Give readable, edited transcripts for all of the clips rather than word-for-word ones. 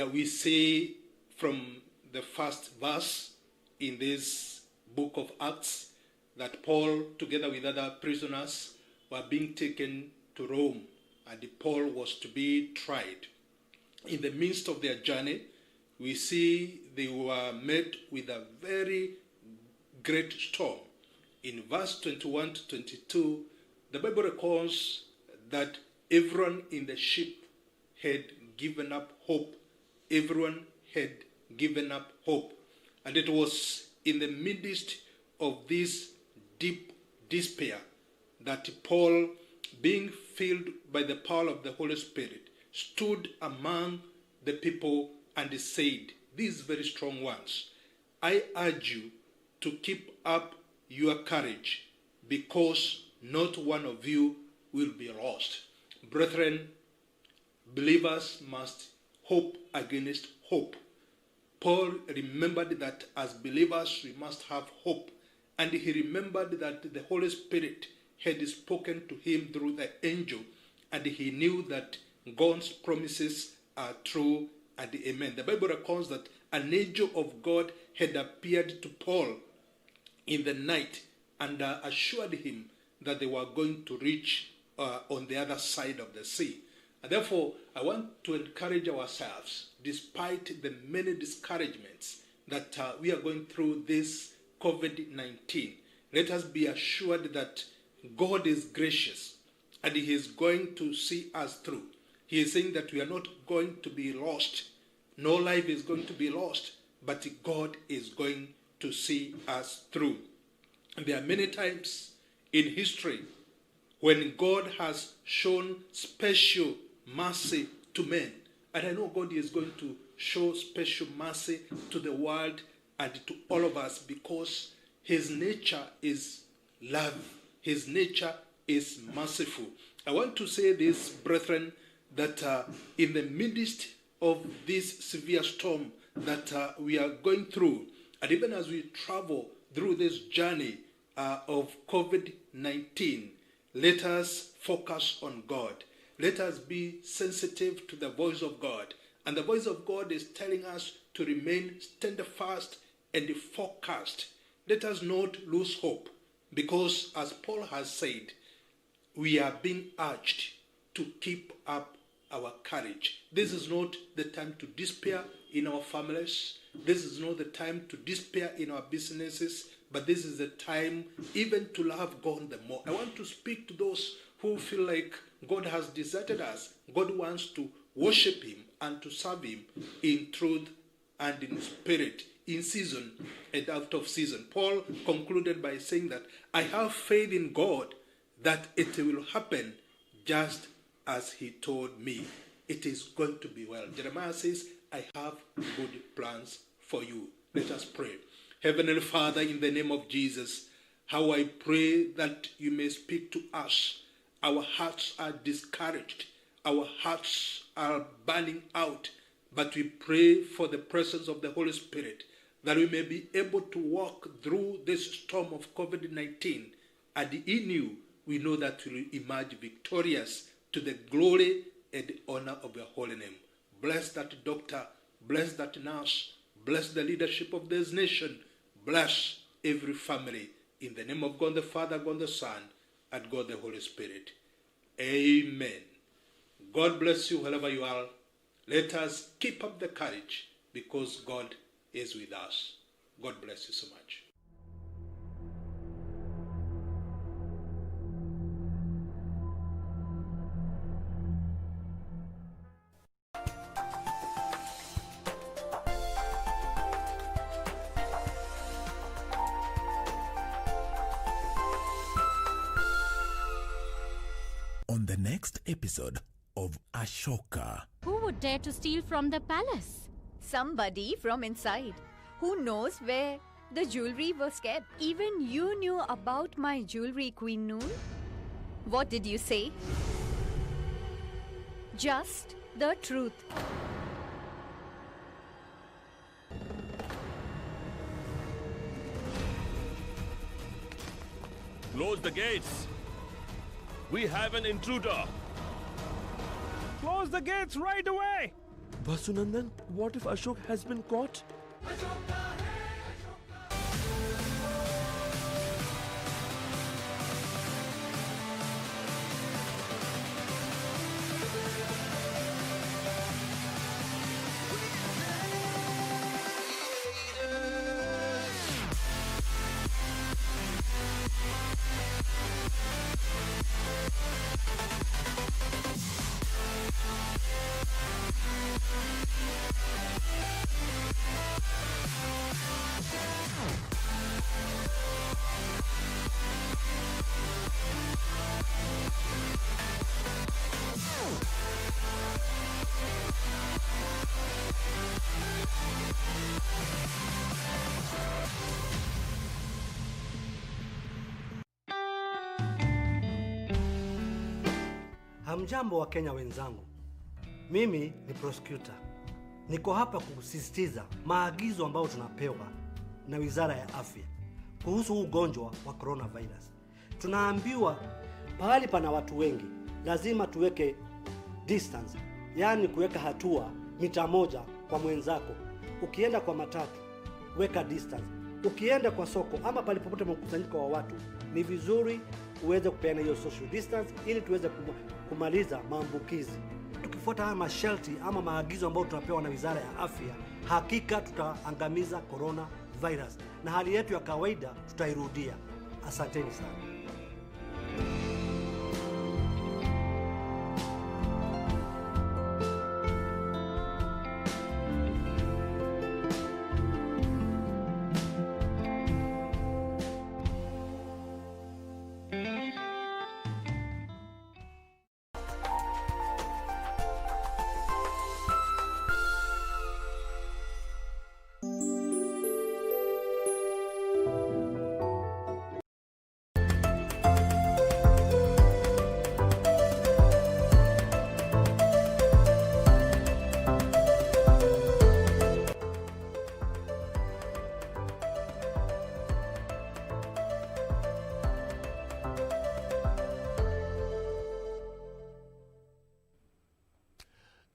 we see from the first verse in this book of Acts that Paul, together with other prisoners, were being taken to Rome, and Paul was to be tried. In the midst of their journey, we see they were met with a very great storm. In verse 21 to 22, the Bible records that everyone in the ship had given up hope. Everyone had given up hope. And it was in the midst of this deep despair that Paul, being filled by the power of the Holy Spirit, stood among the people and said, these very strong ones, I urge you to keep up your courage, because not one of you will be lost. Brethren, believers must hope against hope. Paul remembered that as believers we must have hope, and he remembered that the Holy Spirit had spoken to him through the angel, and he knew that God's promises are true and amen. The Bible records that an angel of God had appeared to Paul in the night and assured him that they were going to reach on the other side of the sea. And therefore, I want to encourage ourselves, despite the many discouragements that we are going through this COVID-19, let us be assured that God is gracious and he is going to see us through. He is saying that we are not going to be lost. No life is going to be lost, but God is going to see us through. And there are many times in history when God has shown special mercy to men. And I know God is going to show special mercy to the world and to all of us, because his nature is love. His nature is merciful. I want to say this, brethren, that in the midst of this severe storm that we are going through, and even as we travel through this journey of COVID-19, let us focus on God. Let us be sensitive to the voice of God. And the voice of God is telling us to remain steadfast and focused. Let us not lose hope, because as Paul has said, we are being urged to keep up our courage. This is not the time to despair in our families. This is not the time to despair in our businesses, but this is the time even to love God the more. I want to speak to those who feel like God has deserted us. God wants to worship him and to serve him in truth and in spirit, in season and out of season. Paul concluded by saying that I have faith in God that it will happen just as he told me. It is going to be well. Jeremiah says, I have good plans for you. Let us pray. Heavenly Father, in the name of Jesus, how I pray that you may speak to us. Our hearts are discouraged. Our hearts are burning out. But we pray for the presence of the Holy Spirit, that we may be able to walk through this storm of COVID-19. And in you, we know that we will emerge victorious to the glory and the honor of your holy name. Bless that doctor. Bless that nurse. Bless the leadership of this nation. Bless every family. In the name of God the Father, God the Son, and God the Holy Spirit. Amen. God bless you wherever you are. Let us keep up the courage, because God is with us. God bless you so much. On the next episode of Ashoka. Who would dare to steal from the palace? Somebody from inside. Who knows where the jewelry was kept? Even you knew about my jewelry, Queen Noon? What did you say? Just the truth. Close the gates. We have an intruder. Close the gates right away! Vasunandan, what if Ashok has been caught? Hamjambo wa Kenya wenzangu, mimi ni prosecutor. Niko hapa kusisitiza maagizo ambayo tunapewa na Wizara ya Afya kuhusu ugonjwa wa coronavirus. Tunaambiwa pahali pana watu wengi lazima tuweke distance, yani kuweka hatua mita 1 kwa mwenzako. Ukienda kwa matatu, weka distance. Ukienda kwa soko ama palipopote mkusanyiko wa watu, ni vizuri uweze kupeana hiyo social distance ili tuweze kumaliza maambukizi. Tukifuata haya masharti ama maagizo ambayo tunapewa na Wizara ya Afya, hakika tutaangamiza coronavirus na hali yetu ya kawaida tutairudia. Asanteni sana.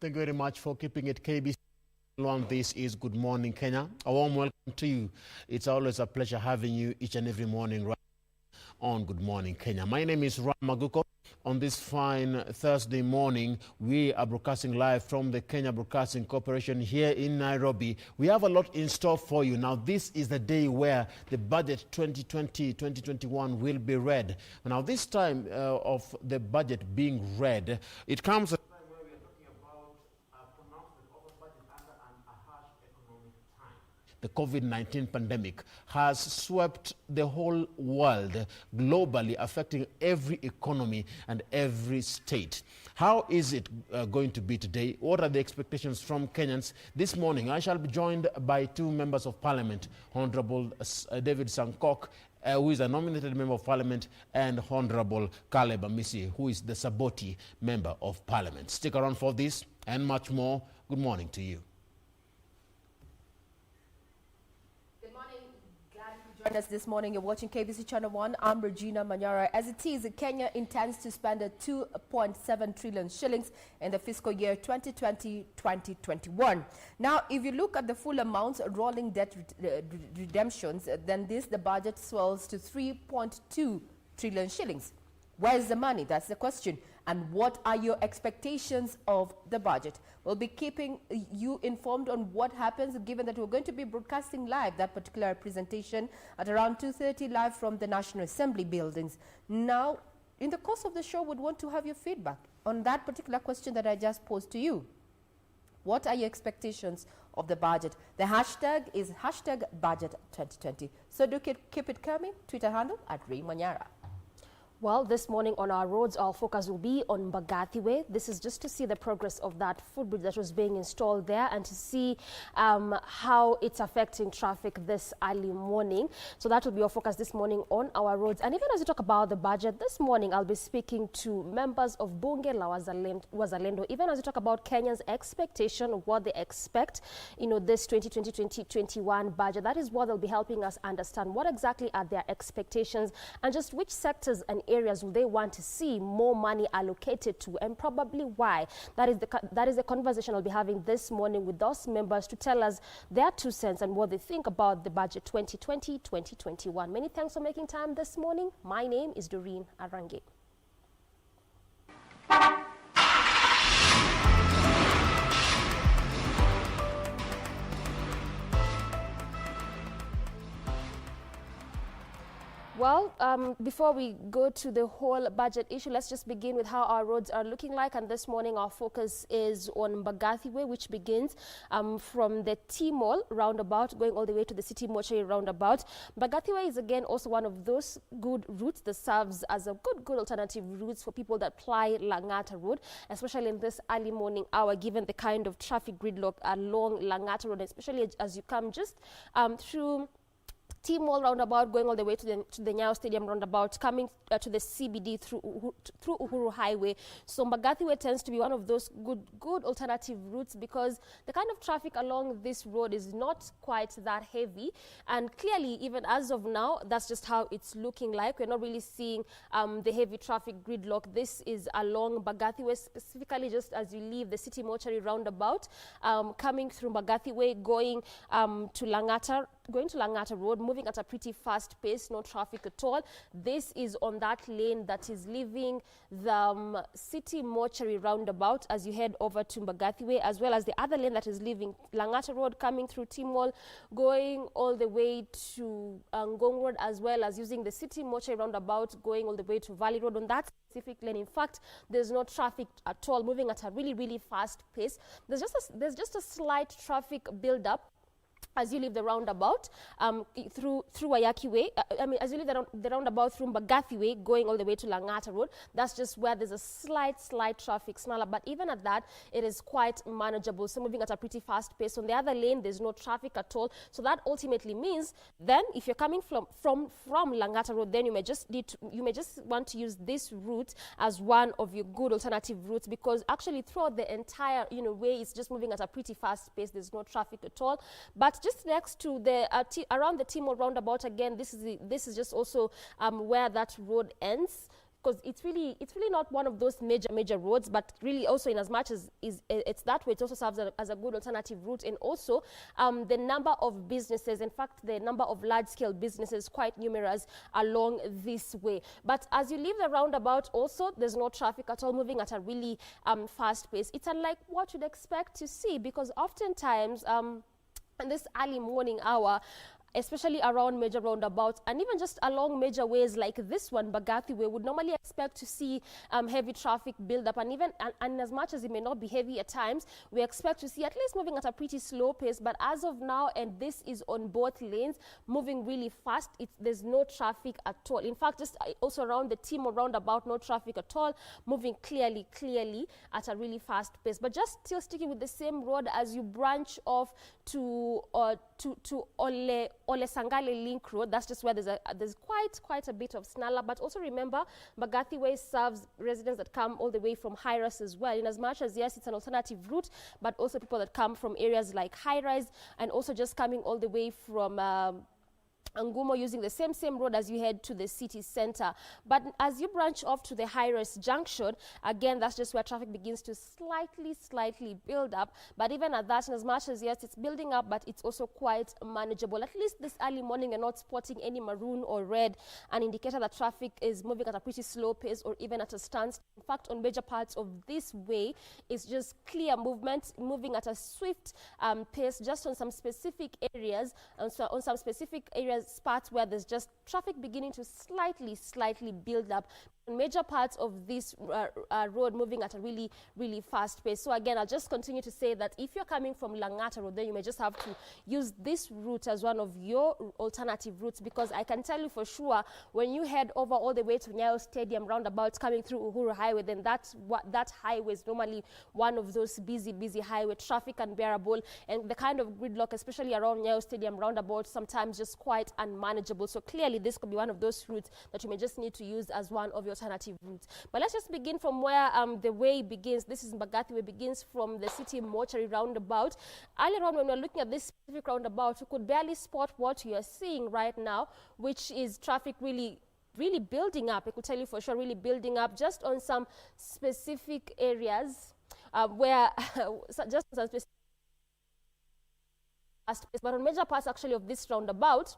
Thank you very much for keeping it KBC Online. This is Good Morning Kenya. A warm welcome to you. It's always a pleasure having you each and every morning right on Good Morning Kenya. My name is Ram Maguko. On this fine Thursday morning, we are broadcasting live from the Kenya Broadcasting Corporation here in Nairobi. We have a lot in store for you. Now, this is the day where the budget 2020-2021 will be read. Now, this time of the budget being read, it comes at the COVID-19 pandemic has swept the whole world globally, affecting every economy and every state. How is it going to be today? What are the expectations from Kenyans? This morning, I shall be joined by two members of parliament, Honorable David Sankok, who is a nominated member of parliament, and Honorable Caleb Amisi, who is the Saboti member of parliament. Stick around for this and much more. Good morning to you. Join us this morning. You're watching KBC Channel 1. I'm Regina Manyara. As it is, Kenya intends to spend 2.7 trillion shillings in the fiscal year 2020-2021. Now, if you look at the full amounts rolling debt redemptions, then the budget swells to 3.2 trillion shillings. Where's the money? That's the question. And what are your expectations of the budget? We'll be keeping you informed on what happens, given that we're going to be broadcasting live that particular presentation at around 2:30 live from the National Assembly buildings. Now, in the course of the show, we'd want to have your feedback on that particular question that I just posed to you. What are your expectations of the budget? The hashtag is #budget2020. So do keep it coming. Twitter handle @RayManyara. Well, this morning on our roads, our focus will be on Mbagathi Way. This is just to see the progress of that footbridge that was being installed there and to see how it's affecting traffic this early morning. So that will be our focus this morning on our roads. And even as we talk about the budget, this morning I'll be speaking to members of Bunge la Wazalendo, even as we talk about Kenyans' expectation of what they expect, this 2020-2021 budget. That is what they'll be helping us understand what exactly are their expectations and just which sectors and areas will they want to see more money allocated to, and probably why? That is the conversation I'll be having this morning with those members to tell us their 2 cents and what they think about the budget 2020-2021. Many thanks for making time this morning. My name is Doreen Arange. Well, before we go to the whole budget issue, let's just begin with how our roads are looking like. And this morning, our focus is on Mbagathi, which begins from the T-Mall roundabout, going all the way to the City Mortuary roundabout. Mbagathi is again also one of those good routes that serves as a good alternative routes for people that ply Langata Road, especially in this early morning hour, given the kind of traffic gridlock along Langata Road, especially as you come just through T-Mall roundabout, going all the way to the Nyayo Stadium roundabout, coming to the CBD through Uhuru Highway. So Mbagathi tends to be one of those good alternative routes because the kind of traffic along this road is not quite that heavy. And clearly, even as of now, that's just how it's looking like. We're not really seeing the heavy traffic gridlock. This is along Mbagathi, specifically just as you leave the City Mortuary roundabout, coming through Mbagathi, going to Langata Road, moving at a pretty fast pace, no traffic at all. This is on that lane that is leaving the City Mortuary roundabout as you head over to Mbagathi, as well as the other lane that is leaving Langata Road, coming through T-Mall, going all the way to Ngong Road, as well as using the City Mortuary roundabout, going all the way to Valley Road on that specific lane. In fact, there's no traffic at all, moving at a really fast pace. There's just a slight traffic build-up as you leave the roundabout through Wayaki Way. As you leave the roundabout through Mbagathi, going all the way to Langata Road, that's just where there's a slight traffic snarl. But even at that, it is quite manageable. So moving at a pretty fast pace. On the other lane, there's no traffic at all. So that ultimately means then if you're coming from Langata Road, then you may just want to use this route as one of your good alternative routes, because actually throughout the entire way, it's just moving at a pretty fast pace. There's no traffic at all. But just next to the around the T-Mall roundabout, again, this is just also where that road ends, because it's really not one of those major roads, but really also in as much as it's that way, it also serves as a good alternative route. And also the number of businesses, in fact the number of large-scale businesses, quite numerous along this way. But as you leave the roundabout also, there's no traffic at all, moving at a really fast pace. It's unlike what you'd expect to see, because oftentimes in this early morning hour, especially around major roundabouts and even just along major ways like this one, Mbagathi, we would normally expect to see heavy traffic build up, and even and as much as it may not be heavy at times, we expect to see at least moving at a pretty slow pace. But as of now, and this is on both lanes, moving really fast, there's no traffic at all. In fact, just also around the T-Mall roundabout, no traffic at all, moving clearly at a really fast pace. But just still sticking with the same road as you branch off to Ole Sangale Link Road, that's just where there's quite a bit of snarl. But also remember, Mbagathi serves residents that come all the way from High-Rise as well. In as much as, yes, it's an alternative route, but also people that come from areas like High-Rise, and also just coming all the way from Ngumo, using the same road as you head to the city center. But as you branch off to the High-Rise junction, again, that's just where traffic begins to slightly build up. But even at that, in as much as, yes, it's building up, but it's also quite manageable. At least this early morning, you're not spotting any maroon or red, an indicator that traffic is moving at a pretty slow pace or even at a standstill. In fact, on major parts of this way, it's just clear movement, moving at a swift pace, just on some specific areas, and so on some specific areas, spots where there's just traffic beginning to slightly build up. Major parts of this road moving at a really fast pace. So again, I'll just continue to say that if you're coming from Langata Road, then you may just have to use this route as one of your alternative routes, because I can tell you for sure, when you head over all the way to Nyayo Stadium roundabout, coming through Uhuru Highway, then that highway is normally one of those busy highway, traffic unbearable, and the kind of gridlock, especially around Nyayo Stadium roundabout, sometimes just quite unmanageable. So clearly, this could be one of those routes that you may just need to use as one of your alternative routes. But let's just begin from where the way begins. This is Mbagathi Way, begins from the City Mortuary roundabout. Earlier on, when we were looking at this specific roundabout, you could barely spot what you are seeing right now, which is traffic really really building up. I could tell you for sure, really building up just on some specific areas where just some specific, but on major parts actually of this roundabout,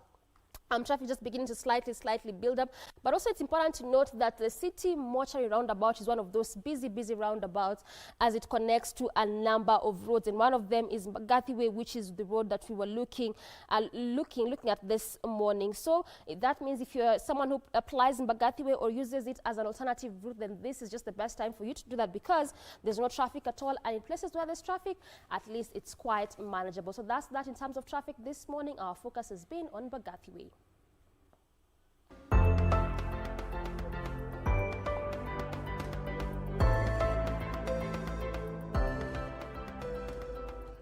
traffic just beginning to slightly build up. But also it's important to note that the city mortuary roundabout is one of those busy roundabouts as it connects to a number of roads. And one of them is Mbagathi Way, which is the road that we were looking at this morning. So that means if you're someone who applies in Mbagathi Way or uses it as an alternative route, then this is just the best time for you to do that, because there's no traffic at all. And in places where there's traffic, at least it's quite manageable. So that's that in terms of traffic this morning. Our focus has been on Mbagathi Way.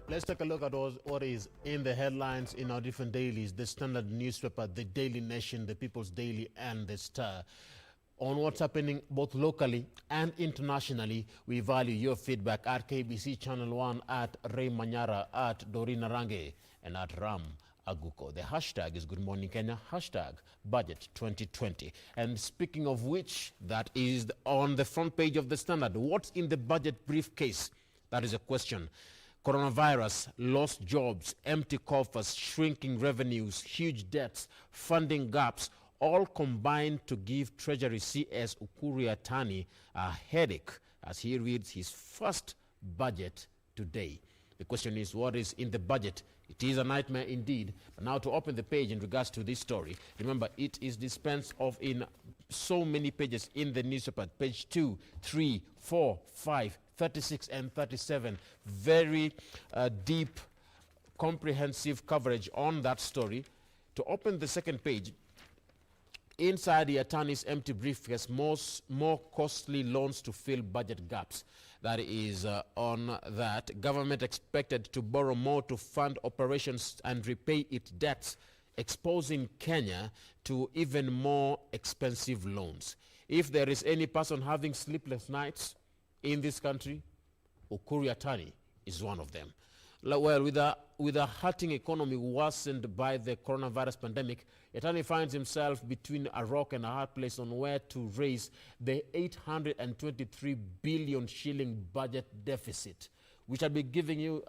Let's take a look at what is in the headlines in our different dailies: the Standard newspaper, the Daily Nation, the People's Daily, and the Star. On what's happening both locally and internationally, we value your feedback at KBC Channel 1, at Ray Manyara, at Dorina Range, and at Ram Aguko. The hashtag is Good Morning Kenya, hashtag Budget 2020. And speaking of which, that is on the front page of the Standard. What's in the budget briefcase? That is a question. Coronavirus, lost jobs, empty coffers, shrinking revenues, huge debts, funding gaps, all combined to give Treasury CS Ukuri Yatani a headache as he reads his first budget today. The question is, what is in the budget? It is a nightmare indeed. But now to open the page in regards to this story, remember it is dispensed of in so many pages in the newspaper. Page 2, 3, 4, 5, 36 and 37. Very deep, comprehensive coverage on that story. To open the second page, inside the attorney's empty briefcase, more costly loans to fill budget gaps. That is on that. Government expected to borrow more to fund operations and repay its debts, exposing Kenya to even more expensive loans. If there is any person having sleepless nights in this country, Ukuri Yatani is one of them. Well, with a hurting economy worsened by the coronavirus pandemic, Yatani finds himself between a rock and a hard place on where to raise the 823 billion shilling budget deficit. We shall be giving you,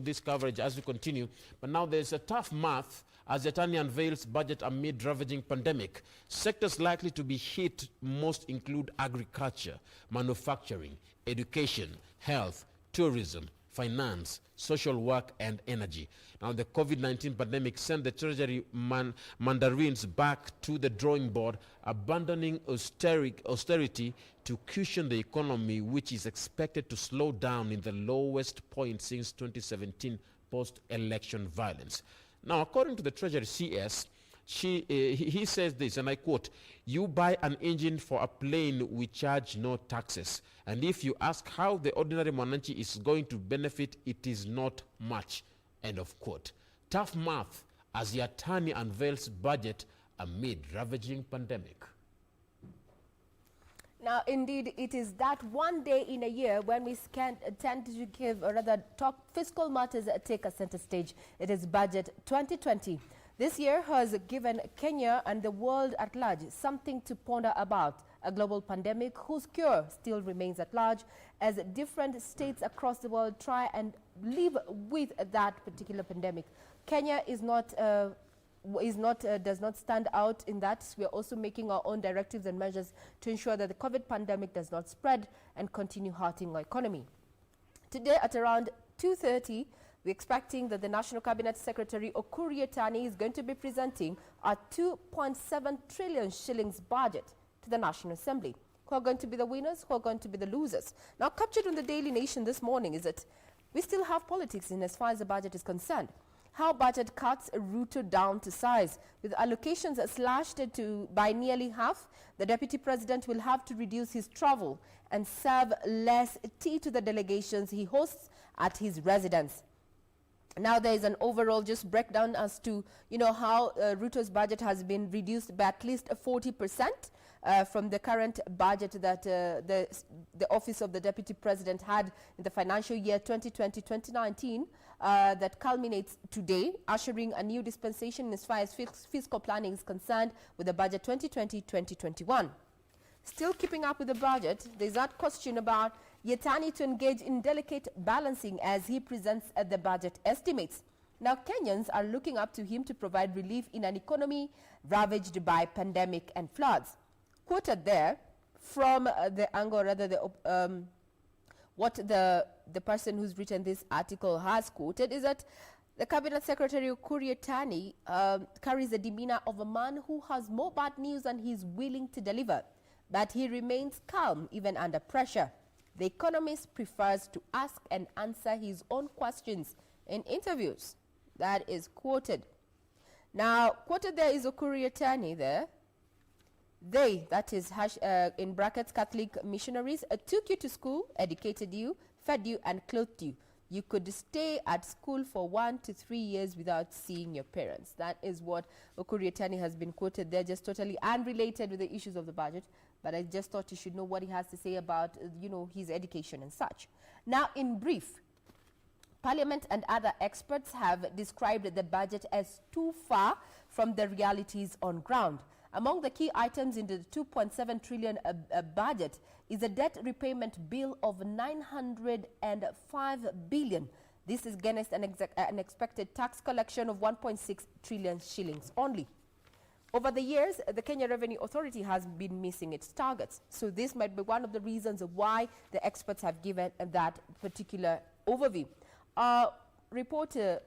this coverage as we continue. But now there's a tough math as Yatani unveils budget amid ravaging pandemic. Sectors likely to be hit most include agriculture, manufacturing, education, health, tourism, finance, social work, and energy. Now, the COVID-19 pandemic sent the Treasury mandarins back to the drawing board, abandoning austerity to cushion the economy, which is expected to slow down in the lowest point since 2017 post-election violence. Now, according to the Treasury CS, he says this, and I quote, "You buy an engine for a plane, we charge no taxes. And if you ask how the ordinary Mwananchi is going to benefit, it is not much." End of quote. Tough math as Yatani unveils budget amid ravaging pandemic. Now, indeed, it is that one day in a year when we tend to give, or rather talk fiscal matters take a center stage. It is Budget 2020. This year has given Kenya and the world at large something to ponder about, a global pandemic whose cure still remains at large as different states across the world try and live with that particular pandemic. Kenya does not stand out in that. We are also making our own directives and measures to ensure that the COVID pandemic does not spread and continue hurting our economy. Today at around 2:30, we're expecting that the National Cabinet Secretary Ukuri Yatani is going to be presenting a 2.7 trillion shillings budget to the National Assembly. Who are going to be the winners? Who are going to be the losers? Now, captured on the Daily Nation this morning is that we still have politics in as far as the budget is concerned. How budget cuts rooted down to size. With allocations slashed by nearly half, the Deputy President will have to reduce his travel and serve less tea to the delegations he hosts at his residence. Now there is an overall just breakdown as to how Ruto's budget has been reduced by at least 40% from the current budget that the office of the Deputy President had in the financial year 2020-2019. that culminates today, ushering a new dispensation as far as fiscal planning is concerned with the budget 2020-2021. Still keeping up with the budget, there's that question about Yetani to engage in delicate balancing as he presents the budget estimates. Now, Kenyans are looking up to him to provide relief in an economy ravaged by pandemic and floods. Quoted there from the angle, rather what the person who's written this article has quoted is that the Cabinet Secretary Ukur Yetani carries the demeanor of a man who has more bad news than he's willing to deliver, but he remains calm even under pressure. The economist prefers to ask and answer his own questions in interviews. That is quoted. Now, quoted there is Ukur Yetani there. They, that is in brackets, Catholic missionaries, took you to school, educated you, fed you, and clothed you. You could stay at school for 1 to 3 years without seeing your parents. That is what Ukur Yetani has been quoted there, just totally unrelated with the issues of the budget. But I just thought you should know what he has to say about, his education and such. Now, in brief, Parliament and other experts have described the budget as too far from the realities on ground. Among the key items in the 2.7 trillion budget is a debt repayment bill of 905 billion. This is against an expected tax collection of 1.6 trillion shillings only. Over the years, the Kenya Revenue Authority has been missing its targets. So this might be one of the reasons why the experts have given that particular overview. Reporter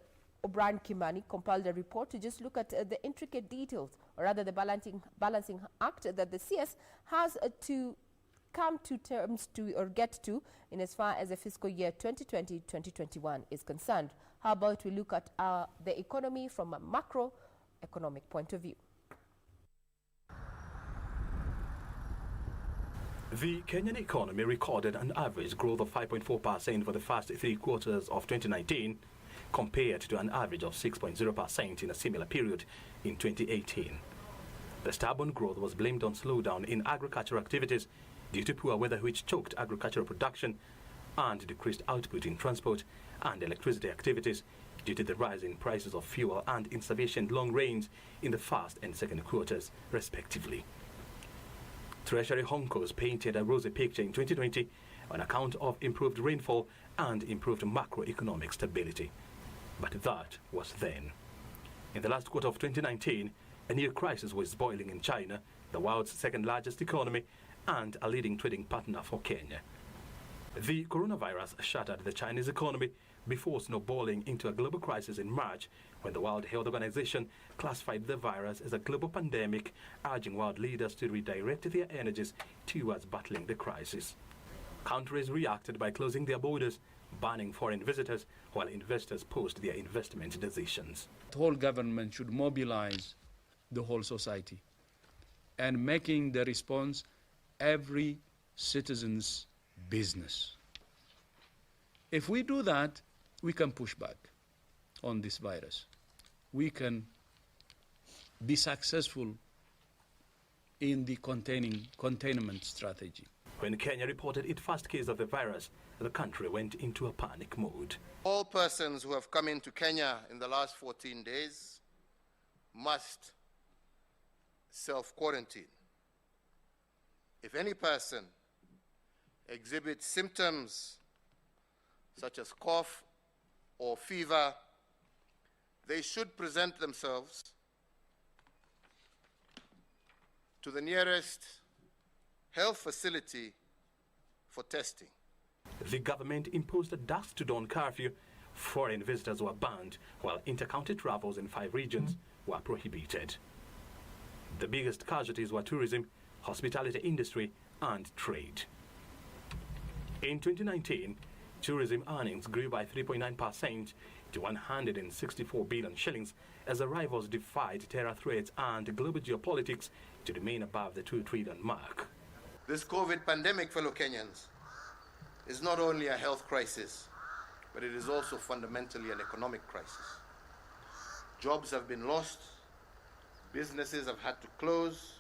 O'Brien Kimani compiled a report to just look at the intricate details, or rather the balancing act that the CS has to come to terms to or get to in as far as the fiscal year 2020-2021 is concerned. How about we look at the economy from a macroeconomic point of view? The Kenyan economy recorded an average growth of 5.4% for the first 3 quarters of 2019, compared to an average of 6.0% in a similar period in 2018. The stubborn growth was blamed on slowdown in agricultural activities due to poor weather, which choked agricultural production, and decreased output in transport and electricity activities due to the rise in prices of fuel and insufficient long rains in the first and second quarters, respectively. Treasury Honkos painted a rosy picture in 2020 on account of improved rainfall and improved macroeconomic stability. But that was then. In the last quarter of 2019, a new crisis was boiling in China, the world's second largest economy and a leading trading partner for Kenya. The coronavirus shattered the Chinese economy before snowballing into a global crisis in March, when the World Health Organization classified the virus as a global pandemic, urging world leaders to redirect their energies towards battling the crisis. Countries reacted by closing their borders, banning foreign visitors, while investors paused their investment decisions. The whole government should mobilize the whole society and making the response every citizen's business. If we do that, we can push back on this virus. We can be successful in the containment strategy. When Kenya reported its first case of the virus, the country went into a panic mode. All persons who have come into Kenya in the last 14 days must self-quarantine. If any person exhibits symptoms such as cough or fever, they should present themselves to the nearest health facility for testing. The government imposed a dusk to dawn curfew. Foreign visitors were banned, while inter-county travels in 5 regions were prohibited. The biggest casualties were tourism, hospitality industry, and trade. In 2019, tourism earnings grew by 3.9% to 164 billion shillings as the rivals defied terror threats and global geopolitics to remain above the 2 trillion mark. This COVID pandemic, fellow Kenyans, is not only a health crisis, but it is also fundamentally an economic crisis. Jobs have been lost, businesses have had to close,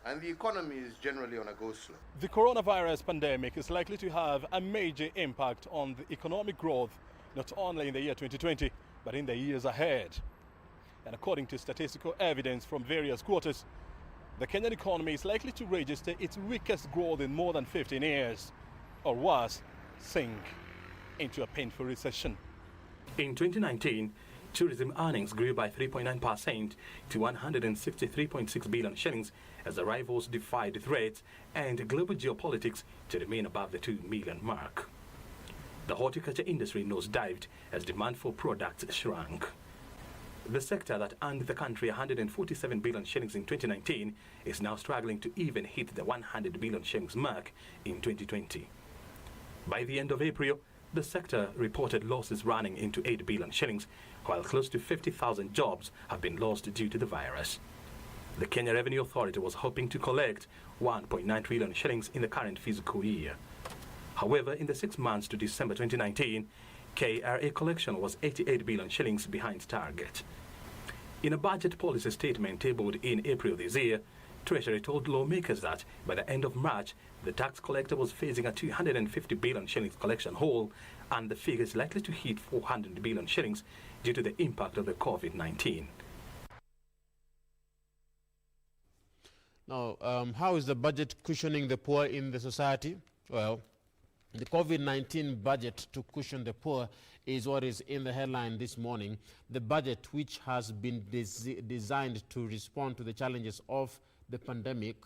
and the economy is generally on a go-slow. The coronavirus pandemic is likely to have a major impact on the economic growth, not only in the year 2020, but in the years ahead. And according to statistical evidence from various quarters, the Kenyan economy is likely to register its weakest growth in more than 15 years, or worse, sink into a painful recession. In 2019, tourism earnings grew by 3.9% to 163.6 billion shillings as arrivals defied threats and global geopolitics to remain above the 2 million mark. The horticulture industry nosedived as demand for products shrunk. The sector that earned the country 147 billion shillings in 2019 is now struggling to even hit the 100 billion shillings mark in 2020. By the end of April, the sector reported losses running into 8 billion shillings, while close to 50,000 jobs have been lost due to the virus. The Kenya Revenue Authority was hoping to collect 1.9 trillion shillings in the current fiscal year. However, in the 6 months to December 2019, KRA collection was 88 billion shillings behind target. In a budget policy statement tabled in April this year, Treasury told lawmakers that by the end of March, the tax collector was facing a 250 billion shillings collection hole, and the figure is likely to hit 400 billion shillings due to the impact of the COVID-19. Now, how is the budget cushioning the poor in the society? Well, the COVID-19 budget to cushion the poor is what is in the headline this morning. The budget, which has been designed to respond to the challenges of the pandemic,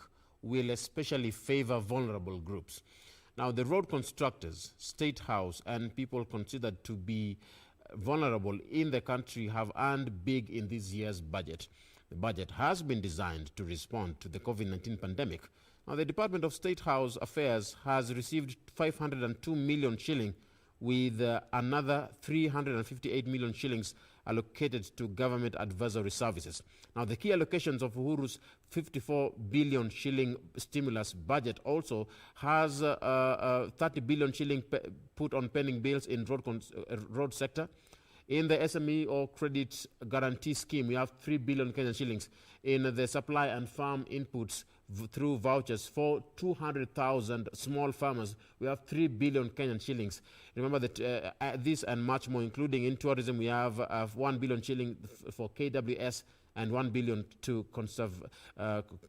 will especially favor vulnerable groups. Now, the road constructors, State House, and people considered to be vulnerable in the country have earned big in this year's budget. The budget has been designed to respond to the COVID-19 pandemic. Now, the Department of State House Affairs has received 502 million shilling, with another 358 million shillings allocated to government advisory services. Now, the key allocations of Uhuru's 54 billion shilling stimulus budget also has 30 billion shilling put on pending bills in road sector. In the SME or credit guarantee scheme, we have 3 billion Kenyan shillings. In the supply and farm inputs through vouchers for 200,000 small farmers, we have 3 billion Kenyan shillings. Remember that this and much more, including in tourism, we have 1 billion shilling for KWS and 1 billion to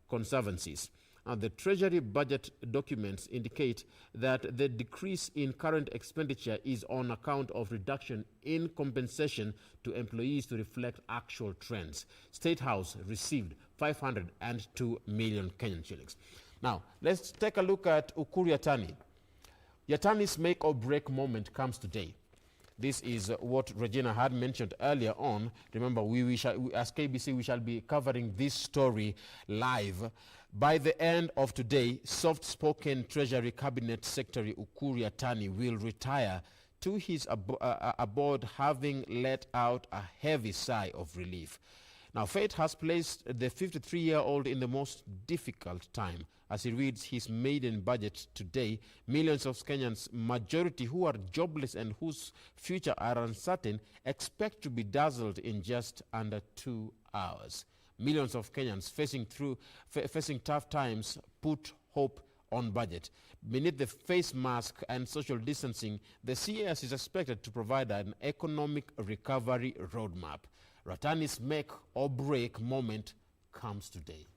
conservancies. The Treasury budget documents indicate that the decrease in current expenditure is on account of reduction in compensation to employees to reflect actual trends. State House received 502 million Kenyan shillings. Now, let's take a look at Ukuru Yatani. Yatani's make or break moment comes today. This is what Regina had mentioned earlier on. Remember, as KBC, we shall be covering this story live. By the end of today, soft-spoken Treasury Cabinet Secretary Ukuru Yatani will retire to his abode, having let out a heavy sigh of relief. Now, fate has placed the 53-year-old in the most difficult time. As he reads his maiden budget today, millions of Kenyans, majority who are jobless and whose future are uncertain, expect to be dazzled in just under 2 hours. Millions of Kenyans facing tough times put hope on budget. Beneath the face mask and social distancing, the CAS is expected to provide an economic recovery roadmap. Ratani's make or break moment comes today.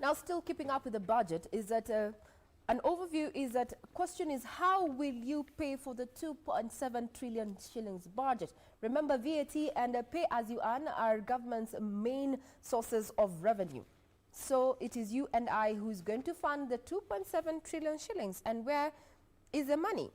Now, still keeping up with the budget, is that an overview is that question is, how will you pay for the 2.7 trillion shillings budget? Remember, VAT and pay as you earn are government's main sources of revenue. So it is you and I who is going to fund the 2.7 trillion shillings. And where is the money?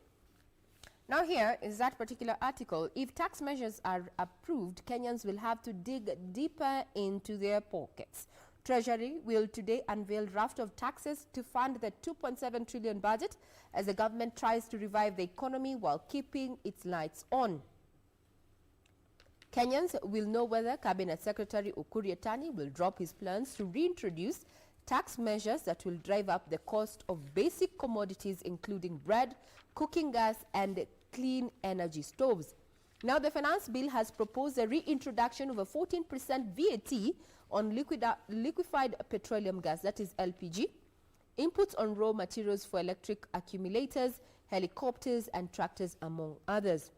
Now, here is that particular article. If tax measures are approved, Kenyans will have to dig deeper into their pockets. Treasury will today unveil draft of taxes to fund the 2.7 trillion budget as the government tries to revive the economy while keeping its lights on. Kenyans will know whether Cabinet Secretary Ukuru Yatani will drop his plans to reintroduce tax measures that will drive up the cost of basic commodities, including bread, cooking gas, and clean energy stoves. Now, the finance bill has proposed a reintroduction of a 14% VAT on liquefied petroleum gas, that is LPG, inputs on raw materials for electric accumulators, helicopters, and tractors, among others.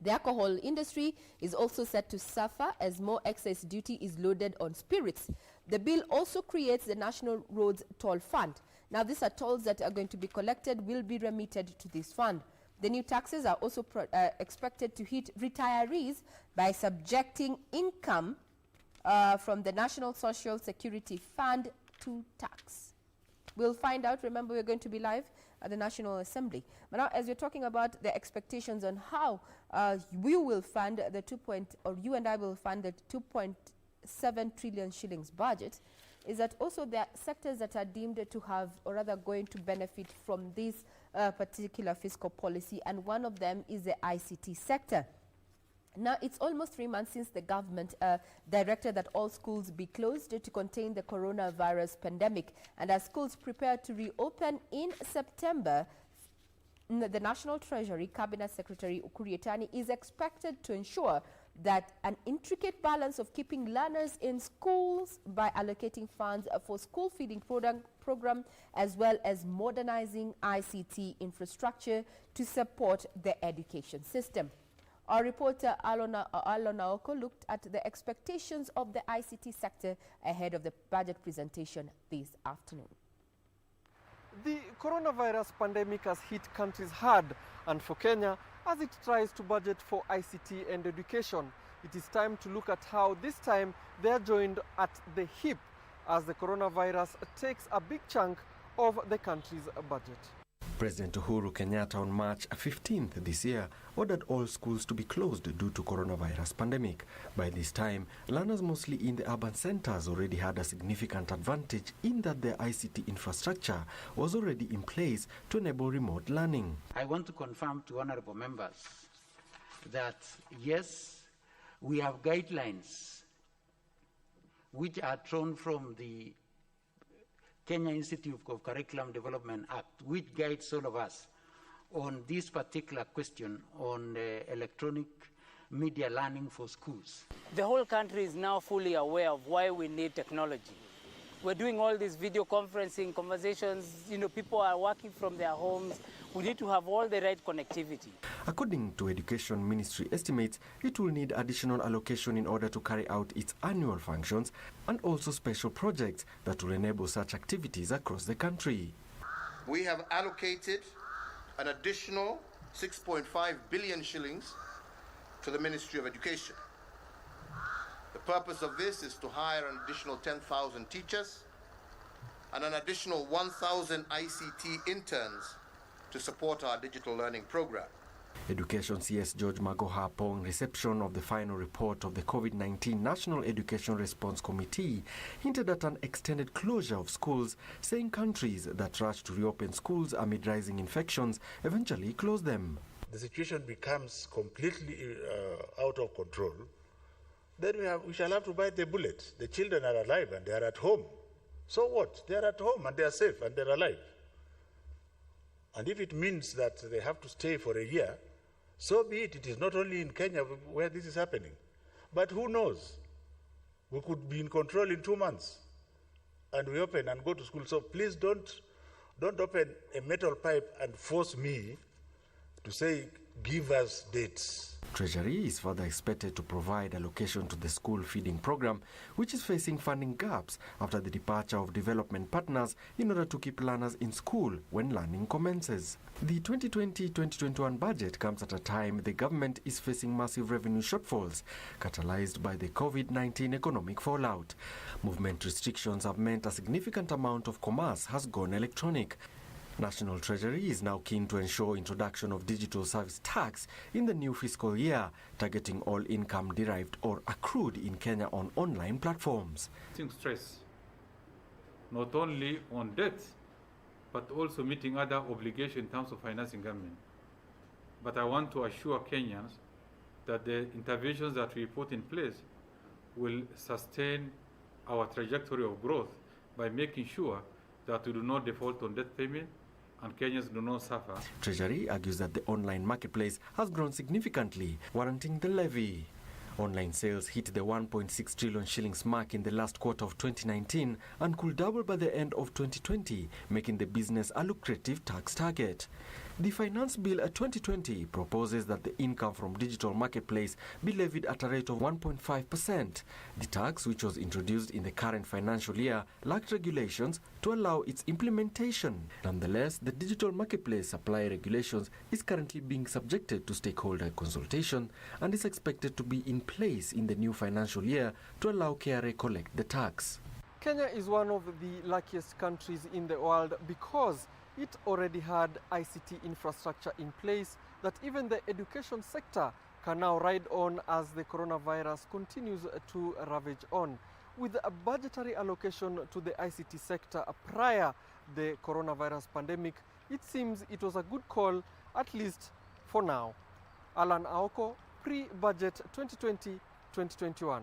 The alcohol industry is also set to suffer as more excise duty is loaded on spirits. The bill also creates the National Roads Toll Fund. Now, these are tolls that are going to be collected will be remitted to this fund. The new taxes are also expected to hit retirees by subjecting income from the National Social Security Fund to tax. We'll find out. Remember, we're going to be live at the National Assembly. But now, as we're talking about the expectations on how we will fund the you and I will fund the 2.7 trillion shillings budget, is that also there are sectors that are deemed to have, or rather going to benefit from this particular fiscal policy, and one of them is the ICT sector. Now, it's almost 3 months since the government directed that all schools be closed to contain the coronavirus pandemic. And as schools prepare to reopen in September, the National Treasury Cabinet Secretary Ukur Yatani is expected to ensure that an intricate balance of keeping learners in schools by allocating funds for school feeding program, as well as modernizing ICT infrastructure to support the education system. Our reporter Alona Oko looked at the expectations of the ICT sector ahead of the budget presentation this afternoon. The coronavirus pandemic has hit countries hard, and for Kenya, as it tries to budget for ICT and education, it is time to look at how this time they are joined at the hip as the coronavirus takes a big chunk of the country's budget. President Uhuru Kenyatta on March 15th this year ordered all schools to be closed due to coronavirus pandemic. By this time, learners mostly in the urban centers already had a significant advantage in that their ICT infrastructure was already in place to enable remote learning. I want to confirm to honorable members that yes, we have guidelines which are drawn from the Kenya Institute of Curriculum Development Act, which guides all of us on this particular question on electronic media learning for schools. The whole country is now fully aware of why we need technology. We're doing all these video conferencing conversations, people are working from their homes. We need to have all the right connectivity. According to Education Ministry estimates, it will need additional allocation in order to carry out its annual functions and also special projects that will enable such activities across the country. We have allocated an additional 6.5 billion shillings to the Ministry of Education. The purpose of this is to hire an additional 10,000 teachers and an additional 1,000 ICT interns to support our digital learning program. Education CS George Magoha, upon reception of the final report of the COVID-19 National Education Response Committee, hinted at an extended closure of schools, saying countries that rush to reopen schools amid rising infections eventually close them. The situation becomes completely out of control, then we shall have to bite the bullet. The children are alive and they are at home. So what? They are at home and they are safe and they are alive. And if it means that they have to stay for a year, so be it. It is not only in Kenya where this is happening. But who knows? We could be in control in 2 months and we open and go to school. So please don't open a metal pipe and force me to say, give us dates. Treasury is further expected to provide allocation to the school feeding program, which is facing funding gaps after the departure of development partners in order to keep learners in school when learning commences. The 2020-2021 budget comes at a time the government is facing massive revenue shortfalls, catalyzed by the COVID-19 economic fallout. Movement restrictions have meant a significant amount of commerce has gone electronic. National Treasury is now keen to ensure introduction of digital service tax in the new fiscal year, targeting all income derived or accrued in Kenya on online platforms. Stress not only on debt, but also meeting other obligations in terms of financing government. But I want to assure Kenyans that the interventions that we put in place will sustain our trajectory of growth by making sure that we do not default on debt payment and Kenyans do not suffer. Treasury argues that the online marketplace has grown significantly, warranting the levy. Online sales hit the 1.6 trillion shillings mark in the last quarter of 2019 and could double by the end of 2020, making the business a lucrative tax target. The Finance Bill 2020 proposes that the income from digital marketplace be levied at a rate of 1.5%. The tax, which was introduced in the current financial year, lacked regulations to allow its implementation. Nonetheless, the digital marketplace supply regulations is currently being subjected to stakeholder consultation and is expected to be in place in the new financial year to allow KRA collect the tax. Kenya is one of the luckiest countries in the world because it already had ICT infrastructure in place that even the education sector can now ride on as the coronavirus continues to ravage on. With a budgetary allocation to the ICT sector prior the coronavirus pandemic, it seems it was a good call, at least for now. Alan Aoko, pre-budget 2020-2021.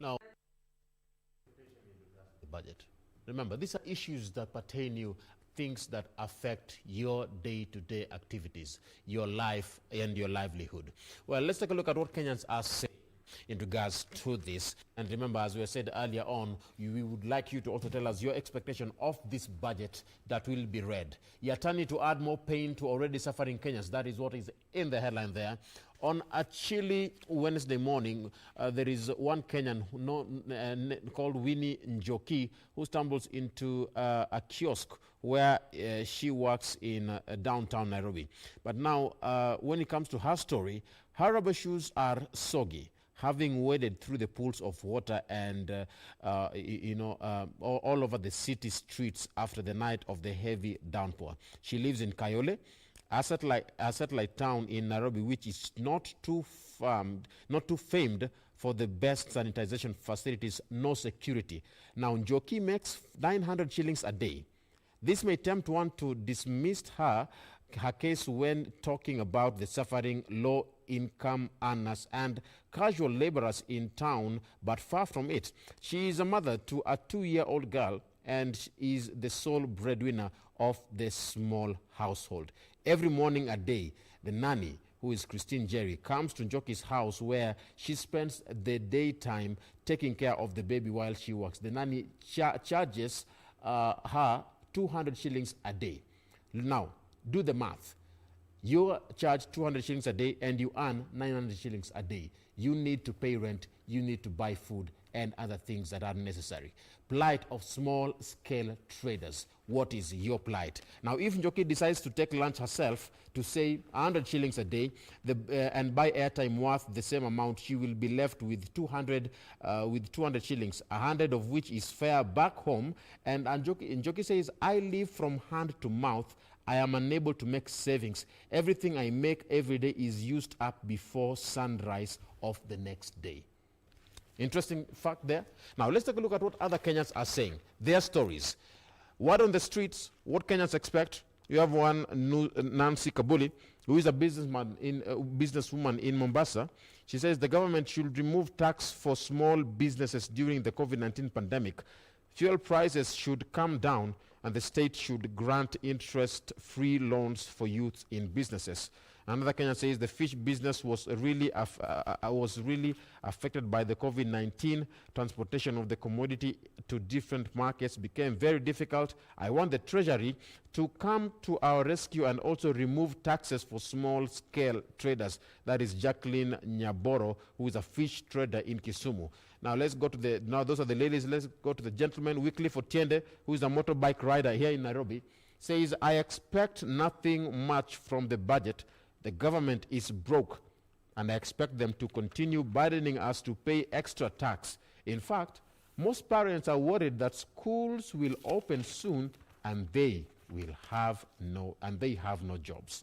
Now, the budget. Remember, these are issues that pertain you, things that affect your day-to-day activities, your life and your livelihood. Well, let's take a look at what Kenyans are saying in regards to this. And remember, as we said earlier on, we would like you to also tell us your expectation of this budget that will be read. Yatani to add more pain to already suffering Kenyans. That is what is in the headline there. On a chilly Wednesday morning, there is one Kenyan called Winnie Njoki who stumbles into a kiosk where she works in downtown Nairobi. But now, when it comes to her story, her rubber shoes are soggy, having waded through the pools of water and, all over the city streets after the night of the heavy downpour. She lives in Kayole, a satellite town in Nairobi, which is not too famed for the best sanitization facilities, no security. Now, Njoki makes 900 shillings a day. This may tempt one to dismiss her case when talking about the suffering low-income earners and casual laborers in town, but far from it. She is a mother to a 2-year-old girl and is the sole breadwinner of the small household. Every morning a day, the nanny, who is Christine Jerry, comes to Njoki's house where she spends the daytime taking care of the baby while she works. The nanny charges her 200 shillings a day. Now, do the math. You charge 200 shillings a day and you earn 900 shillings a day. You need to pay rent, you need to buy food and other things that are necessary. Plight of small-scale traders. What is your plight? Now, if Njoki decides to take lunch herself to say 100 shillings a day and buy airtime worth the same amount, she will be left with 200 shillings, 100 of which is fare back home. And Njoki says, I live from hand to mouth. I am unable to make savings. Everything I make every day is used up before sunrise of the next day. Interesting fact there. Now, let's take a look at what other Kenyans are saying, their stories. Word on the streets, what Kenyans expect. You have one, Nancy Kabuli, who is a businesswoman in Mombasa. She says the government should remove tax for small businesses during the COVID-19 pandemic. Fuel prices should come down and the state should grant interest-free loans for youth in businesses. Another Kenyan says the fish business was really affected by the COVID-19. Transportation of the commodity to different markets became very difficult. I want the Treasury to come to our rescue and also remove taxes for small-scale traders. That is Jacqueline Nyaboro, who is a fish trader in Kisumu. Now let's go to now those are the ladies. Let's go to the gentleman, Wycliffe Otiende, who is a motorbike rider here in Nairobi. Says, I expect nothing much from the budget. The government is broke, and I expect them to continue burdening us to pay extra tax. In fact, most parents are worried that schools will open soon and they have no jobs.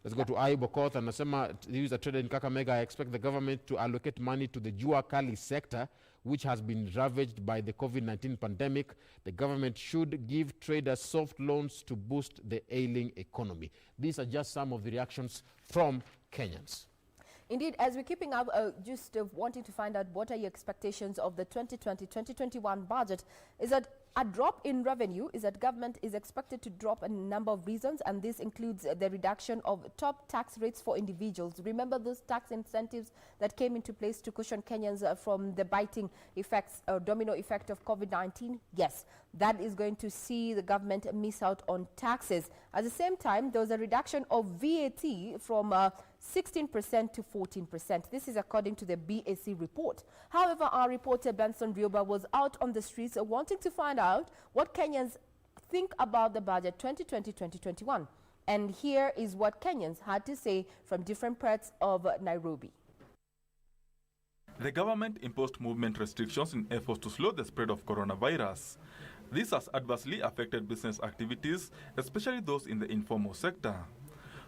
Let's go to Ayub Okoth and Nasema, he is a trader in Kakamega. I expect the government to allocate money to the Jua Kali sector, which has been ravaged by the COVID-19 pandemic. The government should give traders soft loans to boost the ailing economy. These are just some of the reactions from Kenyans. Indeed, as we're keeping up, just wanting to find out what are your expectations of the 2020-2021 budget, is that a drop in revenue is that government is expected to drop a number of reasons, and this includes the reduction of top tax rates for individuals. Remember those tax incentives that came into place to cushion Kenyans from the biting effects, domino effect of COVID-19? Yes. that is going to see the government miss out on taxes. At the same time, there was a reduction of VAT from 16% to 14%. This is according to the BAC report. However, our reporter Benson Rioba was out on the streets wanting to find out what Kenyans think about the budget 2020-2021. And here is what Kenyans had to say from different parts of Nairobi. The government imposed movement restrictions in efforts to slow the spread of coronavirus. This has adversely affected business activities, especially those in the informal sector.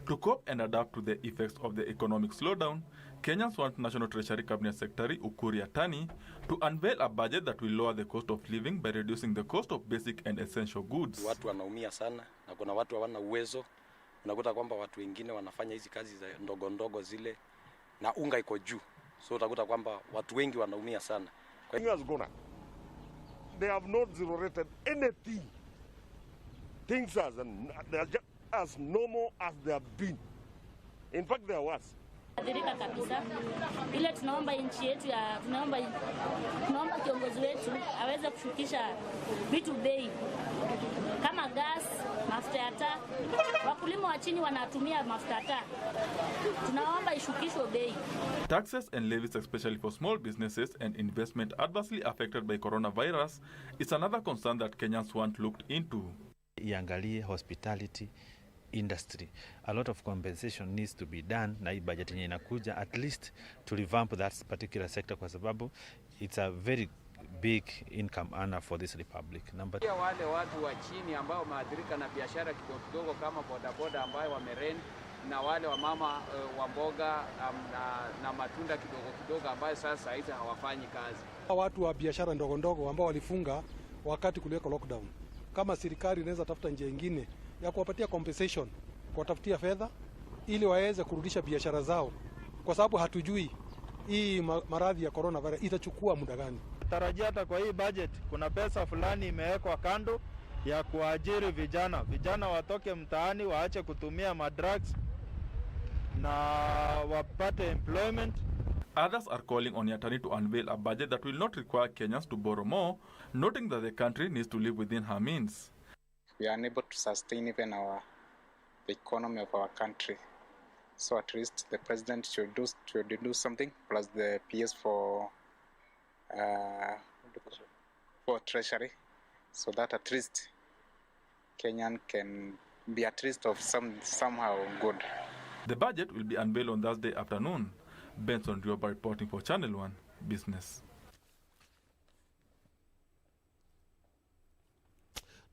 To cope and adapt to the effects of the economic slowdown, Kenyans want National Treasury Cabinet Secretary Ukur Yatani to unveil a budget that will lower the cost of living by reducing the cost of basic and essential goods. Watu wanaumia sana na kuna watu hawana uwezo. Unakuta kwamba watu wengine wanafanya hizi kazi za ndogo ndogo zile na unga iko juu. So utakuta kwamba watu wengi wanaumia sana. They have not zero-rated anything. Things they are just as normal as they have been. In fact, they are worse. Athirika kabisa. Ile tunaomba nchi yetu tunaomba kiongozi wetu aweze kushukisha vitu bei kama gas, mafuta ya taa. Wakulima wa chini wanatumia mafuta ya taa. Tunaomba ishukishwe bei. Taxes and levies, especially for small businesses and investment adversely affected by coronavirus, is another concern that Kenyans want looked into. Iangalie hospitality industry. A lot of compensation needs to be done na hii budget yenye inakuja at least to revamp that particular sector kwa sababu it's a very big income earner for this republic. Pia wale watu wa chini ambao wameathirika na biashara kidogo kama bodaboda ambao wamerent na wale wa mama wa mboga na matunda kidogo ambayo sasa hizi hawafanyi kazi. Watu wa biashara ndogo ambao walifunga wakati kuliweka lockdown. Kama serikali inaweza tafuta njia nyingine ya kuwapatia compensation, kuwatafutia fedha ili waweze kurudisha biashara zao, kwa sababu hatujui hii maradhi ya coronavirus itachukua muda gani. Tarajia hata kwa hii budget kuna pesa fulani imewekwa kando ya kuajiri vijana. Vijana watoke mtaani waache kutumia madrugs na wapate employment. Others are calling on Yatani to unveil a budget that will not require Kenyans to borrow more, noting that the country needs to live within her means. We are unable to sustain even the economy of our country. So at least the president should do something, plus the PS for treasury, so that at least Kenyan can be at least of somehow good. The budget will be unveiled on Thursday afternoon. Benson Rioba reporting for Channel 1 Business.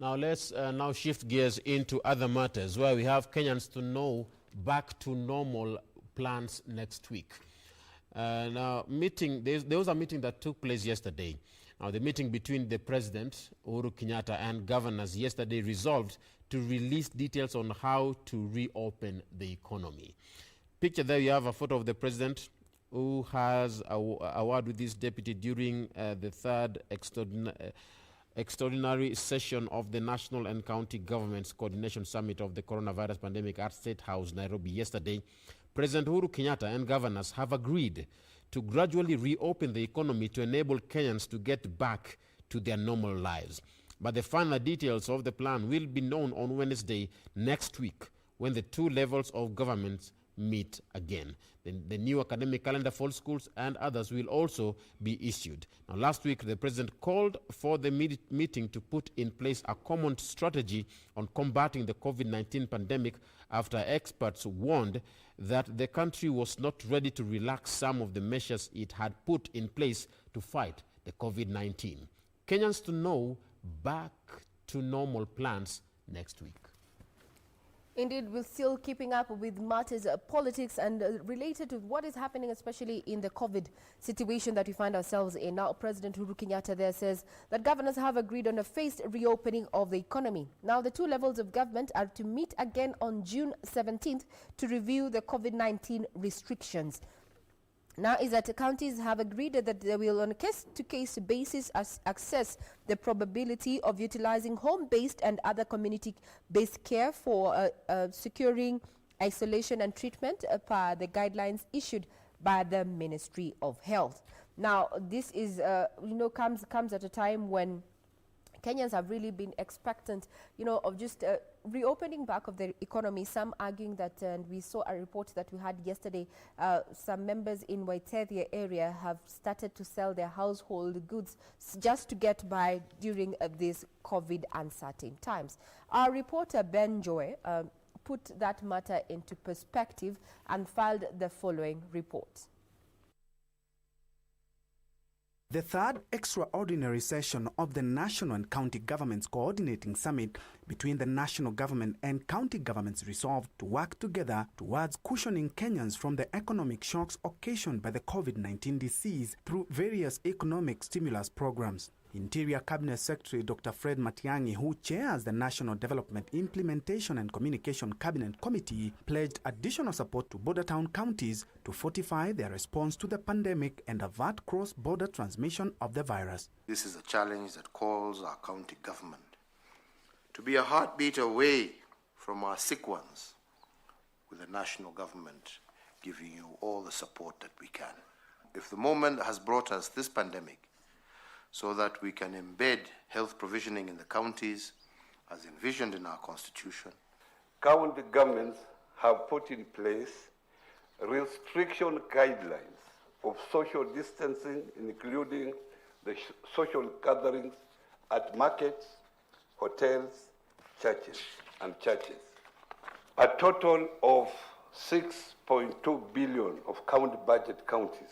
Now let's now shift gears into other matters where we have Kenyans to know back to normal plans next week. Now, there was a meeting that took place yesterday. Now, the meeting between the President, Uhuru Kenyatta, and governors yesterday resolved to release details on how to reopen the economy. Picture there, you have a photo of the President who has a word with his deputy during the third extraordinary session of the National and County Governments Coordination Summit of the Coronavirus Pandemic at State House, Nairobi, yesterday. President Uhuru Kenyatta and governors have agreed to gradually reopen the economy to enable Kenyans to get back to their normal lives. But the final details of the plan will be known on Wednesday next week when the two levels of government meet again. The new academic calendar for schools and others will also be issued. Now, last week, the president called for the meeting to put in place a common strategy on combating the COVID-19 pandemic after experts warned that the country was not ready to relax some of the measures it had put in place to fight the COVID-19. Kenyans to know back to normal plans next week. Indeed, we're still keeping up with matters of politics and related to what is happening, especially in the COVID situation that we find ourselves in. Now, President Uhuru Kenyatta there says that governors have agreed on a phased reopening of the economy. Now, the two levels of government are to meet again on June 17th to review the COVID-19 restrictions. Now is that counties have agreed that they will on a case-to-case basis assess the probability of utilizing home-based and other community-based care for securing isolation and treatment per the guidelines issued by the Ministry of Health. Now this is, comes at a time when Kenyans have really been expectant, of just reopening back of the economy. Some arguing that, and we saw a report that we had yesterday, some members in Waitethia area have started to sell their household goods just to get by during these COVID uncertain times. Our reporter Ben Joy put that matter into perspective and filed the following report. The third extraordinary session of the National and County Governments Coordinating Summit between the national government and county governments resolved to work together towards cushioning Kenyans from the economic shocks occasioned by the COVID-19 disease through various economic stimulus programs. Interior Cabinet Secretary Dr. Fred Matiang'i, who chairs the National Development Implementation and Communication Cabinet Committee, pledged additional support to border town counties to fortify their response to the pandemic and avert cross-border transmission of the virus. This is a challenge that calls our county government to be a heartbeat away from our sick ones, with the national government giving you all the support that we can. If the moment has brought us this pandemic, so that we can embed health provisioning in the counties as envisioned in our constitution. County governments have put in place restriction guidelines of social distancing, including the social gatherings at markets, hotels, churches. A total of 6.2 billion of county budget counties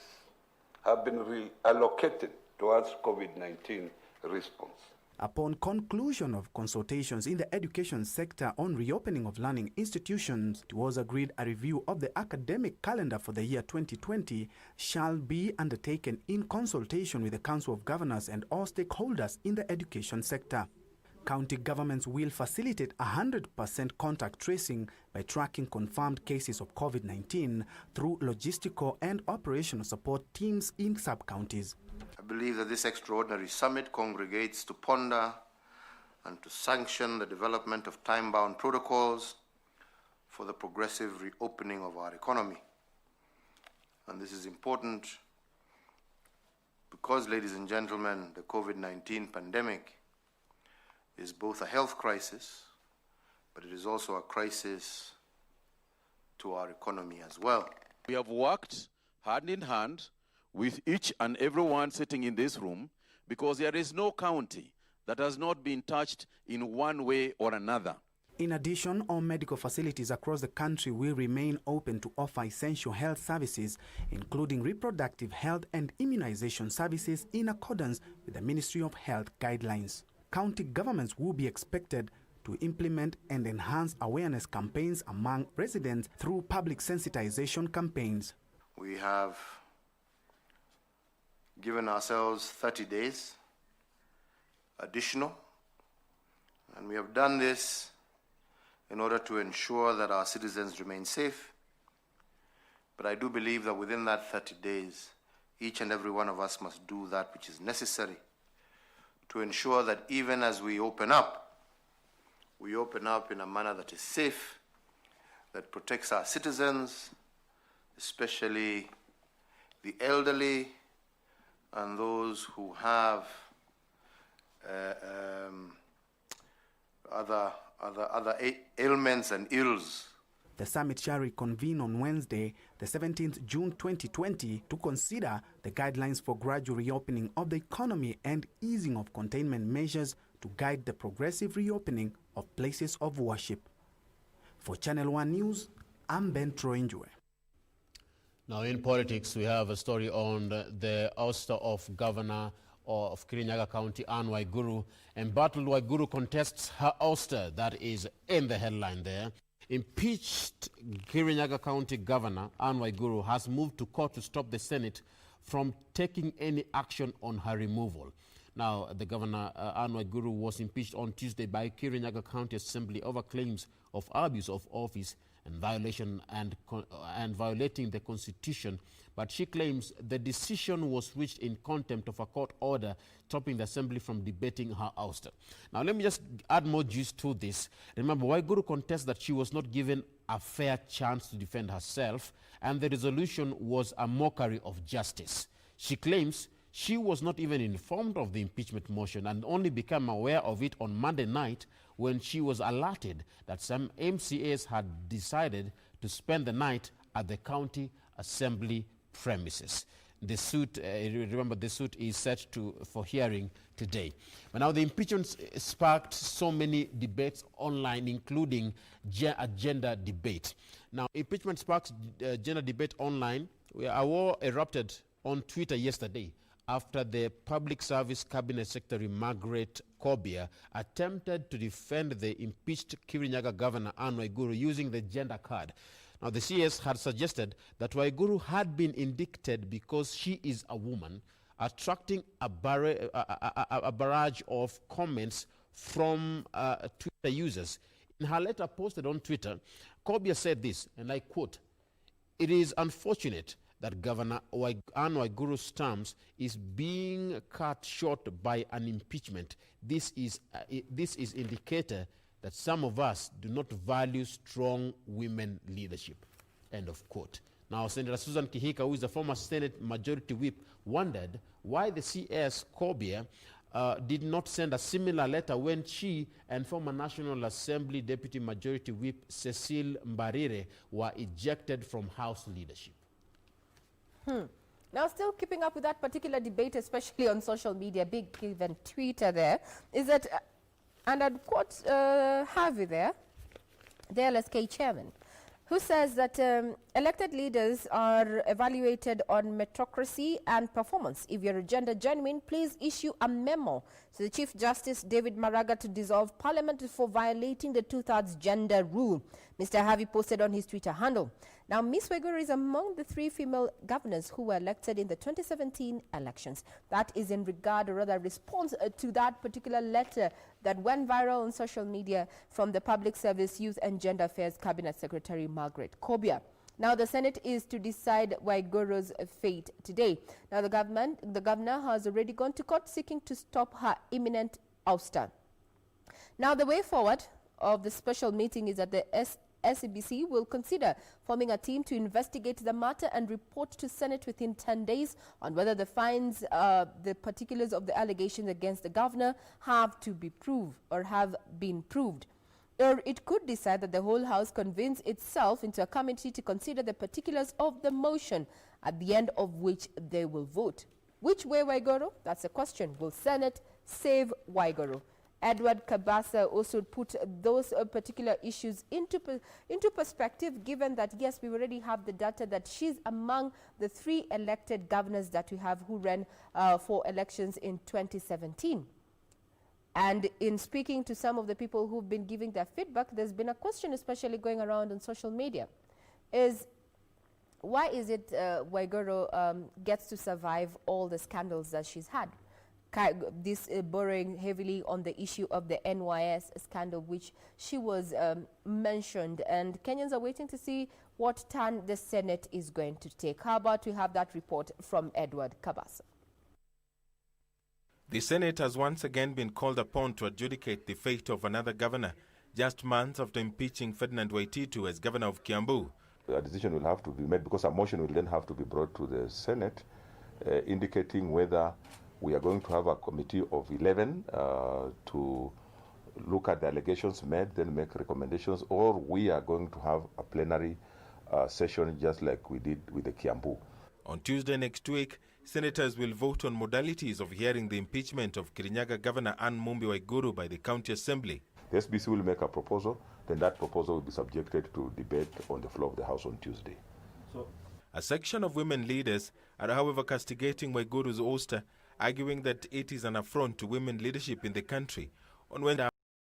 have been reallocated towards COVID-19 response. Upon conclusion of consultations in the education sector on reopening of learning institutions, it was agreed a review of the academic calendar for the year 2020 shall be undertaken in consultation with the Council of Governors and all stakeholders in the education sector. County governments will facilitate 100% contact tracing by tracking confirmed cases of COVID-19 through logistical and operational support teams in sub-counties. I believe that this extraordinary summit congregates to ponder and to sanction the development of time-bound protocols for the progressive reopening of our economy. And this is important because, ladies and gentlemen, the COVID-19 pandemic is both a health crisis, but it is also a crisis to our economy as well. We have worked hand in hand with each and everyone sitting in this room, because there is no county that has not been touched in one way or another. In addition, all medical facilities across the country will remain open to offer essential health services, including reproductive health and immunization services in accordance with the Ministry of Health guidelines. County governments will be expected to implement and enhance awareness campaigns among residents through public sensitization campaigns. We have given ourselves 30 days additional, and we have done this in order to ensure that our citizens remain safe. But I do believe that within that 30 days, each and every one of us must do that which is necessary to ensure that even as we open up in a manner that is safe, that protects our citizens, especially the elderly and those who have other ailments and ills. The summit shall reconvene on Wednesday, the 17th June 2020, to consider the guidelines for gradual reopening of the economy and easing of containment measures to guide the progressive reopening of places of worship. For Channel 1 News, I'm Ben Troinjue. Now in politics, we have a story on the ouster of Governor of Kirinyaga County, Anne Waiguru. Embattled Waiguru contests her ouster. That is in the headline there. Impeached Kirinyaga County Governor Anne Waiguru has moved to court to stop the Senate from taking any action on her removal. Now, the Governor Anne Waiguru was impeached on Tuesday by Kirinyaga County Assembly over claims of abuse of office and violation and violating the Constitution, but she claims the decision was reached in contempt of a court order stopping the Assembly from debating her ouster. Now, let me just add more juice to this. Remember, Waiguru contests that she was not given a fair chance to defend herself, and the resolution was a mockery of justice. She claims She was not even informed of the impeachment motion and only became aware of it on Monday night when she was alerted that some MCAs had decided to spend the night at the county assembly premises. The suit, remember, the suit is set for hearing today. But now the impeachment sparked so many debates online, including a gender debate. Now, impeachment sparks gender debate online. A war erupted on Twitter yesterday after the Public Service Cabinet Secretary Margaret Kobia attempted to defend the impeached Kirinyaga Governor Anne Waiguru using the gender card. Now, the CS had suggested that Waiguru had been indicted because she is a woman, attracting a barrage of comments from Twitter users. In her letter posted on Twitter, Kobia said this, and I quote, "It is unfortunate that Governor Anne Waiguru's terms is being cut short by an impeachment. This is indicator that some of us do not value strong women leadership." End of quote. Now, Senator Susan Kihika, who is the former Senate Majority Whip, wondered why the CS Kobia did not send a similar letter when she and former National Assembly Deputy Majority Whip Cecile Mbarire were ejected from House leadership. Now, still keeping up with that particular debate, especially on social media, big even Twitter there, is that, and I'd quote Harvey there, the LSK chairman, who says that elected leaders are evaluated on meritocracy and performance. If you're gender genuine, please issue a memo to the Chief Justice David Maraga to dissolve Parliament for violating the 2/3 gender rule. Mr. Harvey posted on his Twitter handle. Now, Ms. Waiguru is among the 3 female governors who were elected in the 2017 elections. That is in regard, or rather response to that particular letter that went viral on social media from the Public Service, Youth and Gender Affairs Cabinet Secretary Margaret Kobia. Now, the Senate is to decide Waiguru's fate today. Now, the governor has already gone to court seeking to stop her imminent ouster. Now, the way forward of the special meeting is that the SABC will consider forming a team to investigate the matter and report to Senate within 10 days on whether the fines, the particulars of the allegations against the governor have to be proved or have been proved. Or it could decide that the whole House convenes itself into a committee to consider the particulars of the motion, at the end of which they will vote. Which way Waiguru? That's the question. Will Senate save Waiguru? Edward Kabasa also put those particular issues into perspective, given that, yes, we already have the data that she's among the 3 elected governors that we have who ran for elections in 2017. And in speaking to some of the people who've been giving their feedback, there's been a question especially going around on social media, is why is it Waiguru gets to survive all the scandals that she's had? This borrowing heavily on the issue of the NYS scandal, which she was mentioned, and Kenyans are waiting to see what turn the Senate is going to take. How about we have that report from Edward Kabasa? The Senate has once again been called upon to adjudicate the fate of another governor, just months after impeaching Ferdinand Waititu as governor of Kiambu. A decision will have to be made because a motion will then have to be brought to the Senate, indicating whether we are going to have a committee of 11 to look at the allegations made, then make recommendations, or we are going to have a plenary session just like we did with the Kiambu. On Tuesday next week, senators will vote on modalities of hearing the impeachment of Kirinyaga Governor Anne Mumbi Waiguru by the County Assembly. The SBC will make a proposal, then that proposal will be subjected to debate on the floor of the House on Tuesday. A section of women leaders are, however, castigating Waiguru's ouster, arguing that it is an affront to women leadership in the country. On Wednesday,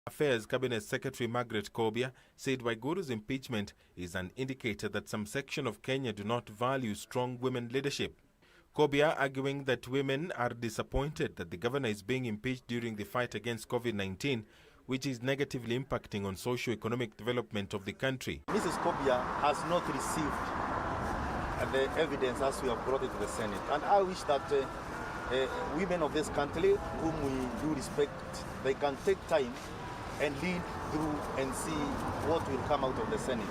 Affairs Cabinet Secretary Margaret Kobia said Waiguru's impeachment is an indicator that some section of Kenya do not value strong women leadership. Kobia arguing that women are disappointed that the governor is being impeached during the fight against COVID-19, which is negatively impacting on socio-economic development of the country. Mrs. Kobia has not received the evidence as we have brought it to the Senate, and I wish that women of this country, whom we do respect, they can take time and lead through and see what will come out of the Senate.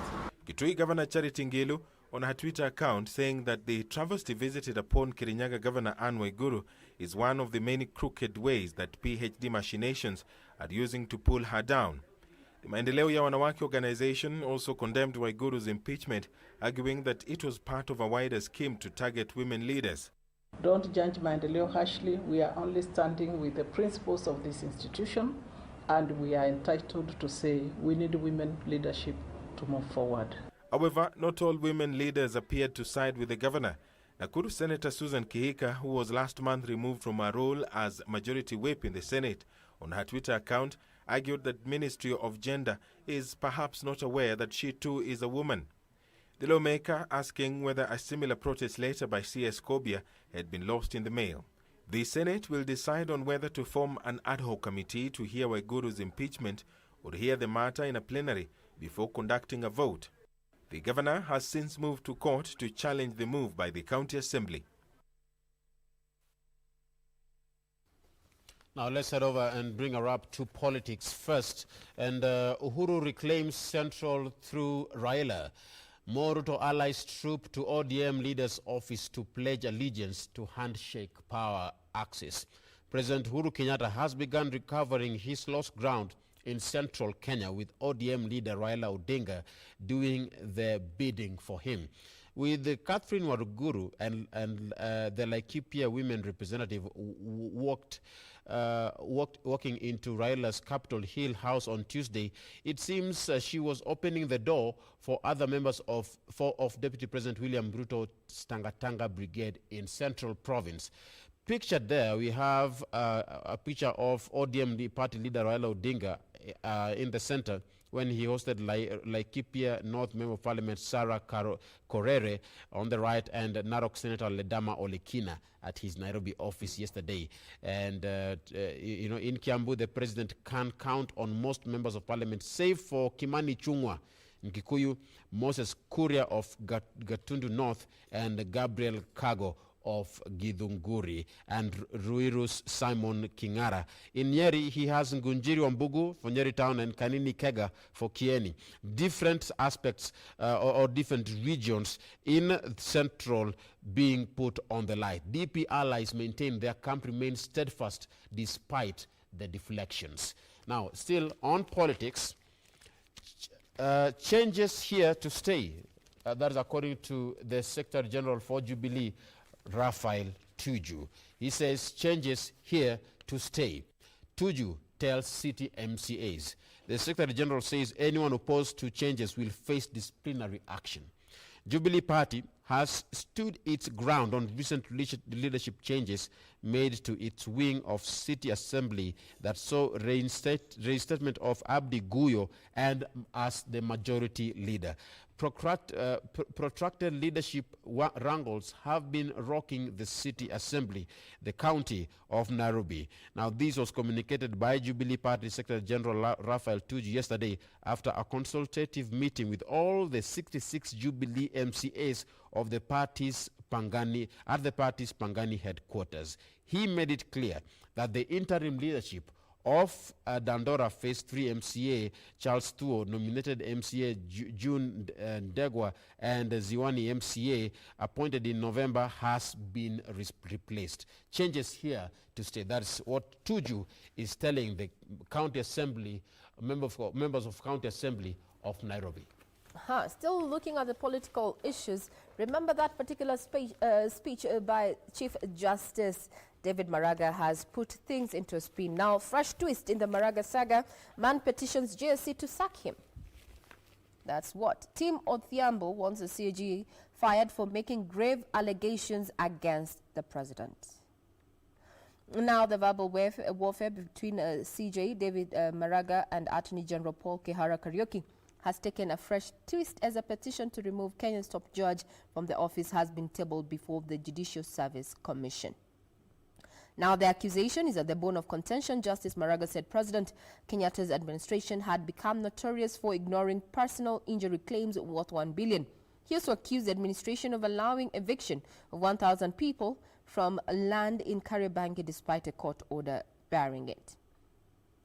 Kitui Governor Charity Ngilu on her Twitter account, saying that the travesty visited upon Kirinyaga Governor Anne Waiguru is one of the many crooked ways that PhD machinations are using to pull her down. The Maendeleo ya Wanawake organization also condemned Waiguru's impeachment, arguing that it was part of a wider scheme to target women leaders. Don't judge Maendeleo harshly. We are only standing with the principles of this institution, and we are entitled to say we need women leadership to move forward. However, not all women leaders appeared to side with the governor. Nakuru Senator Susan Kihika, who was last month removed from her role as majority whip in the Senate, on her Twitter account, argued that Ministry of Gender is perhaps not aware that she too is a woman. The lawmaker asking whether a similar protest letter by C.S. Kobia had been lost in the mail. The Senate will decide on whether to form an ad hoc committee to hear Waiguru's impeachment or hear the matter in a plenary before conducting a vote. The governor has since moved to court to challenge the move by the county assembly. Now let's head over and bring her up to politics first. And Uhuru reclaims Central through Raila. More Ruto allies troop to ODM leader's office to pledge allegiance to handshake power axis. President Uhuru Kenyatta has begun recovering his lost ground in central Kenya, with ODM leader Raila Odinga doing the bidding for him. With Catherine Waruguru and the Laikipia women representative walking into Raila's Capitol Hill house on Tuesday, it seems she was opening the door for other members of Deputy President William Ruto's Tangatanga Brigade in Central Province. Pictured there, we have a picture of ODM party leader Raila Odinga in the center when he hosted Laikipia North Member of Parliament Sarah Korere on the right and Narok Senator Ledama Olekina at his Nairobi office yesterday. And, in Kiambu, the president can count on most members of parliament, save for Kimani Chungwa Nkikuyu, Moses Kuria of Gatundu North, and Gabriel Kago of Githunguri, and Ruirus Simon Kingara. In Nyeri, he has Ngunjiri Wambugu for Nyeri Town and Kanini Kega for Kieni. Different aspects or different regions in Central being put on the light. DP allies maintain their camp remains steadfast despite the deflections. Now, still on politics, changes here to stay. That is according to the Secretary General for Jubilee, Raphael Tuju. He says changes here to stay. Tuju tells city MCAs. The Secretary General says anyone opposed to changes will face disciplinary action. Jubilee Party has stood its ground on recent leadership changes made to its wing of City Assembly that saw reinstatement of Abdi Guyo and as the majority leader. Protracted leadership wrangles have been rocking the City Assembly, the county of Nairobi. Now, this was communicated by Jubilee Party Secretary General Raphael Tuju yesterday after a consultative meeting with all the 66 Jubilee MCAs of the party's Pangani headquarters. He made it clear that the interim leadership of Dandora Phase 3 MCA Charles Tuo, nominated MCA June Ndegwa, and Ziwani MCA appointed in November has been replaced. Changes here to stay. That's what Tuju is telling the County Assembly, members of County Assembly of Nairobi. Still looking at the political issues, remember that particular speech by Chief Justice David Maraga has put things into a spin. Now, fresh twist in the Maraga saga, man petitions JSC to sack him. That's what. Tim Odhiambo wants the CAG fired for making grave allegations against the president. Now, the verbal warfare between CJ David Maraga and Attorney General Paul Kihara Kariuki has taken a fresh twist as a petition to remove Kenya's top judge from the office has been tabled before the Judicial Service Commission. Now, the accusation is at the bone of contention. Justice Maraga said President Kenyatta's administration had become notorious for ignoring personal injury claims worth 1 billion. He also accused the administration of allowing eviction of 1,000 people from land in Kariobangi despite a court order barring it.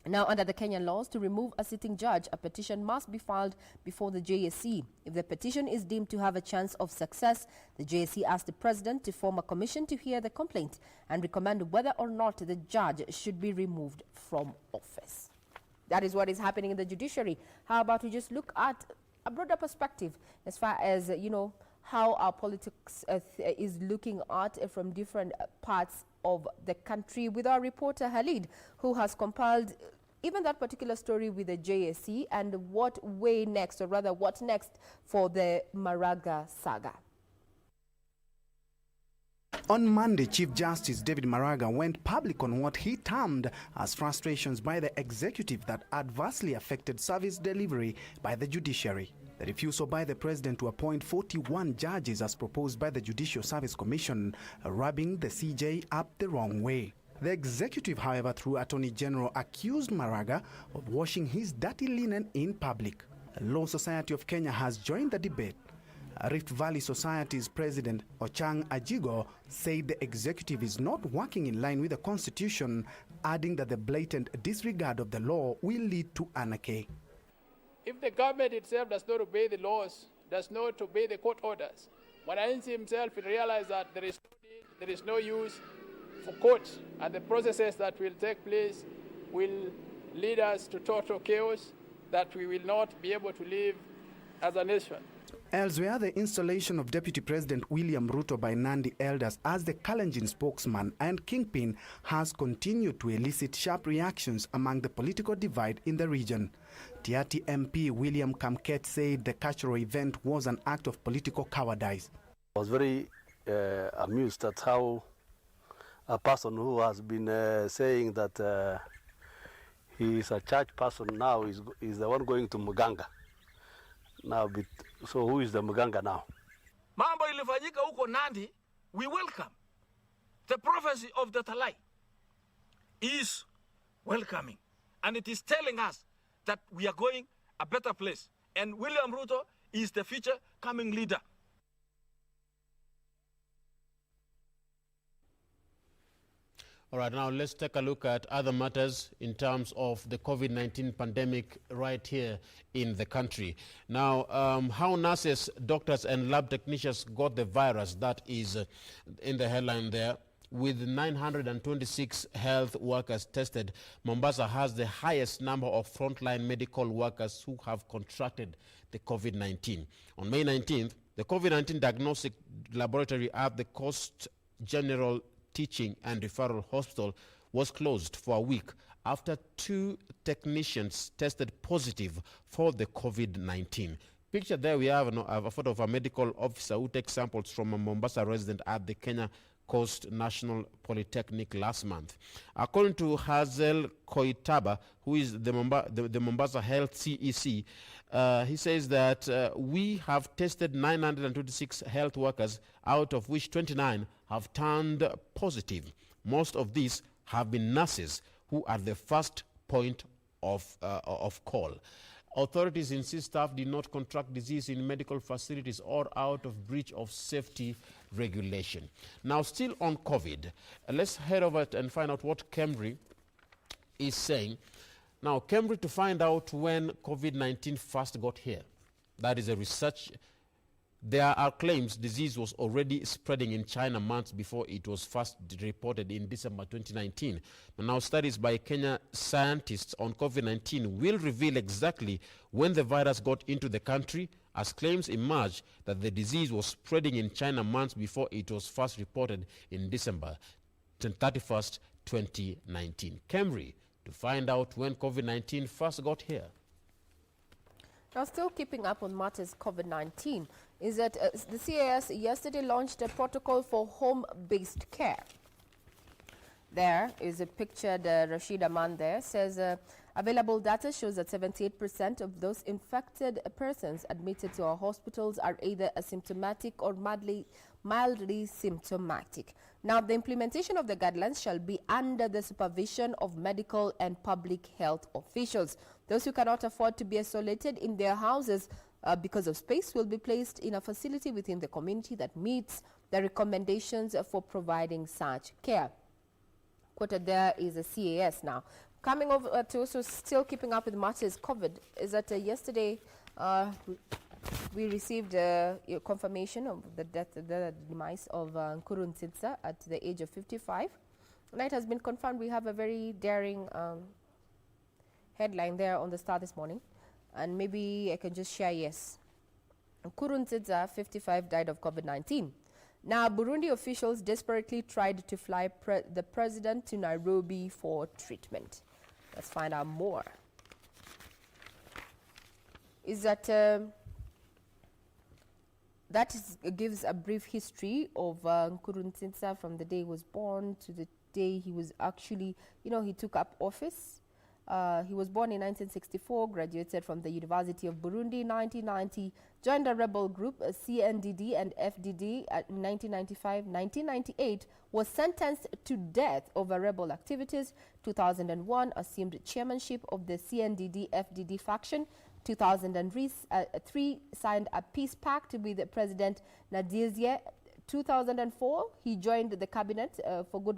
Now, under the Kenyan laws, to remove a sitting judge, a petition must be filed before the JSC. If the petition is deemed to have a chance of success, the JSC asked the president to form a commission to hear the complaint and recommend whether or not the judge should be removed from office. That is what is happening in the judiciary. How about we just look at a broader perspective as far as, how our politics is looking at from different parts of the country with our reporter Halid, who has compiled even that particular story with the JSC and what way next, or rather what next for the Maraga saga. On Monday, Chief Justice David Maraga went public on what he termed as frustrations by the executive that adversely affected service delivery by the judiciary. The refusal by the president to appoint 41 judges as proposed by the Judicial Service Commission, rubbing the CJ up the wrong way. The executive, however, through Attorney General, accused Maraga of washing his dirty linen in public. The Law Society of Kenya has joined the debate. Rift Valley Society's president, Ochang Ajigo, said the executive is not working in line with the constitution, adding that the blatant disregard of the law will lead to anarchy. If the government itself does not obey the laws, does not obey the court orders, Mwananchi himself will realize that there is no use for courts, and the processes that will take place will lead us to total chaos that we will not be able to live as a nation. Elsewhere, the installation of Deputy President William Ruto by Nandi elders as the Kalenjin spokesman and kingpin has continued to elicit sharp reactions among the political divide in the region. Tiati MP William Kamket said the cultural event was an act of political cowardice. I was very amused at how a person who has been saying that he is a church person now is the one going to Muganga. Now, so who is the Muganga now? Mambo ilifanyika huko Nandi, we welcome. The prophecy of the Talai is welcoming, and it is telling us that we are going a better place. And William Ruto is the future coming leader. All right, now let's take a look at other matters in terms of the COVID-19 pandemic right here in the country. Now, how nurses, doctors, and lab technicians got the virus, that is in the headline there. With 926 health workers tested, Mombasa has the highest number of frontline medical workers who have contracted the COVID-19. On May 19th, the COVID-19 diagnostic laboratory at the Coast General Teaching and Referral Hospital was closed for a week after 2 technicians tested positive for the COVID-19. Picture there, we have a photo of a medical officer who takes samples from a Mombasa resident at the Kenya Coast National Polytechnic last month. According to Hazel Koitaba, who is the Mombasa Health CEC, he says that we have tested 926 health workers, out of which 29 have turned positive. Most of these have been nurses who are the first point of call. Authorities insist staff did not contract disease in medical facilities or out of breach of safety regulation. Now, still on COVID, let's head over and find out what Kemri is saying. Now, Kemri, to find out when COVID-19 first got here. That is a research. There are claims disease was already spreading in China months before it was first reported in December 2019. But now studies by Kenya scientists on COVID-19 will reveal exactly when the virus got into the country, as claims emerge that the disease was spreading in China months before it was first reported in December 31st, 2019. Kemri, to find out when COVID-19 first got here. Now, still keeping up on matters COVID-19, is that the CAS yesterday launched a protocol for home-based care. There is a picture, Rashid Aman there says available data shows that 78% of those infected persons admitted to our hospitals are either asymptomatic or mildly symptomatic. Now, the implementation of the guidelines shall be under the supervision of medical and public health officials. Those who cannot afford to be isolated in their houses because of space will be placed in a facility within the community that meets the recommendations for providing such care. Quoted there is a CAS now. Coming over to also still keeping up with matters COVID is that yesterday we received confirmation of the demise of Nkuru Ntsitsa at the age of 55. And it has been confirmed. We have a very daring headline there on the Star this morning, and maybe I can just share. Yes, Nkuru Ntsitsa, 55, died of COVID-19. Now, Burundi officials desperately tried to fly the president to Nairobi for treatment. Let's find out more. Is that gives a brief history of Nkuru Ntsitsa from the day he was born to the day he was actually, he took up office. He was born in 1964, graduated from the University of Burundi in 1990, joined a rebel group, CNDD and FDD, in 1995. 1998, was sentenced to death over rebel activities. 2001, assumed chairmanship of the CNDD-FDD faction. 2003, signed a peace pact with President Nadizie. 2004, he joined the cabinet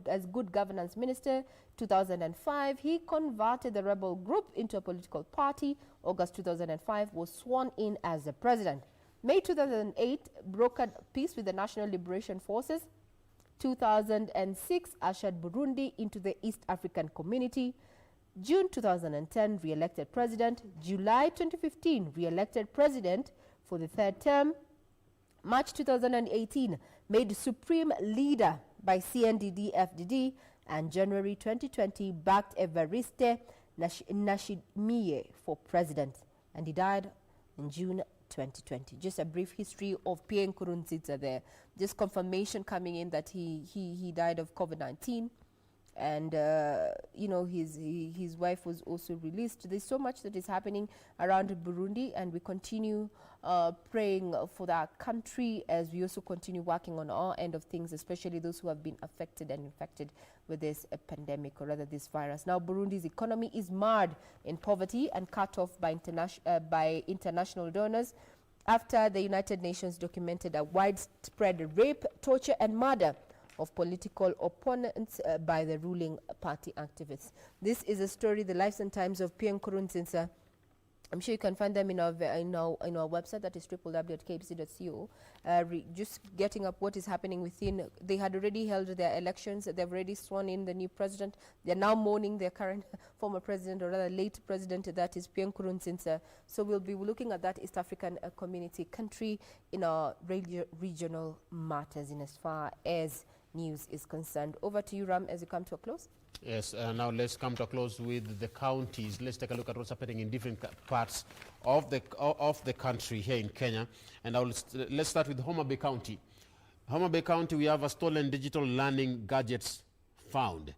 as good governance minister. 2005, he converted the rebel group into a political party. August 2005, was sworn in as the president. May 2008, brokered peace with the National Liberation Forces. 2006, ushered Burundi into the East African Community. June 2010, re-elected president. July 2015, re-elected president for the third term. March 2018, made supreme leader by CNDD-FDD, and January 2020 backed Evariste Ndayishimiye for president, and he died in June 2020. Just a brief history of Pierre Nkuru Ntsitsa there. Just confirmation coming in that he died of COVID-19. And his wife was also released. There's so much that is happening around Burundi, and we continue praying for that country as we also continue working on our end of things, especially those who have been affected and infected with this pandemic, or rather this virus. Now, Burundi's economy is marred in poverty and cut off by international donors after the United Nations documented a widespread rape, torture, and murder of political opponents by the ruling party activists. This is a story, the lives and times of Pierre Nkuru Ntsitsa. I'm sure you can find them in our website, that is www.kbc.co. Just getting up what is happening within. They had already held their elections. They've already sworn in the new president. They're now mourning their current former president, or rather late president, that is Pierre Nkuru Ntsitsa. So we'll be looking at that East African community country in our regional matters in as far as news is concerned. Over to you, Ram, as you come to a close. Yes, now let's come to a close with the counties. Let's take a look at what's happening in different parts of the country here in Kenya. And let's start with Homa Bay County. Homa Bay County, we have a stolen digital learning gadgets found.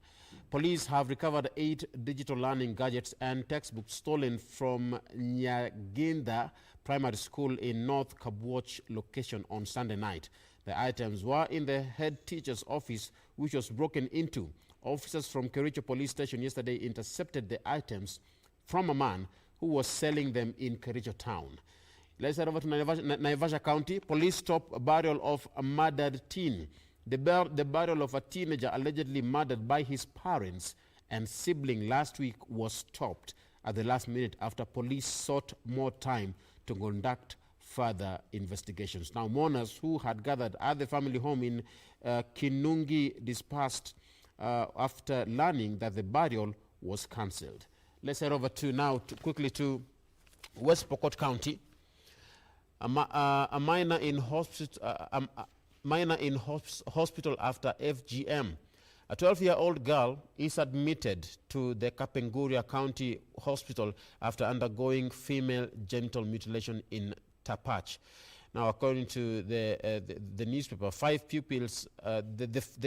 Police have recovered 8 digital learning gadgets and textbooks stolen from Nyaginda Primary School in North Kabwoch location on Sunday night. The items were in the head teacher's office, which was broken into. Officers from Kericho Police Station yesterday intercepted the items from a man who was selling them in Kericho town. Let's head over to Naivasha County. Police stopped a burial of a murdered teen. The burial of a teenager allegedly murdered by his parents and sibling last week was stopped at the last minute after police sought more time to conduct further investigations. Now, mourners who had gathered at the family home in Kinungi dispersed after learning that the burial was cancelled. Let's head over quickly to West Pokot County. A minor in hospital after FGM. A 12-year-old girl is admitted to the Kapenguria County Hospital after undergoing female genital mutilation in Tapach. Now, according to the newspaper, 5 pupils, the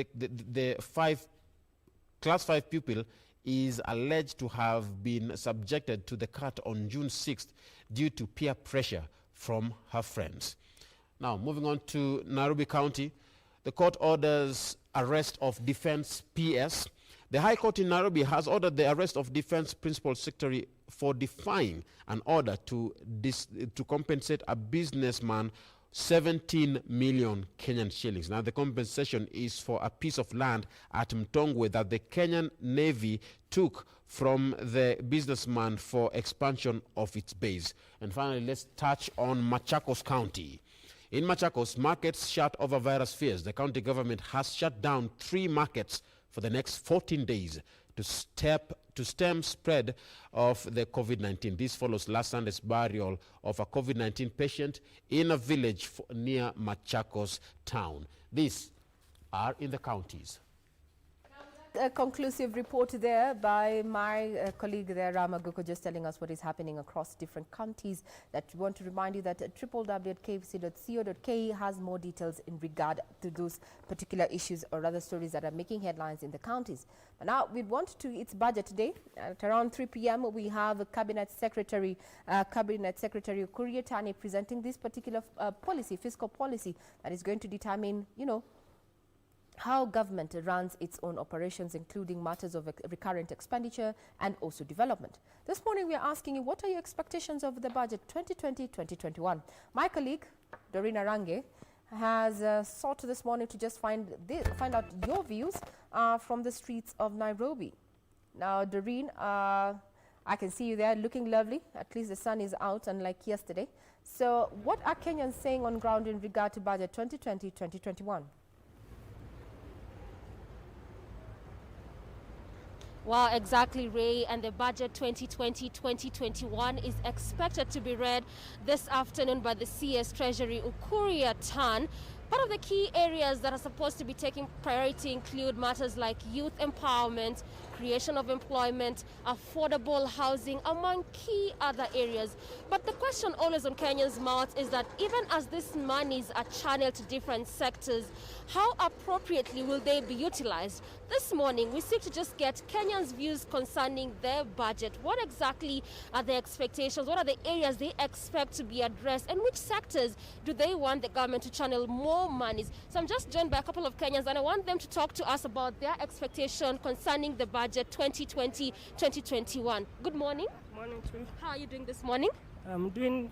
class 5 pupil is alleged to have been subjected to the cut on June 6th due to peer pressure from her friends. Now, moving on to Nairobi County, the court orders arrest of Defense PS. The High Court in Nairobi has ordered the arrest of Defense Principal Secretary for defying an order to compensate a businessman 17 million Kenyan shillings. Now, the compensation is for a piece of land at Mtongwe that the Kenyan Navy took from the businessman for expansion of its base. And finally, let's touch on Machakos County. In Machakos, markets shut over virus fears. The county government has shut down 3 markets for the next 14 days to stem spread of the COVID-19. This follows last Sunday's burial of a COVID-19 patient in a village near Machakos town. These are in the counties. A conclusive report there by my colleague there, Rama Guko, just telling us what is happening across different counties. That we want to remind you that www.kbc.co.ke has more details in regard to those particular issues or other stories that are making headlines in the counties. But now we want to, it's budget day. At around 3 p.m. we have Cabinet Secretary Kuria Tani presenting this particular policy, fiscal policy, that is going to determine, how government runs its own operations, including matters of recurrent expenditure and also development. This morning we are asking you, what are your expectations of the budget 2020-2021? My colleague, Doreen Arange, has sought this morning to just find out your views from the streets of Nairobi. Now, Doreen, I can see you there looking lovely. At least the sun is out, unlike yesterday. So what are Kenyans saying on ground in regard to budget 2020-2021? Well, exactly, Ray, and the budget 2020-2021 is expected to be read this afternoon by the CS Treasury Ukuria Tan. Part of the key areas that are supposed to be taking priority include matters like youth empowerment, creation of employment, affordable housing, among key other areas. But the question always on Kenyans' mouths is that even as these monies are channeled to different sectors, how appropriately will they be utilized? This morning, we seek to just get Kenyans' views concerning their budget. What exactly are their expectations? What are the areas they expect to be addressed? And which sectors do they want the government to channel more monies? So I'm just joined by a couple of Kenyans, and I want them to talk to us about their expectation concerning the budget 2020-2021. Good morning. Morning, too. How are you doing this morning? I'm doing...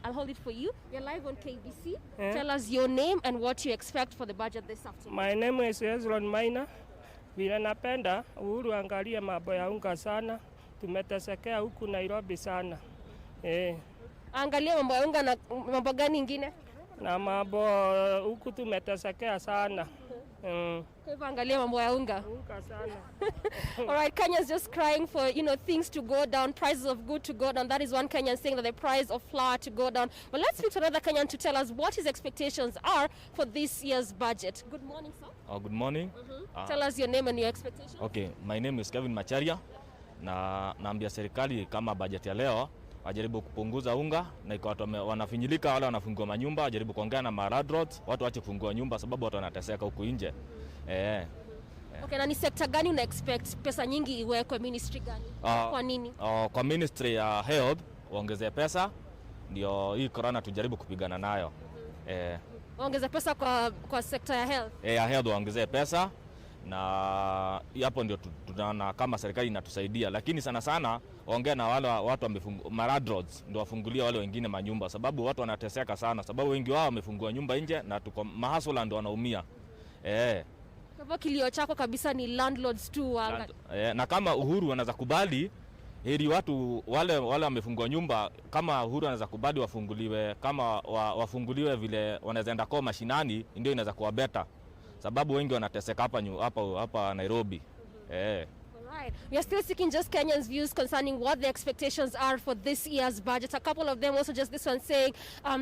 I'll hold it for you. You're live on KBC. Yeah. Tell us your name and what you expect for the budget this afternoon. My name is Ezron Maina. Vile napenda Uhuru angalie mambo ya unga sana. Tumetesekea huku Nairobi sana. Angalia mambo ya unga na mambo gani ingine? Na mambo huku tumetesekea sana. Kwa hivyo angalia mambo ya unga. Unga sana. All right, Kenya's just crying for, things to go down, prices of good to go down. That is one Kenyan saying that the price of flour to go down. But let's speak to another Kenyan to tell us what his expectations are for this year's budget. Good morning, sir. Good morning. Tell us your name and your expectations. Okay, my name is Kevin Macharia. Na naambia serikali kama budget ya leo wajaribu kupunguza unga, na iko watu wanafinyilika, wale wanafungua manyumba, wajaribu kuongea na maradrots, watu waache kufungua nyumba sababu watu wanateseka huku nje. Okay, na ni sector gani una expect pesa nyingi iwekwe, ministry gani? Kwa nini? Kwa ministry ya health waongeze pesa, ndio hii corona tujaribu kupigana nayo. Waongeze pesa kwa sector ya health? Ya health waongeze pesa, na hapo ndio tunaona kama serikali inatusaidia, lakini sana sana waongea na wale watu maradrots ndio wafungulie wale wengine manyumba, sababu watu wanateseka sana, sababu wengi wao wamefungua nyumba nje na tuko mahasula ndio wanaumia. Kwa hivyo kilio chako kabisa ni landlords tu na kama Uhuru anaweza kubali heri watu wale wamefungua nyumba, kama Uhuru anaweza kubali wafunguliwe, kama wafunguliwe vile wanaweza enda kwa mashinani, ndio inaweza kuwa better, sababu wengi wanateseka hapa Nairobi. Right. We are still seeking just Kenyans' views concerning what the expectations are for this year's budget. A couple of them also just this one saying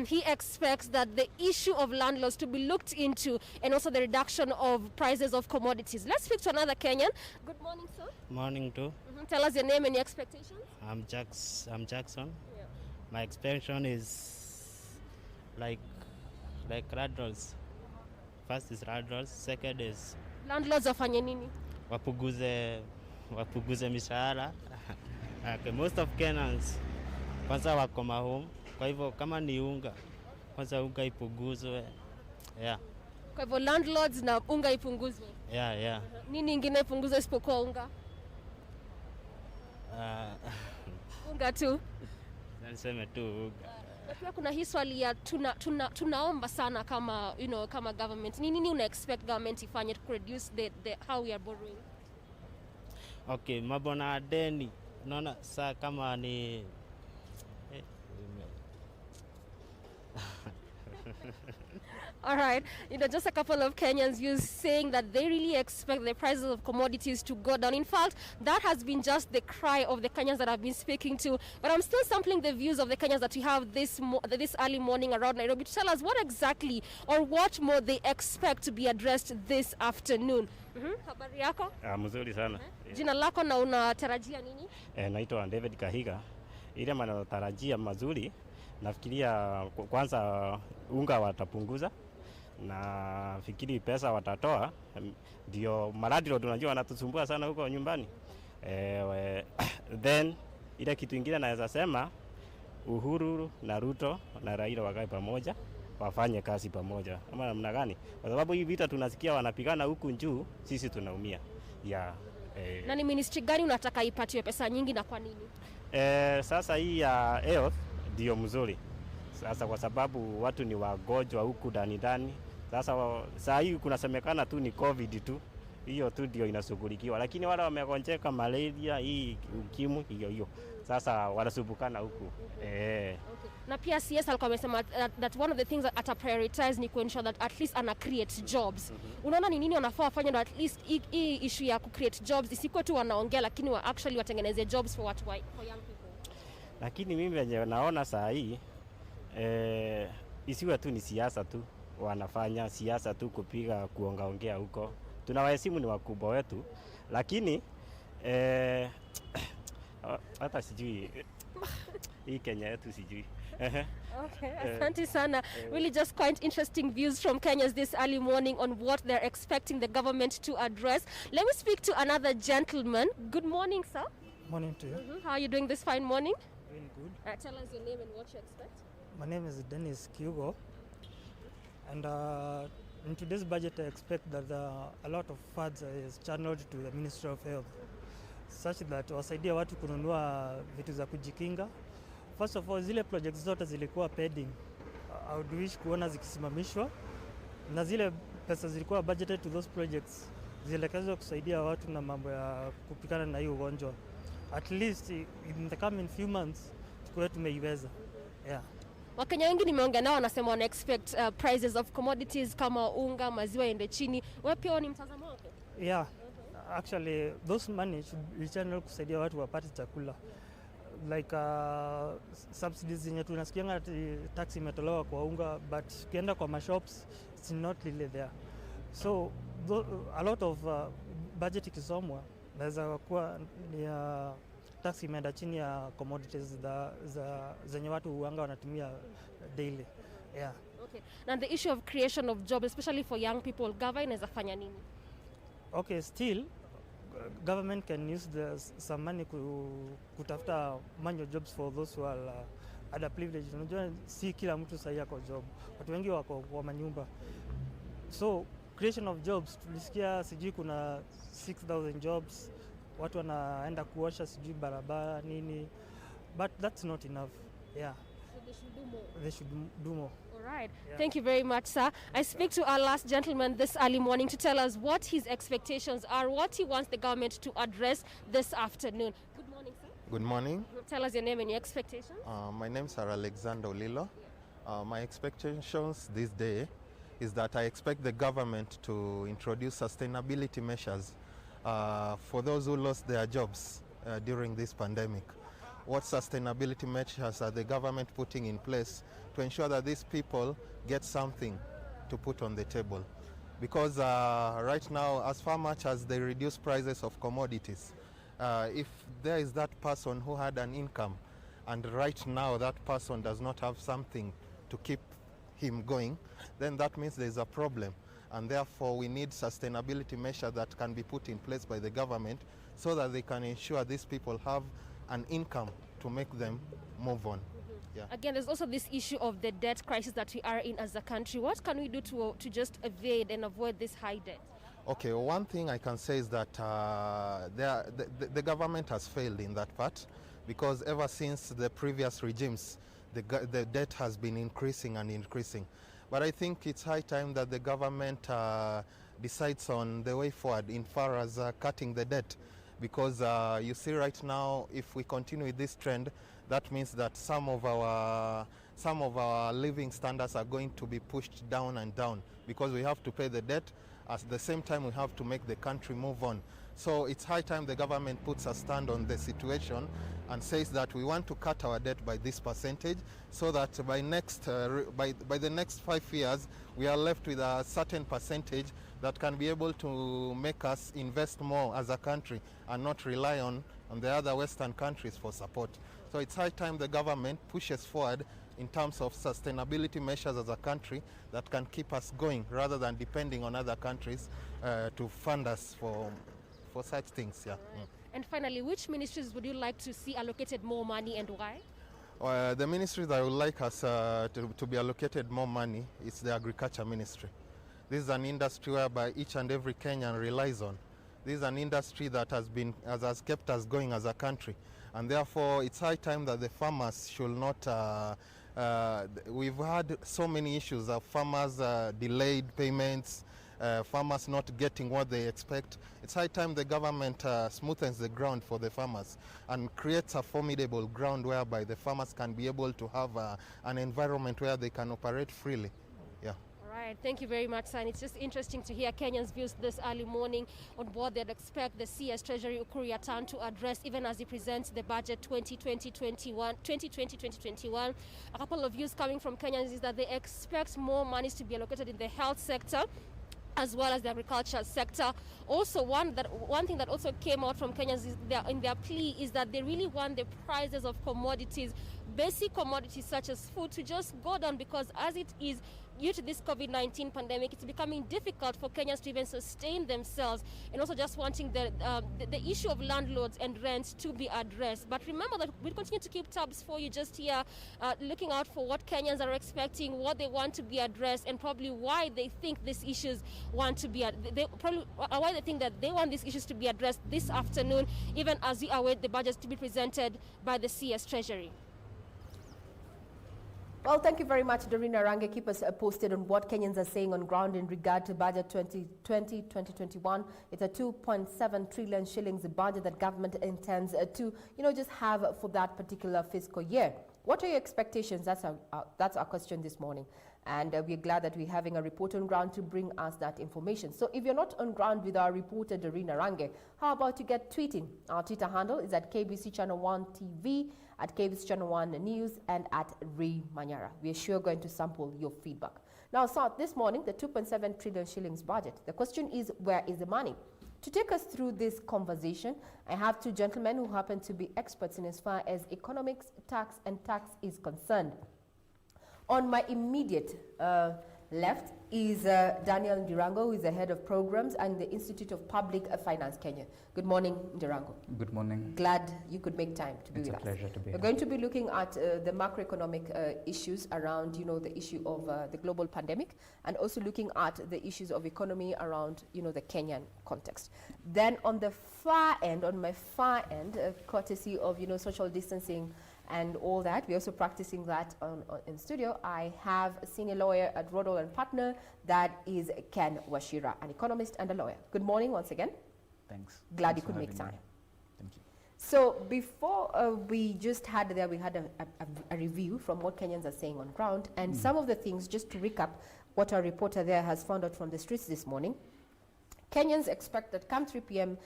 he expects that the issue of landlords to be looked into and also the reduction of prices of commodities. Let's speak to another Kenyan. Good morning, sir. Morning, too. Tell us your name and your expectations. I'm Jackson. Yeah. My expectation is like landlords. First is landlords, second is... Landlords wafanye nini? Wapuguze mishahara. Okay, most of Kenyans kwanza wako mahome, kwa hivyo kama ni unga, kwanza unga ipunguzwe. Yeah. Kwa hivyo landlords na unga ipunguzwe. Yeah. Nini ingine ipunguzwe isipokuwa unga? Unga tu. Niseme tu unga. Pia kuna hii swali ya tunaomba sana kama kama government. Nini una expect government ifanye to reduce the how we are borrowing? Okay, mambo na deni. Unaona saa kama ni All right, just a couple of Kenyans views saying that they really expect the prices of commodities to go down. In fact, that has been just the cry of the Kenyans that I've been speaking to. But I'm still sampling the views of the Kenyans that we have this early morning around Nairobi to tell us what exactly or what more they expect to be addressed this afternoon. Habari yako? Mzuri sana. Jina lako na unatarajia nini? Naitwa David Kahiga. Ile manatarajia mazuri, nafikiria kwanza unga watapunguza na fikiri pesa watatoa, ndio maradhi tunajua wanatusumbua sana huko nyumbani. Then ile kitu kingine naweza sema Uhuru na Ruto na Raila wakae pamoja, wafanye kazi pamoja. Ama namna gani? Kwa sababu hii vita tunasikia wanapigana huku juu, sisi tunaumia. Na ni ministry gani unataka ipatiwe pesa nyingi na kwa nini? Sasa hii ya health ndio mzuri. Sasa kwa sababu watu ni wagonjwa huku ndani. Sasa saa hii kunasemekana tu ni COVID tu. Hiyo tu ndio inashughulikiwa. Lakini wale wamegonjeka malaria, hii ukimwi hiyo. Sasa wanasubukana huku. Okay. Na pia CS alikuwa amesema that one of the things that ata prioritize ni kuensure that at least ana create jobs. Unaona ni nini wanafaa wafanye ndio at least hii issue ya create jobs isikuwe tu wanaongea lakini actually watengeneze jobs for young people. Lakini mimi wenyewe naona saa hii isiwe tu ni siasa tu, wanafanya siasa tu kupiga kuongaongea huko. Tunawaheshimu ni wakubwa wetu, lakini hata sijui hii Kenya yetu sijui. Okay, asante sana. Really just quite interesting views from Kenyans this early morning on what they're expecting the government to address. Let me speak to another gentleman. Good morning, sir. Morning to you. How are you doing this fine morning? Doing good. Tell us your name and what you expect. My name is Dennis Kiugo, and in today's budget I expect that a lot of funds is channeled to the Ministry of Health, such that wasaidia watu kununua vitu za kujikinga. First of all, zile projects zote zilikuwa pending, I would wish kuona zikisimamishwa, na zile pesa zilikuwa budgeted to those projects zielekezwe kusaidia watu na mambo ya kupigana na hiyo ugonjwa. At least in the coming few months tukuwe tumeiweza. Yeah. Wakenya wengi nimeongea nao wanasema wana expect prices of commodities kama unga, maziwa ende chini. Wewe pia ni mtazamo wako? Yeah. Actually those money should be channeled kusaidia watu wapate chakula. Like subsidies zenye tunasikianga tax imetolewa kwa unga, but ukienda kwa mashops it's not really there. So a lot of budget ikisomwa naweza kuwa ni tax imeenda chini ya commodities zenye watu uanga wanatumia daily. Yeah. Okay. And the issue of creation of jobs, especially for young people, government inaweza fanya nini? Okay, still government can use some money kutafuta manual jobs for those who are underprivileged. Unajua si kila mtu sahi yako job. Watu wengi wako kwa manyumba. So creation of jobs, tulisikia sijui kuna 6,000 jobs, watu wanaenda kuosha sijui barabara nini, but that's not enough. Yeah. So they should do more. They should do more. All right. Yeah. Thank you very much, sir. I speak to our last gentleman this early morning to tell us what his expectations are, what he wants the government to address this afternoon. Good morning, sir. Good morning. Tell us your name and your expectations. My name is Alexander Olilo. My expectations this day is that I expect the government to introduce sustainability measures for those who lost their jobs during this pandemic. What sustainability measures are the government putting in place to ensure that these people get something to put on the table? Because right now, as far much as they reduce prices of commodities, if there is that person who had an income and right now that person does not have something to keep him going, then that means there's a problem. And therefore we need sustainability measures that can be put in place by the government so that they can ensure these people have an income to make them move on. Yeah. Again, there's also this issue of the debt crisis that we are in as a country. What can we do to just evade and avoid this high debt? Okay, one thing I can say is that the government has failed in that part, because ever since the previous regimes, the debt has been increasing and increasing. But I think it's high time that the government decides on the way forward in far as cutting the debt, because you see right now, if we continue with this trend, that means that some of our living standards are going to be pushed down and down, because we have to pay the debt. At the same time, we have to make the country move on. So it's high time the government puts a stand on the situation and says that we want to cut our debt by this percentage, so that by the next 5 years we are left with a certain percentage that can be able to make us invest more as a country and not rely on the other Western countries for support. So it's high time the government pushes forward in terms of sustainability measures as a country that can keep us going, rather than depending on other countries to fund us for such things. Yeah. Right. And finally, which ministries would you like to see allocated more money, and why? The ministry that I would like us to be allocated more money is the agriculture ministry. This is an industry whereby each and every Kenyan relies on. This is an industry that has kept us going as a country, and therefore it's high time that the farmers should not. We've had so many issues of farmers delayed payments, farmers not getting what they expect. It's high time the government smoothens the ground for the farmers and creates a formidable ground whereby the farmers can be able to have an environment where they can operate freely. Yeah. Right, thank you very much, San. It's just interesting to hear Kenyans' views this early morning on what they'd expect the CS Treasury Ukur Yatan to address, even as he presents the budget 2020-2021. A couple of views coming from Kenyans is that they expect more money to be allocated in the health sector, as well as the agriculture sector. Also, one thing that also came out from Kenyans is in their plea is that they really want the prices of commodities, basic commodities such as food, to just go down, because as it is, due to this COVID-19 pandemic, it's becoming difficult for Kenyans to even sustain themselves, and also just wanting the issue of landlords and rents to be addressed. But remember that we'll continue to keep tabs for you just here, looking out for what Kenyans are expecting, what they want to be addressed, and probably why they think these issues why they think that they want these issues to be addressed this afternoon, even as we await the budget to be presented by the CS Treasury. Well, thank you very much, Doreen Arange. Keep us posted on what Kenyans are saying on ground in regard to budget 2020-2021. It's a 2.7 trillion shillings budget that government intends to, just have for that particular fiscal year. What are your expectations? That's our question this morning. And we're glad that we're having a report on ground to bring us that information. So if you're not on ground with our reporter, Doreen Arange, how about you get tweeting? Our Twitter handle is at KBC Channel 1 TV, at KBC Channel 1 News, and at Ray Manyara. We're sure going to sample your feedback. Now, this morning, the 2.7 trillion shillings budget. The question is, where is the money? To take us through this conversation, I have two gentlemen who happen to be experts in as far as economics, tax is concerned. On my immediate left is Daniel Ndirango, who is the head of programs and the Institute of Public Finance Kenya. Good morning, Ndirango. Good morning. Glad you could make time to be with us. It's a pleasure to be here. We're going to be looking at the macroeconomic issues around, the issue of the global pandemic, and also looking at the issues of economy around, the Kenyan context. Then on the far end, on my far end, courtesy of, social distancing and all that, we're also practicing that in studio. I have a senior lawyer at Rodall and Partner, that is Ken Washira, an economist and a lawyer. Good morning once again. Thanks. Glad you could make time. Thank you. So before we just had a review from what Kenyans are saying on ground, and some of the things, just to recap what our reporter there has found out from the streets this morning. Kenyans expect that come 3 p.m.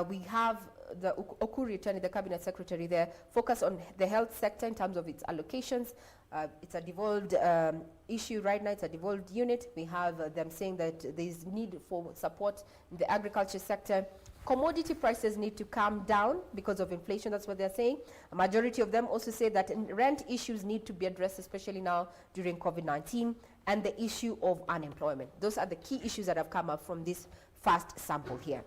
We have the Ukur Yatan, the cabinet secretary there, focus on the health sector in terms of its allocations. It's a devolved issue right now. It's a devolved unit. We have them saying that there is need for support in the agriculture sector. Commodity prices need to come down because of inflation. That's what they're saying. A majority of them also say that rent issues need to be addressed, especially now during COVID-19, and the issue of unemployment. Those are the key issues that have come up from this first sample here.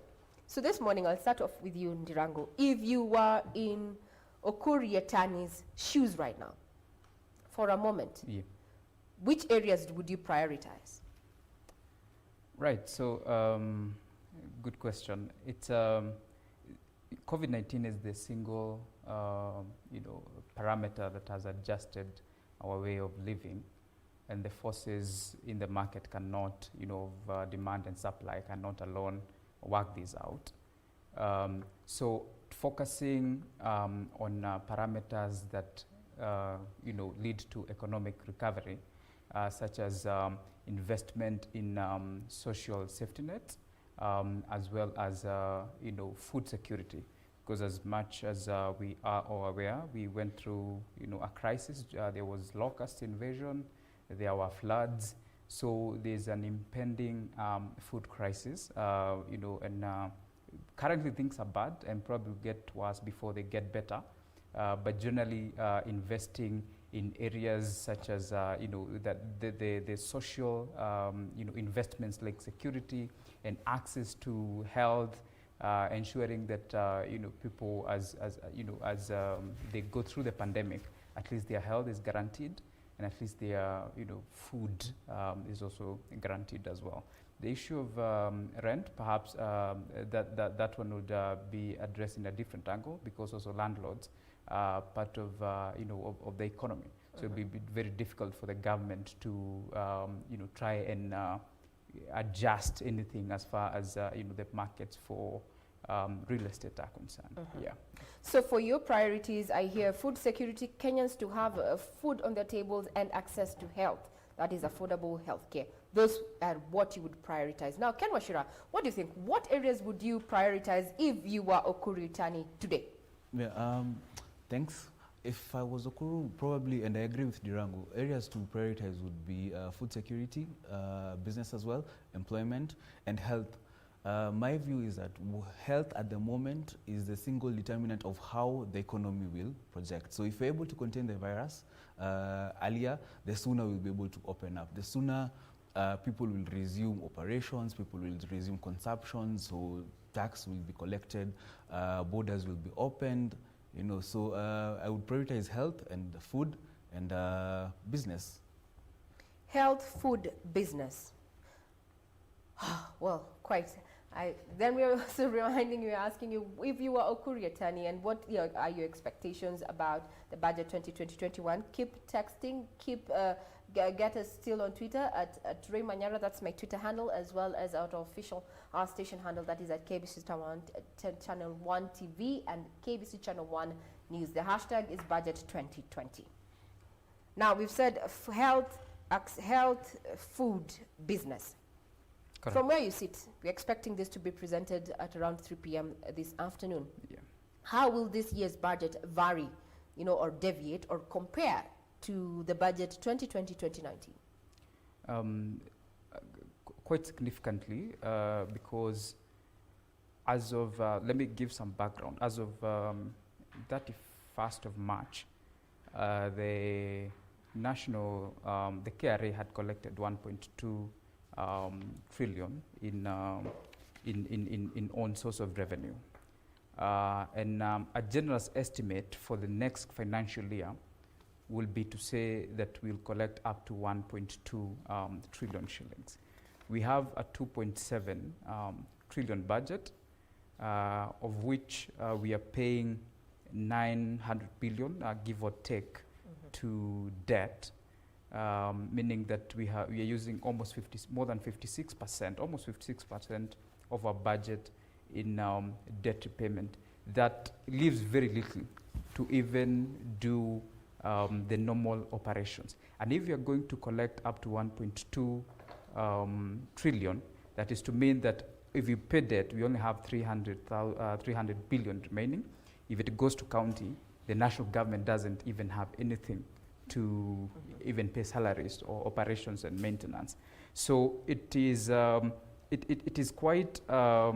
So this morning, I'll start off with you, Ndirango. If you were in Ukur Yatani's shoes right now, for a moment, which areas would you prioritize? Right, so good question. It's COVID-19 is the single parameter that has adjusted our way of living, and the forces in the market cannot, demand and supply cannot alone work this out. So focusing on parameters that lead to economic recovery, such as investment in social safety nets, as well as food security. Because as much as we are all aware, we went through a crisis. There was locust invasion, there were floods. So there's an impending food crisis, and currently things are bad and probably get worse before they get better. But generally, investing in areas such as the social investments like security and access to health, ensuring that people as they go through the pandemic, at least their health is guaranteed, and at least their food is also guaranteed as well. The issue of rent, perhaps that one would be addressed in a different angle, because also landlords are part of the economy. So it would be very difficult for the government to try and adjust anything as far as the markets for real estate are concerned. Yeah. So for your priorities, I hear food security, Kenyans to have food on their tables and access to health. That is affordable health care. Those are what you would prioritize. Now, Ken Wachira, what do you think? What areas would you prioritize if you were Okuru Yatani today? Yeah, thanks. If I was Okuru, probably, and I agree with Dirango, areas to prioritize would be food security, business as well, employment, and health. My view is that health at the moment is the single determinant of how the economy will project. So if we're able to contain the virus earlier, the sooner we'll be able to open up. The sooner people will resume operations, people will resume consumption, so tax will be collected, borders will be opened, so I would prioritize health and food and business. Health, food, business. Well, quite. Then we're also reminding you, asking you if you were Okuru Yatani, and what are your expectations about the budget 2020-21? Keep texting, get us still on Twitter at Ray Manyara, that's my Twitter handle, as well as our official station handle, that is at KBC Channel 1 TV and KBC Channel 1 News. The hashtag is budget 2020. Now, we've said health, food, business. Correct. From where you sit, we're expecting this to be presented at around 3 p.m. this afternoon. Yeah. How will this year's budget vary, or deviate or compare to the budget 2020-2019? Quite significantly, because as of, let me give some background. As of 31st of March, the national, the KRA had collected 1.2 trillion in own source of revenue. And a generous estimate for the next financial year will be to say that we'll collect up to 1.2 trillion shillings. We have a 2.7 trillion budget, of which we are paying 900 billion, give or take, to debt. Meaning that we are using almost more than 56%, almost 56% of our budget in debt repayment. That leaves very little to even do the normal operations. And if we are going to collect up to 1.2 trillion, that is to mean that if we pay debt, we only have 300 billion remaining. If it goes to county, the national government doesn't even have anything to even pay salaries or operations and maintenance. So it is it is quite a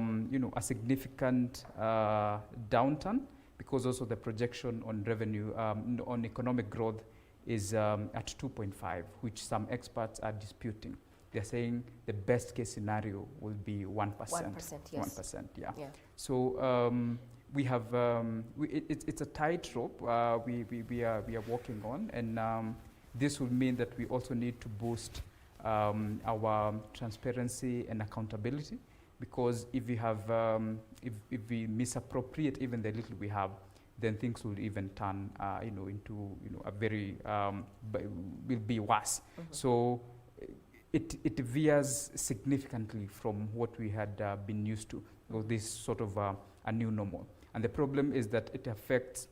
significant downturn, because also the projection on revenue on economic growth is at 2.5, which some experts are disputing. They're saying the best case scenario will be 1%. 1%, yes. 1%, yeah. So we have it's a tightrope we are working on, and this will mean that we also need to boost our transparency and accountability, because if we have if we misappropriate even the little we have, then things will even turn into a very will be worse. So it veers significantly from what we had been used to, or this sort of a new normal. And the problem is that it affects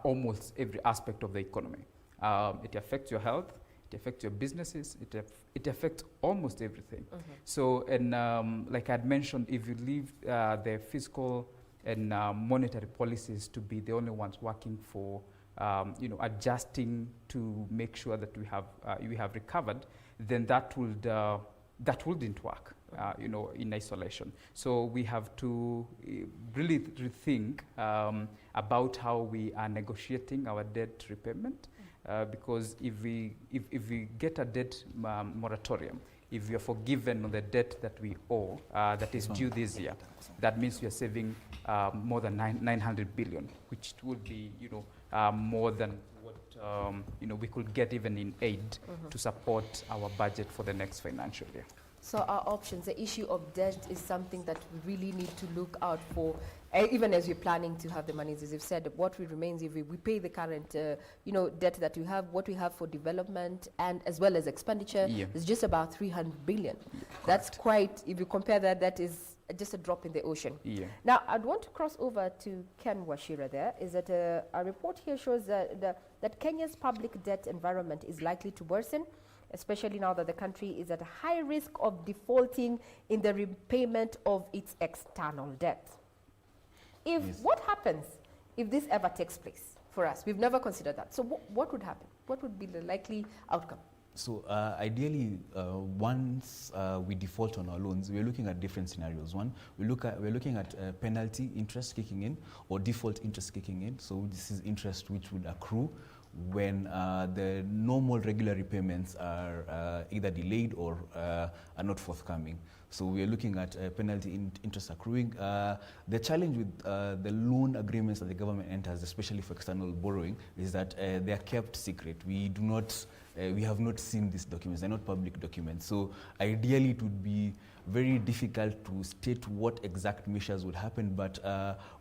almost every aspect of the economy. It affects your health, it affects your businesses, it affects almost everything. So, and like I had mentioned, if you leave the fiscal and monetary policies to be the only ones working for, adjusting to make sure that we have recovered, then that wouldn't work, in isolation. So we have to really rethink about how we are negotiating our debt repayment, because if we get a debt moratorium, if we are forgiven on the debt that we owe, that is due this year, that means we are saving more than 900 billion, which would be, more than what we could get even in aid to support our budget for the next financial year. So our options, the issue of debt is something that we really need to look out for, even as we're planning to have the monies. As you've said, what remains if we pay the current, debt that we have, what we have for development and as well as expenditure is just about 300 billion. That's quite, if you compare that is just a drop in the ocean. Now, I'd want to cross over to Ken Wachira there. Is that a report here shows that Kenya's public debt environment is likely to worsen, especially now that the country is at a high risk of defaulting in the repayment of its external debt. What happens if this ever takes place for us? We've never considered that. So what would happen? What would be the likely outcome? So ideally, once we default on our loans, we're looking at different scenarios. One, we're looking at penalty interest kicking in or default interest kicking in. So this is interest which would accrue when the normal regular repayments are either delayed or are not forthcoming. So we are looking at penalty interest accruing. The challenge with the loan agreements that the government enters, especially for external borrowing, is that they are kept secret. We have not seen these documents. They're not public documents. So ideally, it would be very difficult to state what exact measures would happen, but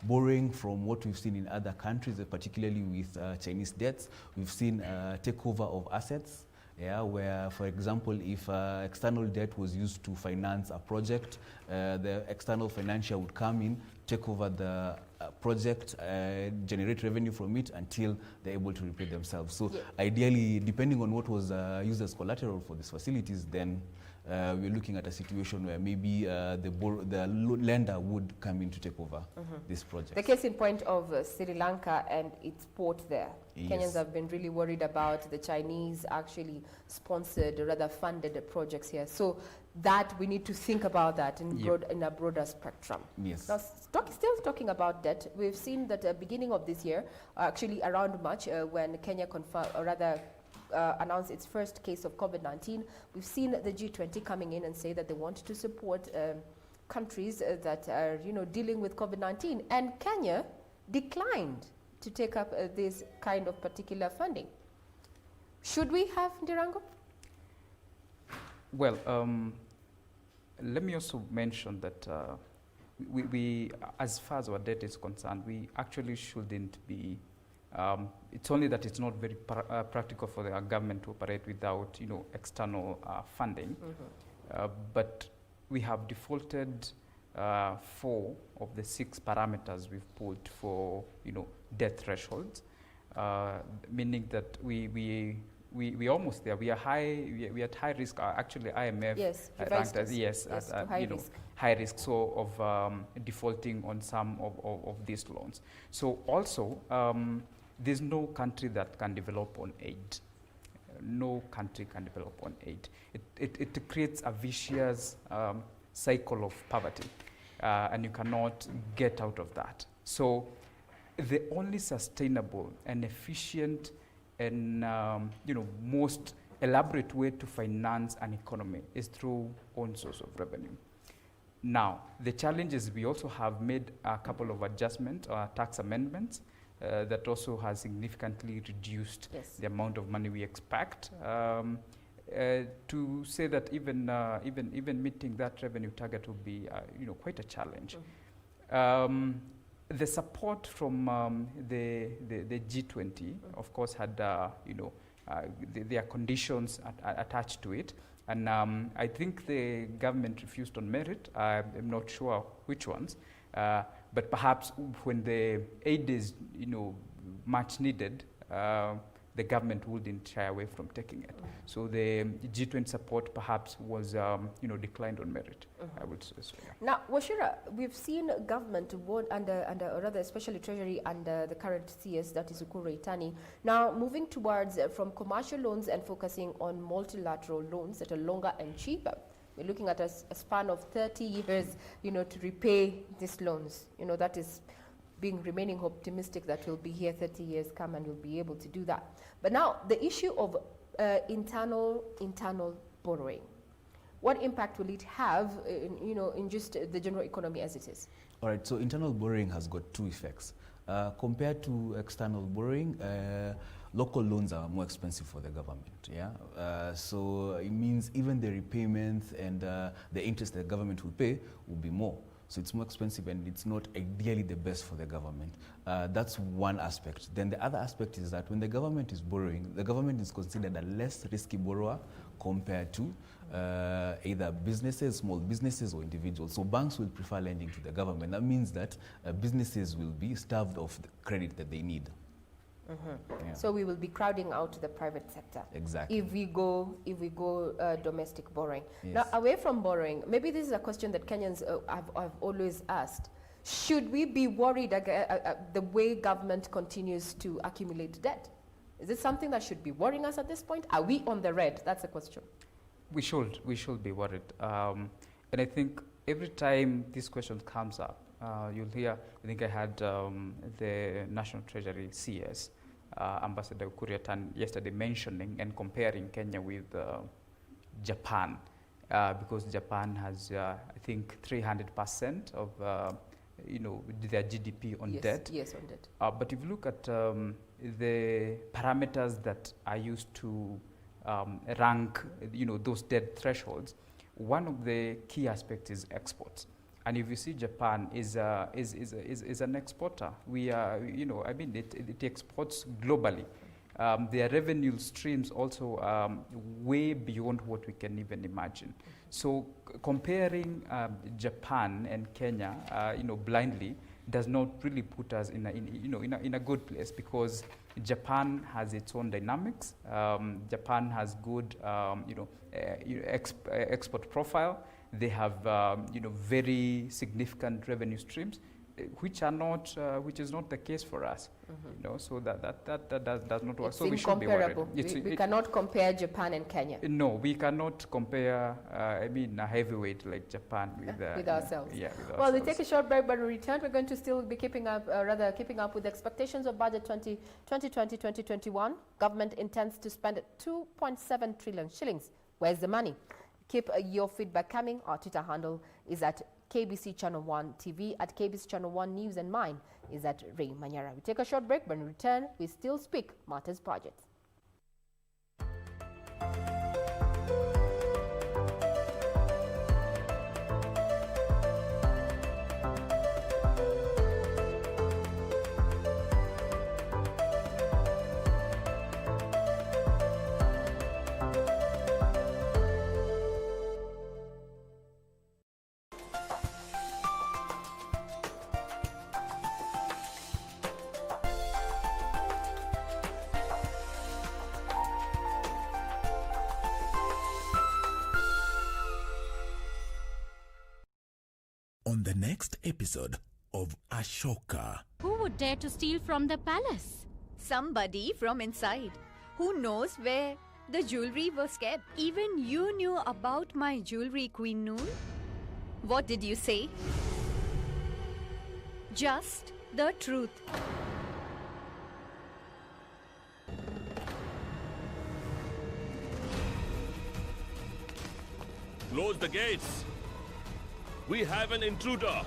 borrowing from what we've seen in other countries, particularly with Chinese debts, we've seen takeover of assets. Where, for example, if external debt was used to finance a project, the external financier would come in, take over the project, generate revenue from it until they're able to repay themselves. So ideally, depending on what was used as collateral for these facilities, then we're looking at a situation where maybe the lender would come in to take over this project. The case in point of Sri Lanka and its port there. Kenyans have been really worried about the Chinese actually sponsored or rather funded projects here. So that we need to think about that in a broader spectrum. Now, still talking about debt, we've seen that at the beginning of this year, actually around March, when Kenya announced its first case of COVID-19, we've seen the G20 coming in and say that they want to support countries that are dealing with COVID-19, and Kenya declined to take up this kind of particular funding. Should we have, Ndirango? Well, let me also mention that we, as far as our debt is concerned, we actually shouldn't be. It's only that it's not very practical for the government to operate without, external funding. But we have defaulted 4 of the 6 parameters we've put for, debt thresholds, meaning that we almost there. We are at high risk. Actually, IMF ranked as high risk. So of defaulting on some of these loans. So also. There's no country that can develop on aid. No country can develop on aid. It creates a vicious cycle of poverty, and you cannot get out of that. So the only sustainable and efficient and most elaborate way to finance an economy is through own source of revenue. Now, the challenge is we also have made a couple of adjustments or tax amendments that also has significantly reduced the amount of money we expect. To say that even meeting that revenue target would be quite a challenge. The support from the G20, of course, had their conditions attached to it, And I think the government refused on merit. I'm not sure which ones, but perhaps when the aid is, much needed, the government wouldn't shy away from taking it. So the G20 support perhaps was, declined on merit, I would say so, yeah. Now, Wachira, we've seen government under or rather especially Treasury under the current CS, that is Ukur Yatani, now moving towards from commercial loans and focusing on multilateral loans that are longer and cheaper. We're looking at a span of 30 years, to repay these loans. That is remaining optimistic that we'll be here 30 years come and we'll be able to do that. But now the issue of internal borrowing, what impact will it have in just the general economy as it is? All right, so internal borrowing has got two effects. Compared to external borrowing, local loans are more expensive for the government, yeah? So it means even the repayments and the interest the government will pay will be more. So it's more expensive and it's not ideally the best for the government. That's one aspect. Then the other aspect is that when the government is borrowing, the government is considered a less risky borrower compared to either businesses, small businesses or individuals. So banks will prefer lending to the government. That means that businesses will be starved of the credit that they need. Yeah. So we will be crowding out the private sector. Exactly. If we go domestic borrowing. Yes. Now, away from borrowing, maybe this is a question that Kenyans have always asked. Should we be worried the way government continues to accumulate debt? Is it something that should be worrying us at this point? Are we on the red? That's the question. We should be worried. And I think every time this question comes up, you'll hear, I think I had the National Treasury CS, Ambassador Ukur Yatani yesterday mentioning and comparing Kenya with Japan, because Japan has, I think, 300% of their GDP on debt. Yes, on debt. But if you look at the parameters that are used to rank, those debt thresholds, one of the key aspects is exports. And if you see, Japan is an exporter. We are, it exports globally. Their revenue streams also way beyond what we can even imagine. So comparing Japan and Kenya, blindly, does not really put us in a good place, because Japan has its own dynamics. Japan has good, export profile. They have, very significant revenue streams, which is not the case for us. So that does not work. It's so we should be worried. We cannot compare Japan and Kenya. No, we cannot compare. A heavyweight like Japan with ourselves. Yeah, with well, ourselves. we take a short break, but when we return, we're going to still be keeping up with expectations of budget 2020-2021. Government intends to spend 2.7 trillion shillings. Where's the money? Keep your feedback coming. Our Twitter handle is at KBC Channel 1 TV, at KBC Channel 1 News, and mine is at Ray Manyara. We take a short break. When we return, we still speak Matters Budget. On the next episode of Ashoka. Who would dare to steal from the palace? Somebody from inside. Who knows where the jewelry was kept? Even you knew about my jewelry, Queen Noor. What did you say? Just the truth. Close the gates. We have an intruder.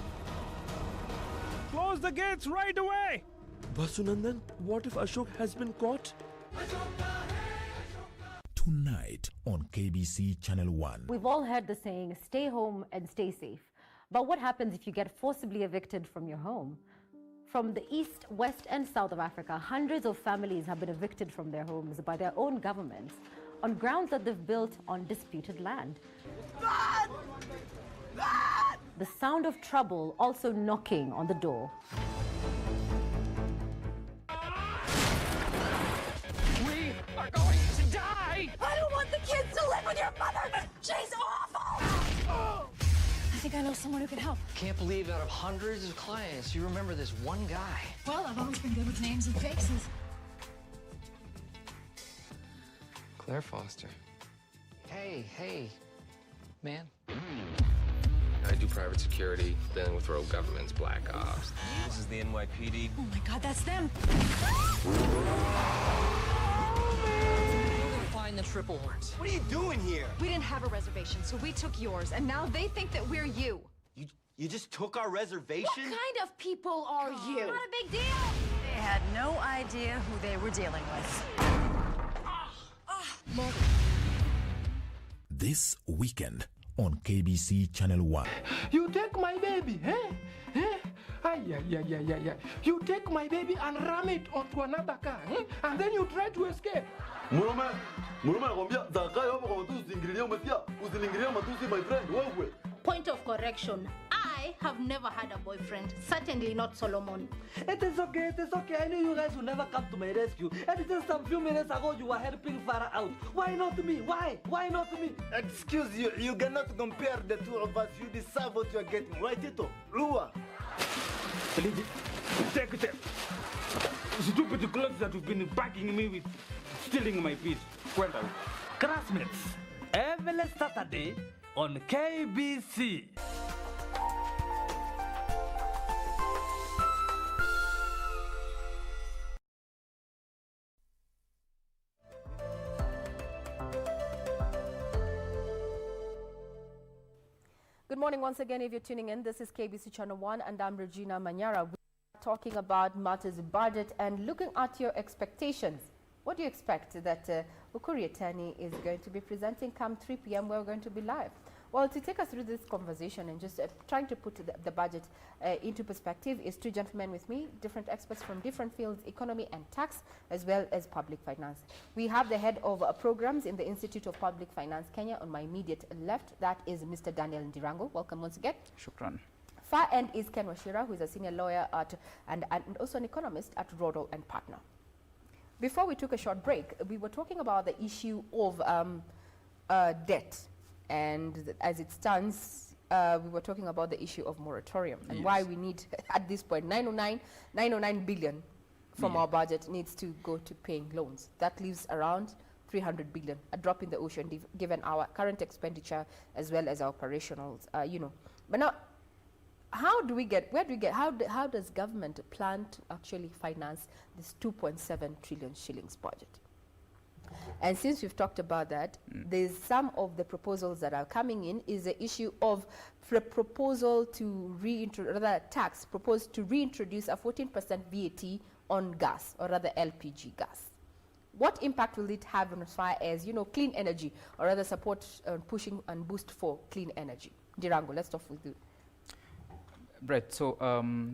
Close the gates right away! Vasunandan, what if Ashok has been caught? Tonight on KBC Channel 1. We've all heard the saying, stay home and stay safe. But what happens if you get forcibly evicted from your home? From the east, west, and south of Africa, hundreds of families have been evicted from their homes by their own governments. on grounds that they've built on disputed land. The sound of trouble also knocking on the door. We are going to die! I don't want the kids to live with your mother! She's awful! I think I know someone who can help. Can't believe out of hundreds of clients, you remember this one guy. Well, I've always been good with names and faces. Claire Foster. Hey, man. I do private security, dealing with rogue governments, black ops. This is the NYPD. Oh my God, that's them. Find the triple horns. What are you doing here? We didn't have a reservation, so we took yours, and now they think that we're you. You just took our reservation? What kind of people are you? Not a big deal. They had no idea who they were dealing with. This weekend on KBC Channel 1. You take my baby, eh? Yeah. You take my baby and ram it onto another car, and then you try to escape. Murume anakuambia zakayo hapo kwa mtu usiingilie, umesikia? Usiingilie matusi my friend, wewe. Point of correction. I have never had a boyfriend. Certainly not Solomon. It is okay. I knew you guys would never come to my rescue. And just a few minutes ago, you were helping Farah out. Why not me? Why not me? Excuse you, you cannot compare the two of us. You deserve what you are getting. Right, Tito? Lua. Take it. Stupid clothes that you've been bugging me with, stealing my peace. Kwenda. Classmates, every Saturday on KBC. Good morning once again. If you're tuning in, this is KBC Channel 1 and I'm Regina Manyara. We're talking about matters of budget and looking at your expectations. What do you expect that Ukuri Atani is going to be presenting come 3 p.m. We're going to be live. Well, to take us through this conversation and just trying to put the budget into perspective is two gentlemen with me, different experts from different fields, economy and tax, as well as public finance. We have the head of programs in the Institute of Public Finance Kenya on my immediate left. That is Mr. Daniel Ndirango. Welcome once again. Shukran. Far end is Ken Wachira, who is a senior lawyer and also an economist at Rodel and Partner. Before we took a short break, we were talking about the issue of debt. And as it stands, we were talking about the issue of moratorium and why we need, at this point, 909 billion from our budget needs to go to paying loans. That leaves around 300 billion, a drop in the ocean, given our current expenditure as well as our operationals, But now, how does government plan to actually finance this 2.7 trillion shillings budget? And since we've talked about that, there's some of the proposals that are coming in is the issue of proposal to proposed to reintroduce a 14% VAT on gas, or rather LPG gas. What impact will it have as far as, clean energy, or rather support pushing and boost for clean energy? Dirango, let's start with you. Right. So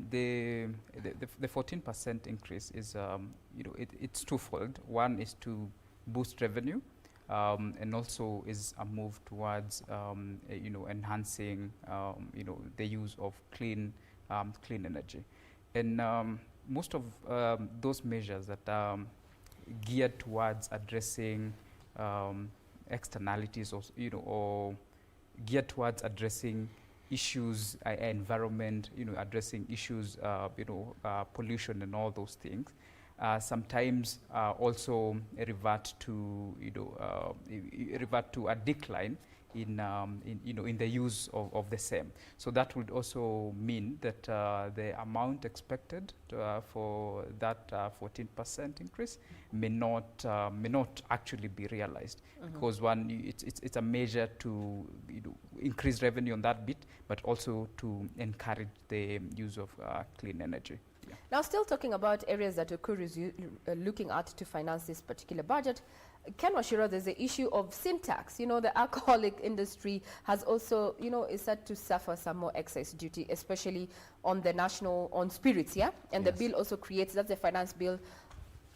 the 14% increase is, it's twofold. One is to boost revenue, and also is a move towards, enhancing, the use of clean energy. And most of those measures that are geared towards addressing externalities, or geared towards addressing issues, environment, addressing issues, pollution and all those things. Sometimes also revert to a decline in the use of the same. So that would also mean that the amount expected for that 14% increase may not actually be realized, because one, it's a measure to increase revenue on that bit, but also to encourage the use of clean energy. Now, still talking about areas that Ukuri is looking at to finance this particular budget, Ken Wachira, there's the issue of sin tax. The alcoholic industry has also, is said to suffer some more excise duty, especially on the on spirits, yeah? And the bill also creates, that's the finance bill,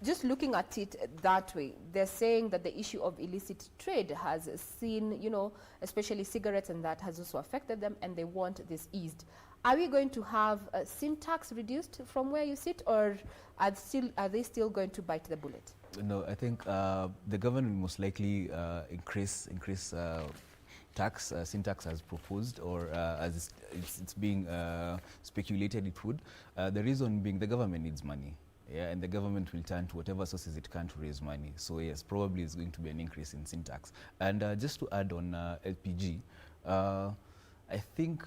just looking at it that way, they're saying that the issue of illicit trade has seen, you know, especially cigarettes, and that has also affected them, and they want this eased. Are we going to have sin tax reduced from where you sit, or are they still going to bite the bullet? No, I think the government will most likely increase tax, sin tax as proposed, or as it's being speculated it would. The reason being the government needs money. Yeah, and the government will turn to whatever sources it can to raise money. So yes, probably it's going to be an increase in sin tax. And just to add on LPG, I think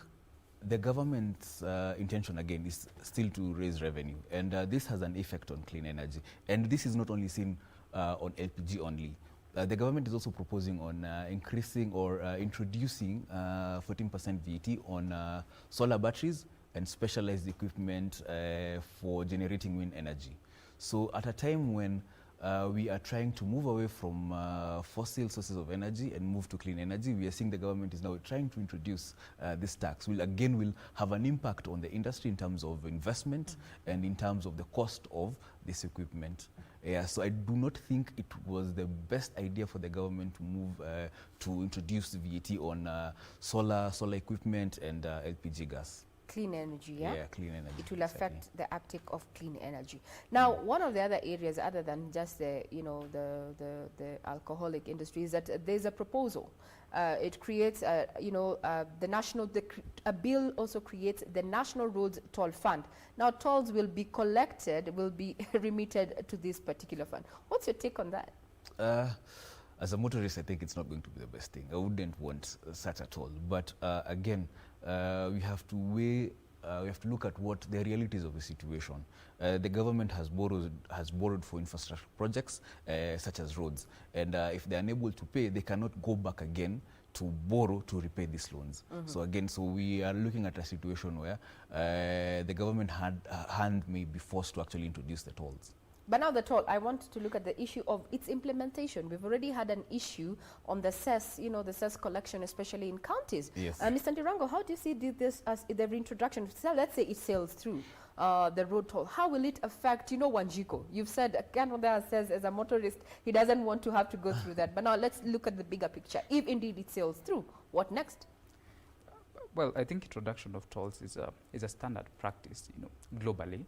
the government's intention again is still to raise revenue, and this has an effect on clean energy. And this is not only seen on LPG only. The government is also proposing on increasing or introducing 14% VAT on solar batteries and specialized equipment for generating wind energy. So at a time when we are trying to move away from fossil sources of energy and move to clean energy, we are seeing the government is now trying to introduce this tax. Will have an impact on the industry in terms of investment and in terms of the cost of this equipment. Yeah, so I do not think it was the best idea for the government to move to introduce VAT on solar equipment and LPG gas. Clean energy, yeah? Yeah, clean energy. It will affect the uptake of clean energy. Now, one of the other areas, other than just the, you know, the alcoholic industry, is that there's a proposal. It creates, a bill also creates the National Roads Toll Fund. Now, tolls will be collected, will be remitted to this particular fund. What's your take on that? As a motorist, I think it's not going to be the best thing. I wouldn't want such at all. But again, we have to weigh, we have to look at what the realities of the situation. The government has borrowed for infrastructure projects such as roads, and if they are unable to pay, they cannot go back again to borrow to repay these loans. So again, we are looking at a situation where the government hand may be forced to actually introduce the tolls. But now the toll, I want to look at the issue of its implementation. We've already had an issue on the cess, you know, the cess collection, especially in counties. Yes. Mr. Ndirango, how do you see this as the reintroduction? So let's say it sails through the road toll. How will it affect, you know, Wanjiko? You've said, Kanwanda says as a motorist, he doesn't want to have to go through that. But now let's look at the bigger picture. If indeed it sails through, what next? Well, I think introduction of tolls is a standard practice, you know, globally.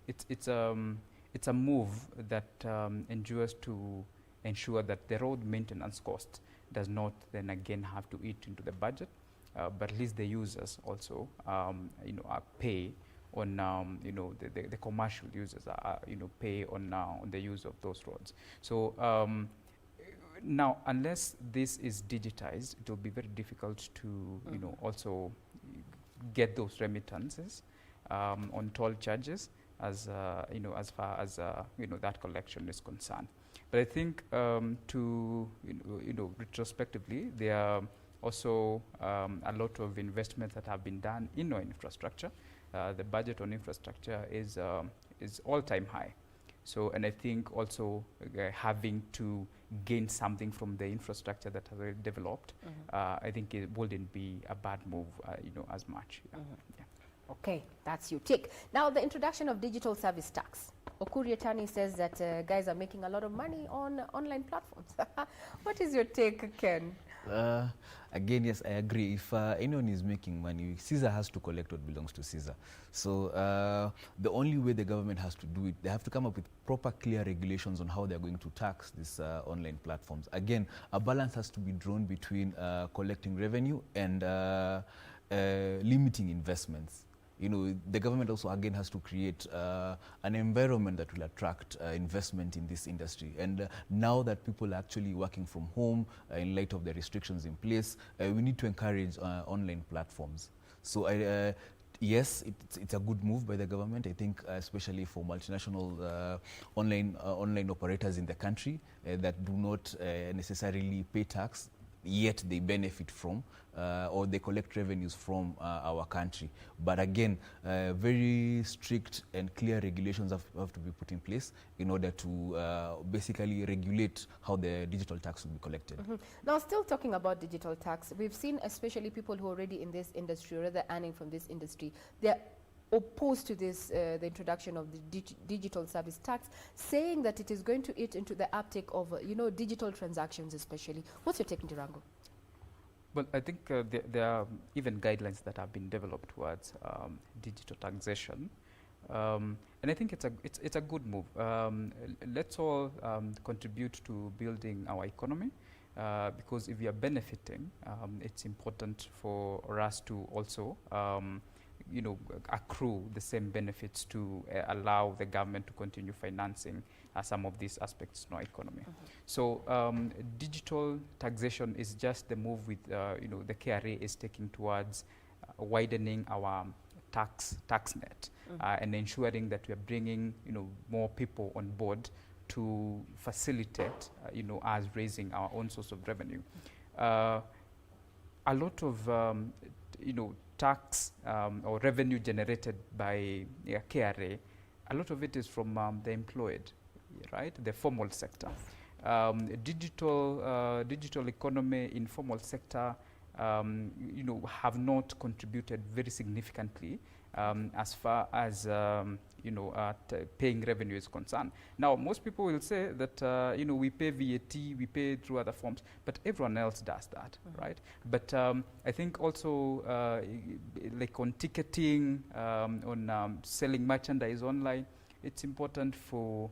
It's a move that endures to ensure that the road maintenance cost does not then again have to eat into the budget, but at least the users also pay on the commercial users pay on the use of those roads. So now, unless this is digitized, it will be very difficult to also get those remittances on toll charges as far as that collection is concerned. But I think retrospectively, there are also a lot of investments that have been done in our infrastructure. The budget on infrastructure is all-time high. So, and I think also having to gain something from the infrastructure that has already developed, I think it wouldn't be a bad move, as much. Yeah. Okay, that's your take. Now, the introduction of digital service tax. Okuria Tani says that guys are making a lot of money on online platforms. What is your take, Ken? Again, yes, I agree. If anyone is making money, Caesar has to collect what belongs to Caesar. So the only way the government has to do it, they have to come up with proper, clear regulations on how they're going to tax these online platforms. Again, a balance has to be drawn between collecting revenue and limiting investments. You know, the government also again has to create an environment that will attract investment in this industry. And now that people are actually working from home in light of the restrictions in place, we need to encourage online platforms. So yes, it's a good move by the government. I think especially for multinational online operators in the country that do not necessarily pay tax, yet they benefit from or they collect revenues from our country. But again, very strict and clear regulations have to be put in place in order to basically regulate how the digital tax will be collected. Now, still talking about digital tax, we've seen especially people who are already in this industry, or rather earning from this industry, they're opposed to this, the introduction of the digital service tax, saying that it is going to eat into the uptake of, digital transactions especially. What's your take, Ndirango? Well, I think there are even guidelines that have been developed towards digital taxation. And I think it's a good move. Let's all contribute to building our economy, because if we are benefiting, it's important for us to also accrue the same benefits to allow the government to continue financing some of these aspects in our economy. So digital taxation is just the move with the KRA is taking towards widening our tax net and ensuring that we are bringing more people on board to facilitate us raising our own source of revenue. A lot of tax or revenue generated by KRA, a lot of it is from the employed, right? The formal sector. Digital economy, informal sector, have not contributed very significantly as far as paying revenue is concerned. Now, most people will say that we pay VAT, we pay through other forms, but everyone else does that, right? But I think also like on ticketing, on selling merchandise online, it's important for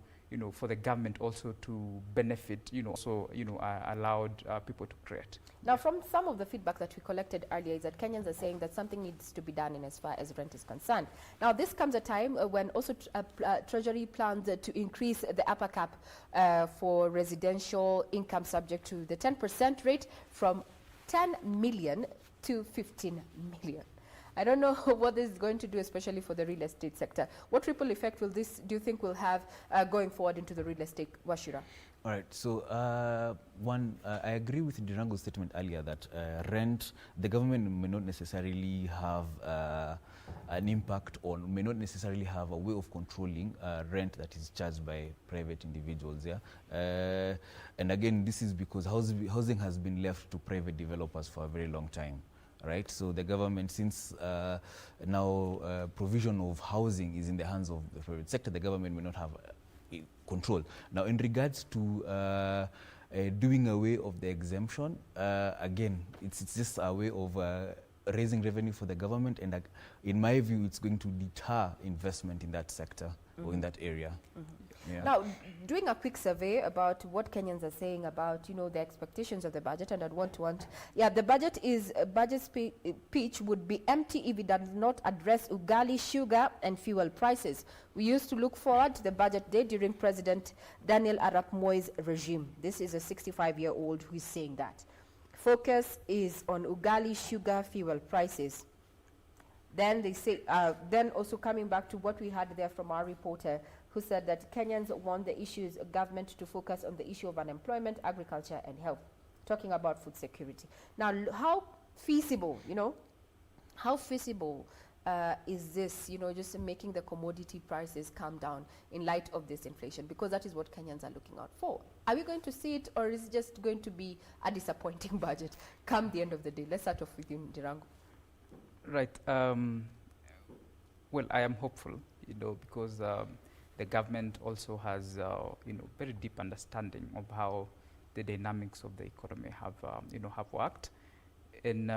for the government also to benefit, allowed people to create. Now, from some of the feedback that we collected earlier is that Kenyans are saying that something needs to be done in as far as rent is concerned. Now, this comes at a time when also Treasury plans to increase the upper cap for residential income subject to the 10% rate from 10 million to 15 million. I don't know what this is going to do, especially for the real estate sector. What ripple effect will this, do you think, will have going forward into the real estate, Wachira? All right. So, I agree with Ndirango's statement earlier that rent, the government may not necessarily have an impact on, may not necessarily have a way of controlling rent that is charged by private individuals. Yeah. And again, this is because housing has been left to private developers for a very long time. Right, so the government, since now provision of housing is in the hands of the private sector, the government may not have control. Now, in regards to doing away of the exemption, again, it's just a way of raising revenue for the government, and in my view, it's going to deter investment in that sector or in that area. Yeah. Now, doing a quick survey about what Kenyans are saying about, the expectations of the budget, and I'd want, the budget pitch would be empty if it does not address ugali, sugar, and fuel prices. We used to look forward to the budget day during President Daniel Arap Moi's regime. This is a 65-year-old who is saying that. Focus is on ugali, sugar, fuel prices. Then they say, then also coming back to what we had there from our reporter, who said that Kenyans want the issues of government to focus on the issue of unemployment, agriculture, and health, talking about food security. Now, how feasible, is this, just making the commodity prices come down in light of this inflation? Because that is what Kenyans are looking out for. Are we going to see it, or is it just going to be a disappointing budget come the end of the day? Let's start off with you, Ndirango. Right. Well, I am hopeful, because the government also has, very deep understanding of how the dynamics of the economy have, have worked, and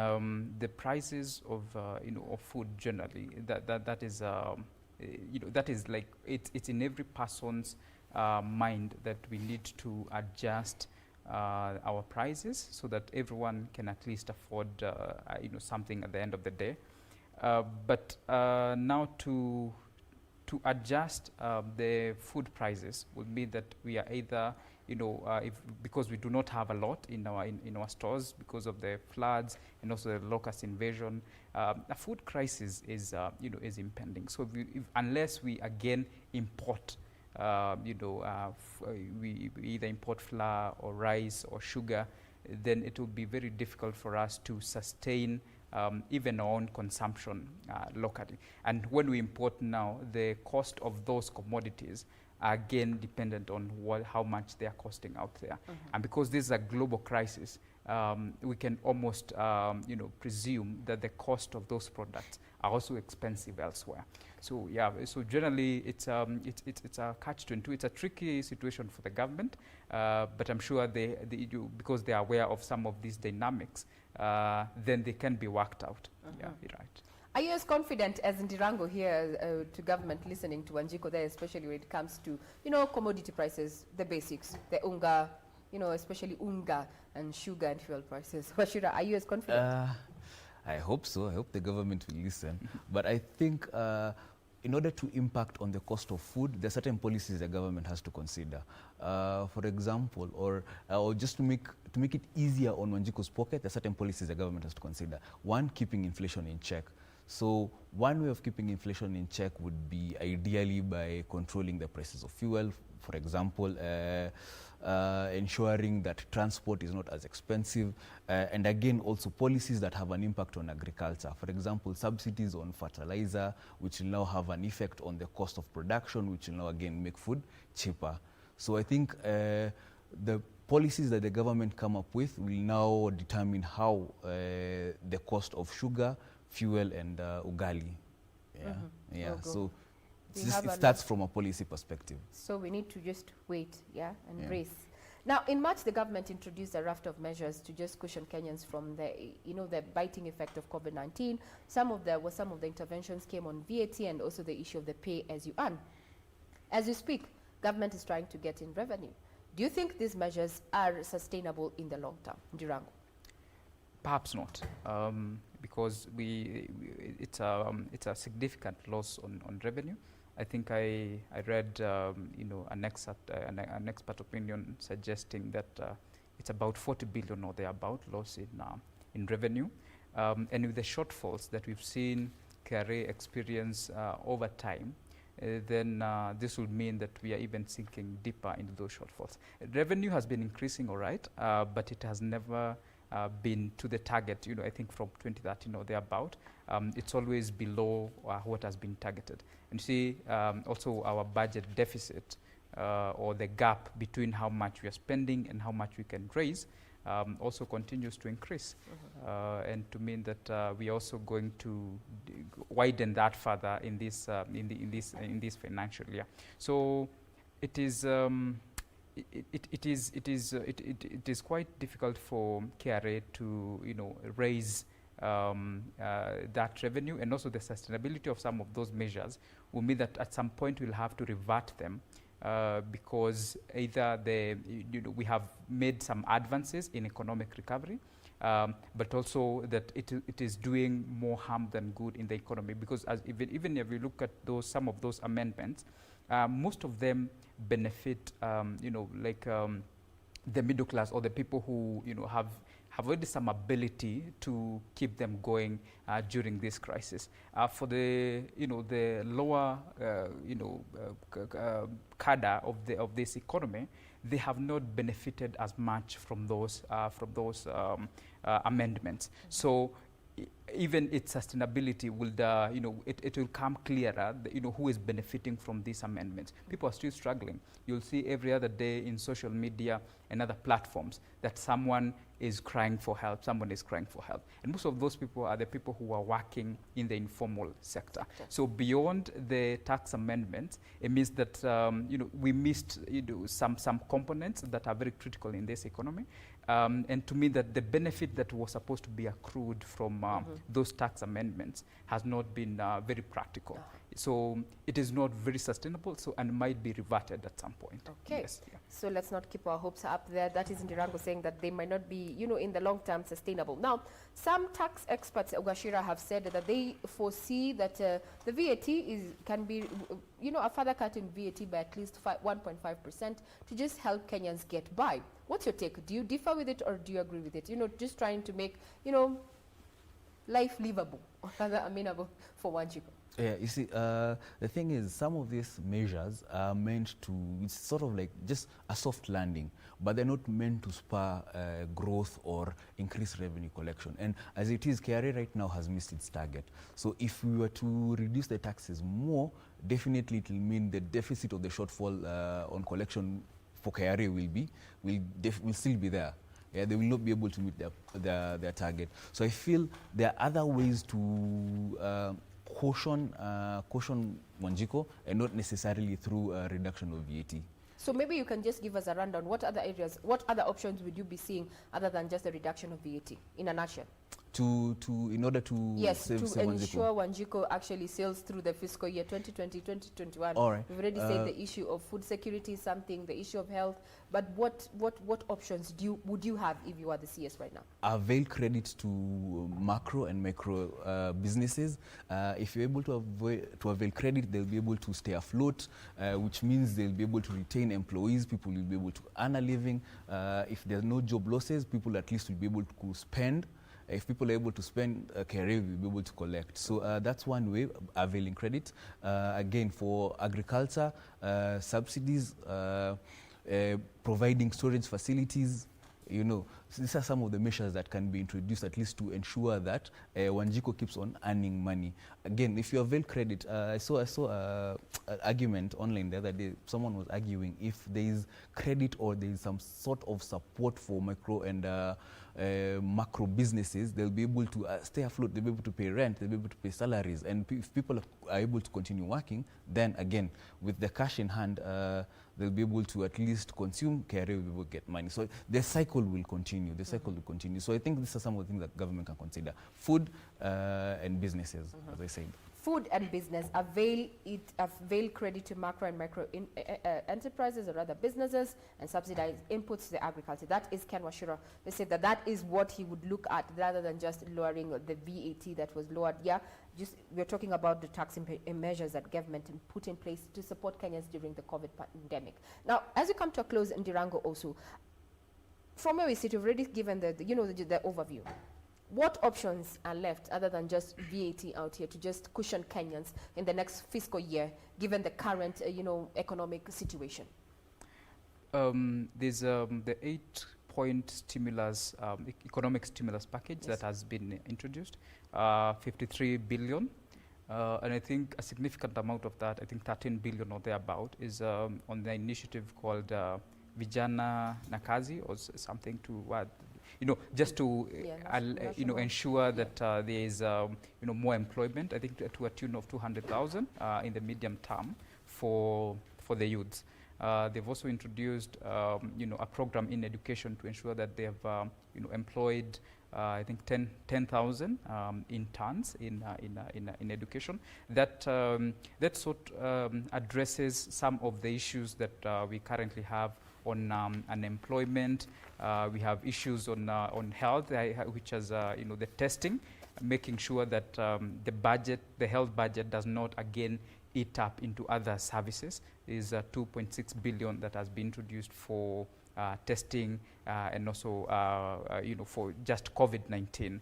the prices of, of food generally. That is, that is like it's in every person's mind that we need to adjust our prices so that everyone can at least afford, something at the end of the day. But now to adjust the food prices would mean that we are either, because we do not have a lot in our stores because of the floods and also the locust invasion, a food crisis is impending. So unless we again import, we either import flour or rice or sugar, then it will be very difficult for us to sustain even our own consumption locally. And when we import now, the cost of those commodities are again dependent on how much they are costing out there. And because this is a global crisis, we can almost presume that the cost of those products are also expensive elsewhere. So yeah, so generally it's a catch-22. It's a tricky situation for the government, but I'm sure because they are aware of some of these dynamics, then they can be worked out. Yeah, you're right. Are you as confident as Ndirango here to government listening to Wanjiko there, especially when it comes to, commodity prices, the basics, the unga, especially unga and sugar and fuel prices? Washira, are you as confident? I hope so. I hope the government will listen. But I think in order to impact on the cost of food, there are certain policies the government has to consider. For example, or just to make it easier on Wanjiko's pocket, there are certain policies the government has to consider. One, keeping inflation in check. So one way of keeping inflation in check would be ideally by controlling the prices of fuel. For example, ensuring that transport is not as expensive, and again also policies that have an impact on agriculture. For example, subsidies on fertilizer, which will now have an effect on the cost of production, which will now again make food cheaper. So I think the policies that the government come up with will now determine how the cost of sugar, fuel and ugali. So it starts from a policy perspective. So we need to just wait, and brace. Now, in March, the government introduced a raft of measures to just cushion Kenyans from the biting effect of COVID-19. Some of the interventions came on VAT and also the issue of the pay as you earn. As you speak, government is trying to get in revenue. Do you think these measures are sustainable in the long term, Ndirango? Perhaps not, because it's a significant loss on revenue. I think I read an expert opinion suggesting that it's about 40 billion or thereabout loss in revenue, and with the shortfalls that we've seen KRA experience over time, then this would mean that we are even sinking deeper into those shortfalls. Revenue has been increasing, all right, but it has never been to the target, I think from 2013 or thereabout. It's always below what has been targeted. And you see also our budget deficit or the gap between how much we are spending and how much we can raise also continues to increase, and to mean that we are also going to widen that further in this financial year. So it is. It is quite difficult for KRA to raise that revenue, and also the sustainability of some of those measures will mean that at some point we'll have to revert them because either we have made some advances in economic recovery, but also that it is doing more harm than good in the economy, because even if you look at some of those amendments, most of them benefit, the middle class or the people who have already some ability to keep them going during this crisis. For the lower cadre of this economy, they have not benefited as much from those amendments. So even its sustainability will, it will come clearer, who is benefiting from these amendments. People are still struggling. You'll see every other day in social media and other platforms that someone is crying for help, someone is crying for help. And most of those people are the people who are working in the informal sector. Okay. So beyond the tax amendments, it means that, we missed some components that are very critical in this economy. And to me, that the benefit that was supposed to be accrued from those tax amendments has not been very practical. So it is not very sustainable, and might be reverted at some point. Okay. Yes, yeah. So let's not keep our hopes up there. That is Ndirango saying that they might not be, in the long term sustainable. Now, some tax experts, Ugashira, have said that they foresee that the VAT can be, a further cut in VAT by at least 1.5% to just help Kenyans get by. What's your take? Do you differ with it or do you agree with it? Just trying to make, life livable or rather amenable for Wanjiko. Yeah, you see, the thing is, some of these measures are meant to, it's sort of like just a soft landing, but they're not meant to spur growth or increase revenue collection. And as it is, KRA right now has missed its target. So if we were to reduce the taxes more, definitely it will mean the deficit or the shortfall on collection for KRA will still be there. they will not be able to meet their target. So I feel there are other ways to caution Wanjiko, and not necessarily through a reduction of VAT. So maybe you can just give us a rundown. What other areas, what other options would you be seeing other than just the reduction of VAT, in a nutshell? In order to save ensure Wanjiko actually sails through the fiscal year 2020-2021. All right. We've already said the issue of food security is something, the issue of health, but what options would you have if you are the CS right now? Avail credit to macro and micro businesses. If you're able to avail credit, they'll be able to stay afloat, which means they'll be able to retain employees, people will be able to earn a living. If there are no job losses, people at least will be able to spend. If people are able to spend, KRA will be able to collect. So that's one way, availing credit. Again, for agriculture, subsidies, providing storage facilities, so these are some of the measures that can be introduced at least to ensure that Wanjiko keeps on earning money. Again, if you avail credit, I saw an argument online the other day. Someone was arguing if there is credit or there is some sort of support for micro and macro businesses, they'll be able to stay afloat, they'll be able to pay rent, they'll be able to pay salaries. And if people are able to continue working, then again, with the cash in hand, they'll be able to at least consume, KRA will get money. So the cycle will continue, will continue. So I think these are some of the things that government can consider. Food and businesses, as I said. Food and business, avail credit to macro and micro enterprises or rather businesses, and subsidize inputs to the agriculture. That is Ken Wachira. They said that is what he would look at rather than just lowering the VAT that was lowered. Yeah, we're talking about the tax measures that government put in place to support Kenyans during the COVID pandemic. Now, as we come to a close in Ndirango also, from where we sit, you've already given the overview. What options are left other than just VAT out here to just cushion Kenyans in the next fiscal year, given the current, economic situation? There's the 8-point stimulus, economic stimulus package that has been introduced, 53 billion. And I think a significant amount of that, I think 13 billion or thereabout, is on the initiative called Vijana Nakazi, or something to just to ensure that there is more employment. I think to a tune of 200,000 in the medium term for the youths. They've also introduced a program in education to ensure that they have employed I think 10,000 interns in education. That sort addresses some of the issues that we currently have on unemployment. We have issues on health, which is the testing, making sure that the health budget does not again eat up into other services. There is 2.6 billion that has been introduced for testing and also for just COVID-19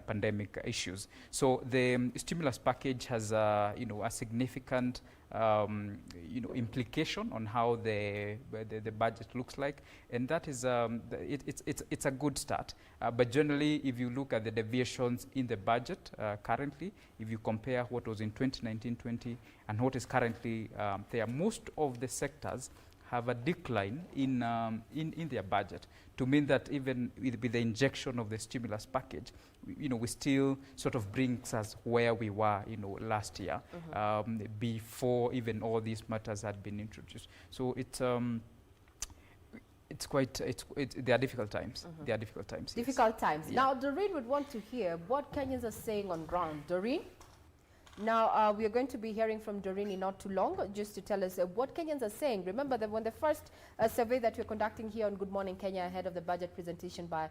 pandemic issues. So the stimulus package has a significant implication on how the budget looks like, and that is it's a good start. But generally, if you look at the deviations in the budget currently, if you compare what was in 2019-20 and what is currently there, most of the sectors have a decline in their budget, to mean that even with the injection of the stimulus package, we still sort of brings us where we were, last year, before even all these matters had been introduced. So they are difficult times. They are difficult times. Difficult times. Yeah. Now, Doreen would want to hear what Kenyans are saying on ground. Doreen? Now, we are going to be hearing from Doreen in not too long, just to tell us what Kenyans are saying. Remember that when the first survey that we're conducting here on Good Morning Kenya ahead of the budget presentation by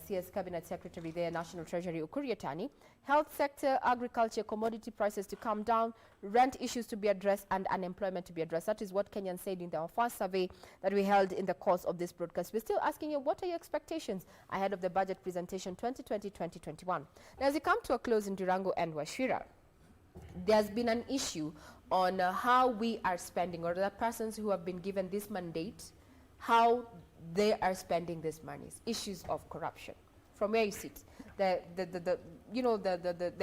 CS Cabinet Secretary there, National Treasury Ukur Yatani, health sector, agriculture, commodity prices to come down, rent issues to be addressed, and unemployment to be addressed. That is what Kenyans said in our first survey that we held in the course of this broadcast. We're still asking you, what are your expectations ahead of the budget presentation 2020-2021? Now, as we come to a close in Ndirango and Wachira, there's been an issue on how we are spending, or the persons who have been given this mandate, how they are spending these monies. Issues of corruption. From where you sit, the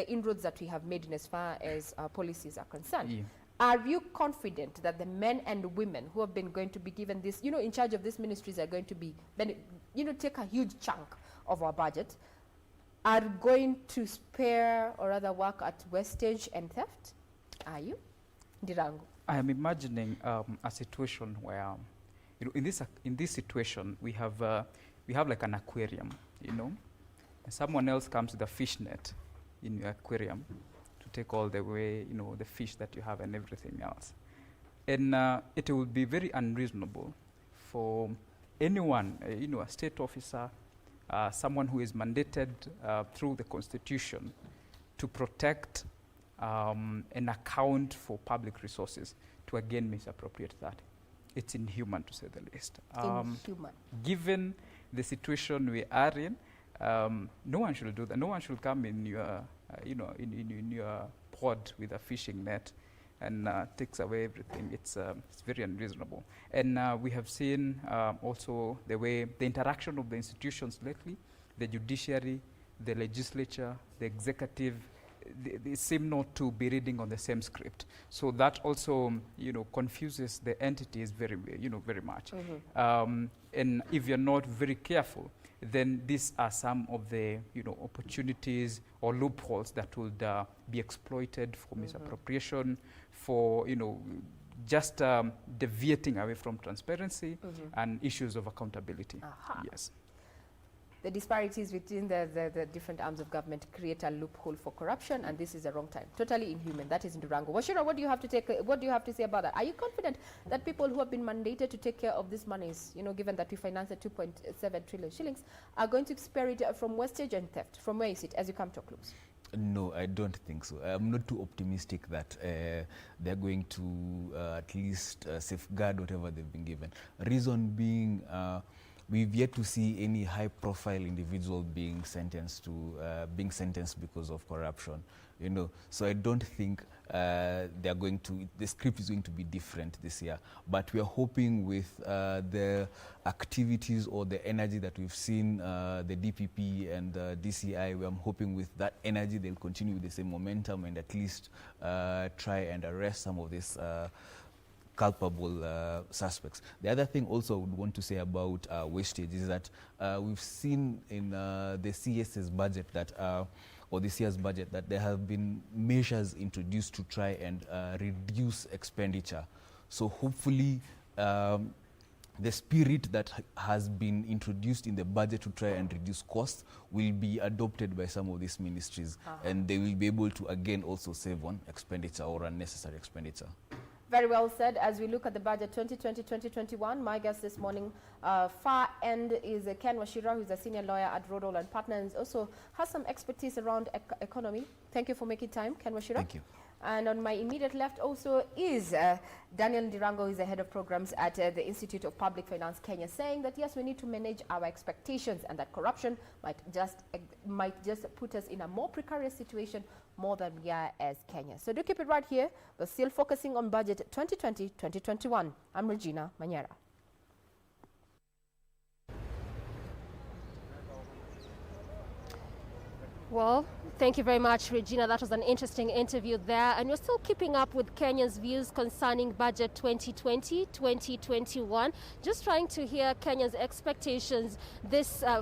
inroads that we have made in as far as policies are concerned. Yeah. Are you confident that the men and women who have been going to be given this, in charge of these ministries are going to be, take a huge chunk of our budget, are going to spare or rather work at wastage and theft? Are you? Ndirango. I am imagining a situation where, in this situation, we have like an aquarium, and someone else comes with a fish net in your aquarium to take all the way, the fish that you have and everything else. And it will be very unreasonable for anyone, a state officer, someone who is mandated through the Constitution to protect and account for public resources to again misappropriate that. It's inhuman, to say the least. Inhuman. Given the situation we are in, no one should do that. No one should come in your, in your pod with a fishing net and takes away everything. It's very unreasonable. And we have seen also the interaction of the institutions lately, the judiciary, the legislature, the executive, they seem not to be reading on the same script. So that also, confuses the entities very much. Mm-hmm. And if you're not very careful, then these are some of the, opportunities or loopholes that would be exploited for misappropriation, for, just deviating away from transparency and issues of accountability. Yes. The disparities between the different arms of government create a loophole for corruption, and this is the wrong time. Totally inhuman. That is Ndirango. Wachira, what do you have to say about that? Are you confident that people who have been mandated to take care of these monies, given that we finance at 2.7 trillion shillings, are going to spare it from wastage and theft? From where is it as you come to a close? No, I don't think so. I'm not too optimistic that they're going to at least safeguard whatever they've been given. Reason being, we've yet to see any high-profile individual being sentenced because of corruption. So I don't think the script is going to be different this year. But we are hoping with the activities or the energy that we've seen the DPP and the DCI, I'm hoping with that energy they'll continue with the same momentum and at least try and arrest some of these culpable suspects. The other thing also I would want to say about wastage is that we've seen in the CS's budget that, or this year's budget, that there have been measures introduced to try and reduce expenditure. So hopefully the spirit that has been introduced in the budget to try and reduce costs will be adopted by some of these ministries, and they will be able to again also save on expenditure or unnecessary expenditure. Very well said. As we look at the budget 2020-2021, my guest this morning, far end, is Ken Wachira, who is a senior lawyer at Rodall & Partners, and also has some expertise around economy. Thank you for making time, Ken Wachira. Thank you. And on my immediate left also is Daniel Ndirango, who is the head of programs at the Institute of Public Finance Kenya, saying that yes, we need to manage our expectations and that corruption might just put us in a more precarious situation more than we are as Kenya. So do keep it right here. We're still focusing on budget 2020-2021. I'm Regina Manyera. Well, thank you very much, Regina. That was an interesting interview there. And we're still keeping up with Kenya's views concerning budget 2020-2021. Just trying to hear Kenya's expectations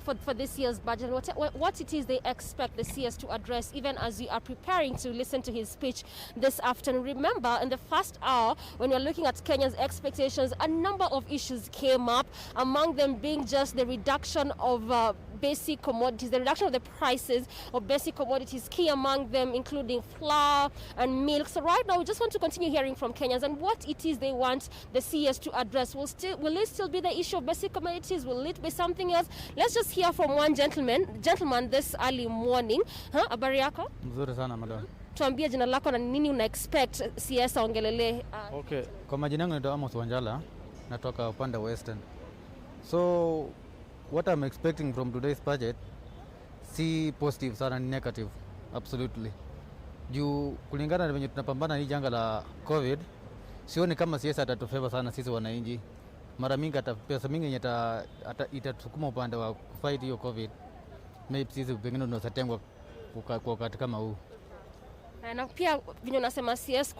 for this year's budget, what it is they expect the CS to address, even as we are preparing to listen to his speech this afternoon. Remember, in the first hour, when we're looking at Kenya's expectations, a number of issues came up, among them being just the reduction of basic commodities, the reduction of the prices of basic commodities, key among them including flour and milk. So right now we just want to continue hearing from Kenyans and what it is they want the CS to address. Will it still be the issue of basic commodities? Will it be something else? Let's just hear from one gentleman this early morning. Habari yako? Mzuri sana madam. Tuambie jina lako na nini una expect CS aongelele. Okay, kwa majina yangu naitwa Amos Wanjala, natoka upande Western. So what I'm expecting from today's budget, si positive sana, ni negative, absolutely. Juu kulingana na venye tunapambana hii janga la COVID, sioni kama siasa atatufeva sana sisi wananchi. Mara mingi pesa mingi yenye itatukuma upande wa kufight hiyo COVID. Maybe sisi pengine tunasatengwa kwa wakati kama huu. Na pia vinyo nasema CS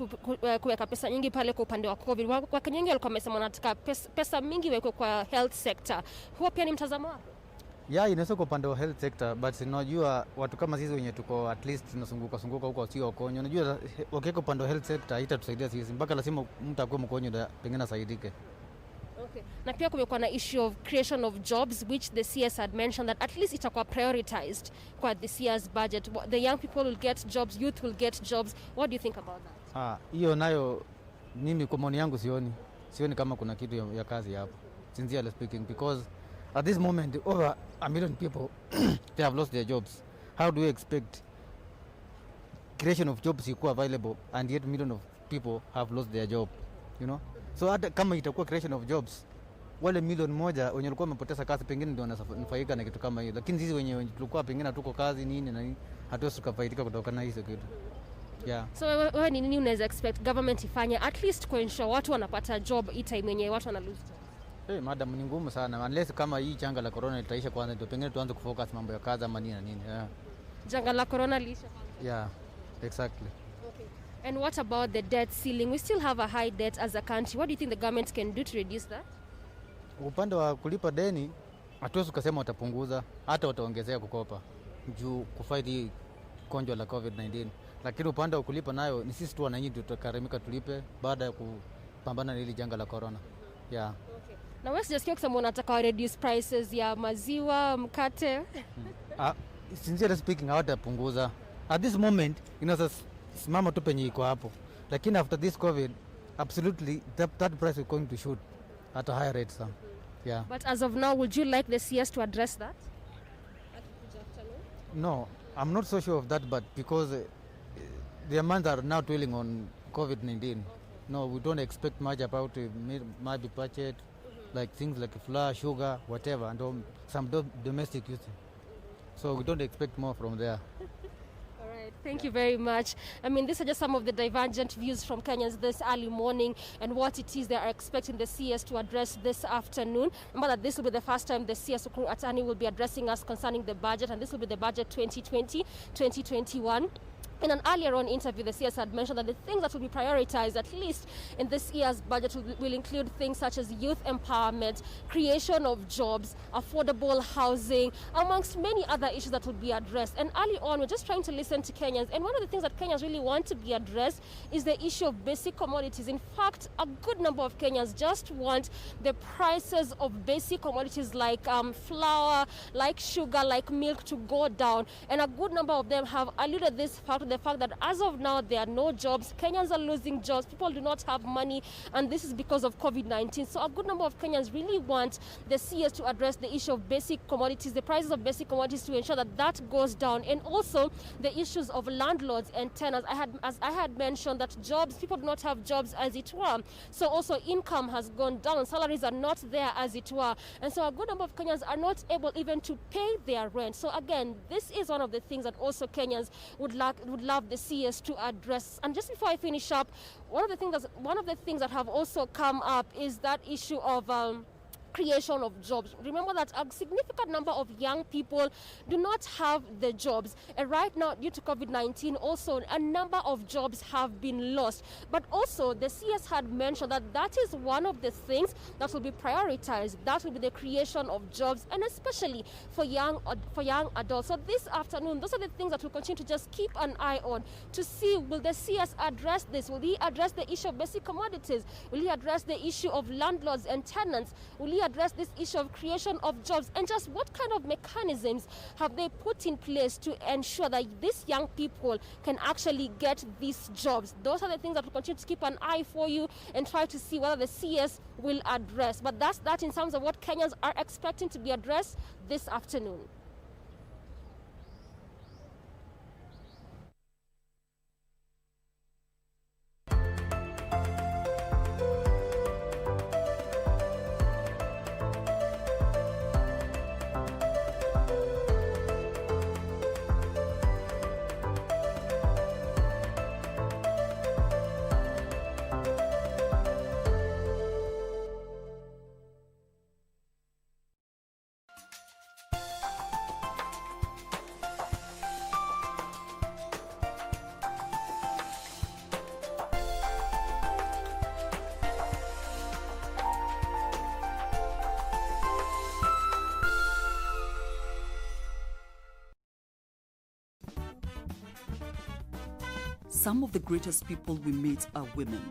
kuweka pesa nyingi pale kwa upande wa COVID. Wakenya wengi walikuwa wamesema wanataka pesa mingi wekwe kwa health sector. Huo pia ni mtazamo wako? Yeah, inaweza kwa upande wa health sector, but unajua watu kama sisi wenye tuko at least tunazunguka huko sio wakonyo. Unajua wakiweka upande wa health sector haitatusaidia sisi. Mpaka lazima mtu akuwe mkonyo ndio pengine asaidike. Okay. Na pia kumekuwa na issue of creation of jobs which the CS had mentioned that at least itakuwa prioritized kwa the CS budget. The young people will get jobs, youth will get jobs. What do you think about that? Hiyo nayo mimi kwa maoni yangu sioni kama kuna kitu ya kazi hapo. Sincerely speaking, because at this moment over 1 million people they have lost their jobs. How do we expect creation of jobs equal available and yet million of people have lost their job, you know? So hata kama itakuwa creation of jobs, wale milioni moja wenye walikuwa wamepoteza kazi pengine ndio wanafaidika na kitu kama hiyo, lakini sisi wenye tulikuwa pengine hatuko kazi nini na nini hatuwezi tukafaidika kutokana na hizo kitu. Yeah. So wewe ni nini unaweza expect government ifanye at least ku ensure watu wanapata job time yenye watu wana lose jobs? Madam, ni ngumu sana unless kama hii janga la corona litaisha kwanza ndio pengine tuanze kufocus mambo ya kazi ama nini na nini. Yeah. Janga la corona liisha kwanza. Yeah, exactly. Okay. And what about the debt ceiling? We still have a high debt as a country. What do you think the government can do to reduce that? Upande wa kulipa deni hatuwezi kusema watapunguza, hata wataongezea kukopa juu kufight hii gonjwa la COVID-19. Lakini upande wa kulipa nayo ni sisi tu wananchi tutakarimika tulipe baada ya kupambana na hili janga la corona. Yeah. Okay. Na wewe sijasikia kusema unataka reduce prices ya maziwa, mkate. Sincerely speaking, hawatapunguza. At this moment inaweza simama tu penye iko hapo. Lakini after this COVID, absolutely that price is going to shoot at a higher rate some. Yeah. But as of now, would you like the CS to address that? No, I'm not so sure of that, but because their minds are now dwelling on COVID-19. No, we don't expect much about maybe budget, like things like flour, sugar, whatever, and some domestic use. So we don't expect more from there. Thank you very much. I mean, these are just some of the divergent views from Kenyans this early morning and what it is they are expecting the CS to address this afternoon. Remember that this will be the first time the CS Attorney will be addressing us concerning the budget, and this will be the budget 2020-2021. In an earlier on interview, the CS had mentioned that the things that will be prioritized, at least in this year's budget, will include things such as youth empowerment, creation of jobs, affordable housing, amongst many other issues that would be addressed. And early on, we're just trying to listen to Kenyans. And one of the things that Kenyans really want to be addressed is the issue of basic commodities. In fact, a good number of Kenyans just want the prices of basic commodities like flour, like sugar, like milk to go down. And a good number of them have alluded this fact the fact that as of now there are no jobs, Kenyans are losing jobs, people do not have money, and this is because of COVID-19. So a good number of Kenyans really want the CS to address the issue of basic commodities, the prices of basic commodities, to ensure that that goes down, and also the issues of landlords and tenants. As I had mentioned that jobs, people do not have jobs as it were, so also income has gone down, salaries are not there as it were, and so a good number of Kenyans are not able even to pay their rent. So again, this is one of the things that also Kenyans would love the CS to address. And just before I finish up, one of the things that have also come up is that issue of creation of jobs. Remember that a significant number of young people do not have the jobs, and right now due to COVID-19 also a number of jobs have been lost. But also the CS had mentioned that that is one of the things that will be prioritized. That will be the creation of jobs, and especially for young adults. So this afternoon, those are the things that we'll continue to just keep an eye on to see, will the CS address this? Will he address the issue of basic commodities? Will he address the issue of landlords and tenants? Will he address this issue of creation of jobs? And just what kind of mechanisms have they put in place to ensure that these young people can actually get these jobs? Those are the things that we'll continue to keep an eye for you and try to see whether the CS will address. But that's that in terms of what Kenyans are expecting to be addressed this afternoon. Some of the greatest people we meet are women.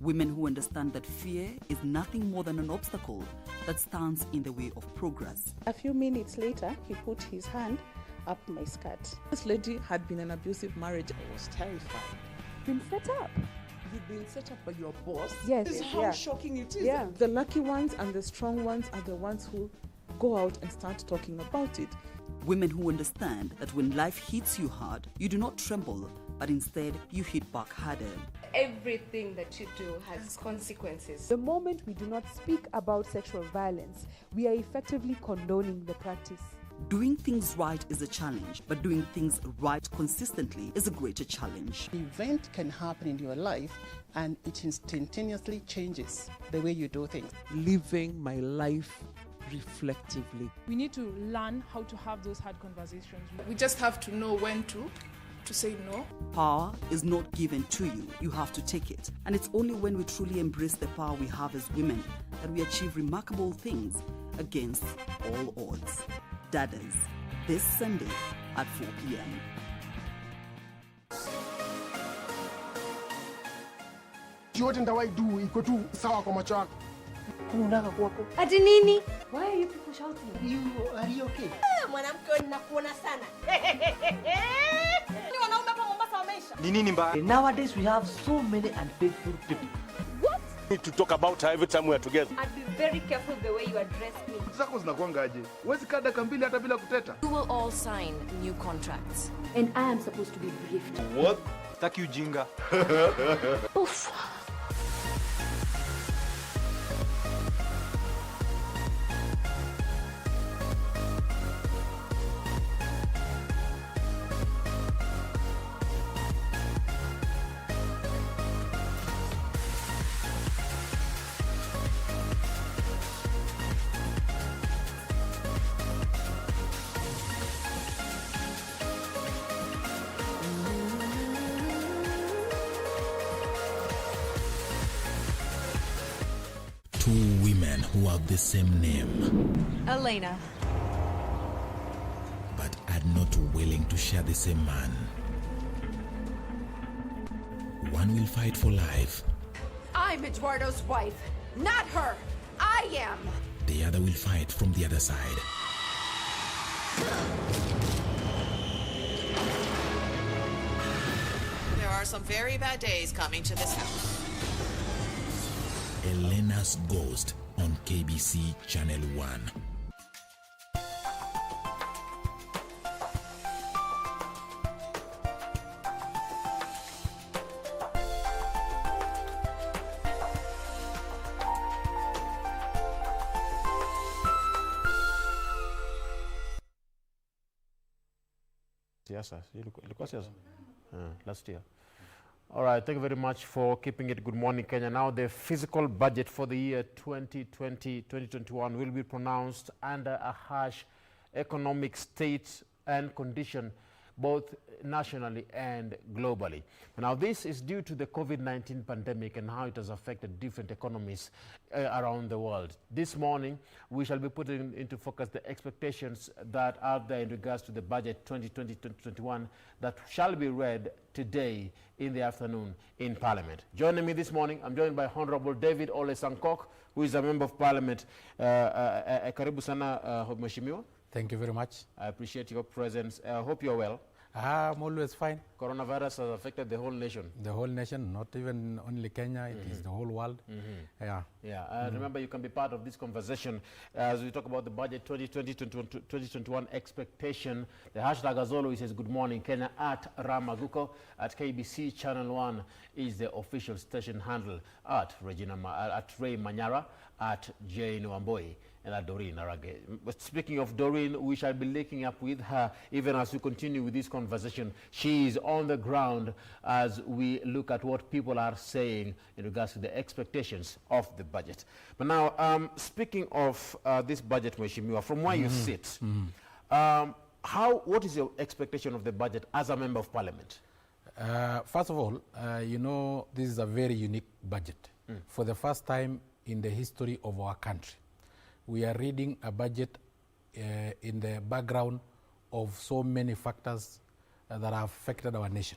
Women who understand that fear is nothing more than an obstacle that stands in the way of progress. A few minutes later, he put his hand up my skirt. This lady had been in an abusive marriage. I was terrified. Been set up. You've been set up by your boss? Yes. This is how shocking it is. Yeah. The lucky ones and the strong ones are the ones who go out and start talking about it. Women who understand that when life hits you hard, you do not tremble, but instead you hit back harder. Everything that you do has consequences. The moment we do not speak about sexual violence, we are effectively condoning the practice. Doing things right is a challenge, but doing things right consistently is a greater challenge. An event can happen in your life and it instantaneously changes the way you do things. Living my life reflectively. We need to learn how to have those hard conversations. We just have to know when to say no. Power is not given to you. You have to take it. And it's only when we truly embrace the power we have as women that we achieve remarkable things against all odds. Dadas, this Sunday at 4 p.m. Yote ndawaidu iko tu sawa kwa macho yako. Unataka kuwako? Ati nini? Why are you people shouting? Are you okay? Mwanamke ninakuona sana. Ni wanaume hapa Mombasa wameisha. Ni nini mbaya? Nowadays we have so many unfaithful people. What? We need to talk about her every time we are together. And be very careful the way you address me. Zako zinakuangaje? Huwezi kaa dakika mbili hata bila kuteta. You will all sign new contracts. And I am supposed to be briefed. What? Taki ujinga. Oof. Two women who have the same name, Elena. but are not willing to share the same man. One will fight for life, I'm Eduardo's wife, not her. I am. the other will fight from the other side. There are some very bad days coming to this house. Elena's Ghost on KBC Channel 1. Siasa, ilikuwa siasa last year. All right, thank you very much for keeping it. Good morning, Kenya. Now, the fiscal budget for the year 2020-2021 will be pronounced under a harsh economic state and condition, both nationally and globally. Now, this is due to the COVID-19 pandemic and how it has affected different economies around the world. This morning, we shall be putting into focus the expectations that are there in regards to the budget 2020-2021 that shall be read today in the afternoon in Parliament. Joining me this morning, I'm joined by Honorable David Ole Sankok, who is a Member of Parliament. Karibu sana, Mheshimiwa. Thank you very much. I appreciate your presence. I hope you're well. I'm always fine. Coronavirus has affected the whole nation. The whole nation, not even only Kenya, it is the whole world. Yeah. Yeah. Remember, you can be part of this conversation as we talk about the budget 2020-2021 expectation. The hashtag, as always, says good morning Kenya at Ramaguko. At KBC Channel 1 is the official station handle. At Ray Manyara, at Jane Wamboi, and at Doreen Arage. But speaking of Doreen, we shall be linking up with her even as we continue with this conversation. She is on the ground as we look at what people are saying in regards to the expectations of the budget. But now, speaking of this budget, Mheshimiwa, from where you sit, what is your expectation of the budget as a Member of Parliament? First of all, you know, this is a very unique budget. For the first time in the history of our country, we are reading a budget in the background of so many factors that have affected our nation.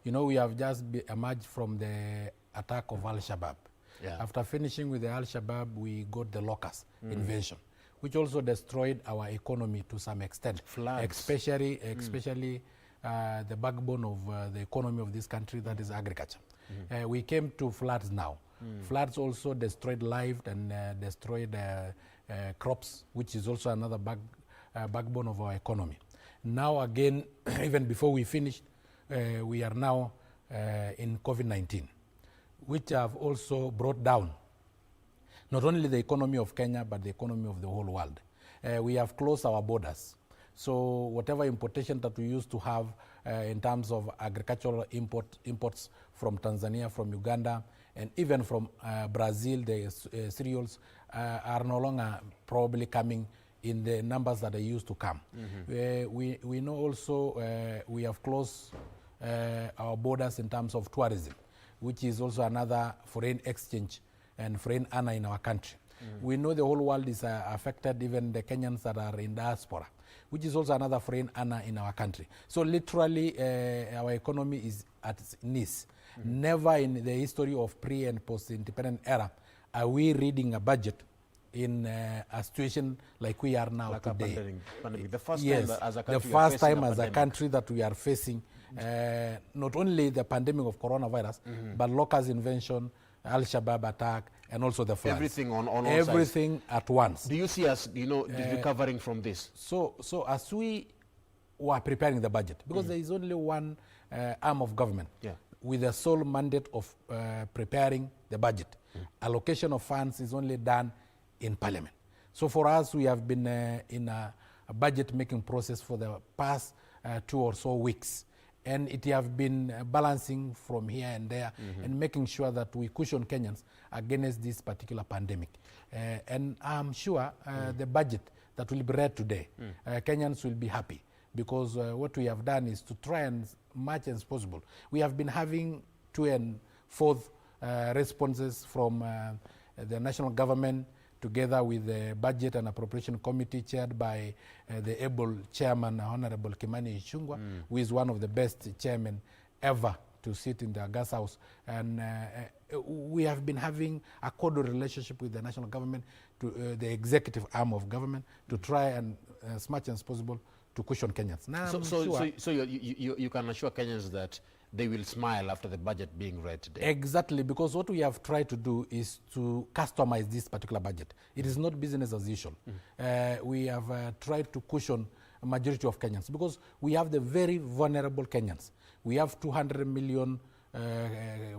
You know, we have just emerged from the attack of Al-Shabaab. Yeah. After finishing with the Al-Shabaab, we got the locust invasion, which also destroyed our economy to some extent. Floods. Especially the backbone of the economy of this country, that is agriculture. We came to floods now. Floods also destroyed life and destroyed crops, which is also another backbone of our economy. Now again, even before we finished, we are now in COVID-19, which have also brought down not only the economy of Kenya, but the economy of the whole world. We have closed our borders. So whatever importation that we used to have in terms of agricultural imports from Tanzania, from Uganda, and even from Brazil, the cereals are no longer probably coming in the numbers that they used to come. We know also we have closed our borders in terms of tourism, which is also another foreign exchange and foreign earner in our country. We know the whole world is affected, even the Kenyans that are in diaspora, which is also another foreign earner in our country. So literally our economy is at its knees. Never in the history of pre and post-independent era are we reading a budget in a situation like we are now today. Pandemic. The first yes, time as a country, the first time as a country that we are facing not only the pandemic of coronavirus, but locust invasion, Al-Shabaab attack, and also the floods. Everything on all everything sides. At once. Do you see us, recovering from this? So as we were preparing the budget, because there is only one arm of government with the sole mandate of preparing the budget. Allocation of funds is only done in Parliament. So for us, we have been in a budget making process for the past 2 or so weeks. And it have been balancing from here and there and making sure that we cushion Kenyans against this particular pandemic. And I'm sure the budget that will be read today, Kenyans will be happy, because what we have done is to try and much as possible. We have been having 2 and 4th responses from the national government, together with the Budget and Appropriation Committee chaired by the able chairman, Honorable Kimani Ichung'wah, who is one of the best chairmen ever to sit in the August House. And we have been having a cordial relationship with the national government, to the executive arm of government, to try and as much as possible to cushion Kenyans. Now, so you can assure Kenyans that they will smile after the budget being read today. Exactly, because what we have tried to do is to customize this particular budget. It is not business as usual. We have tried to cushion a majority of Kenyans, because we have the very vulnerable Kenyans. We have 200 million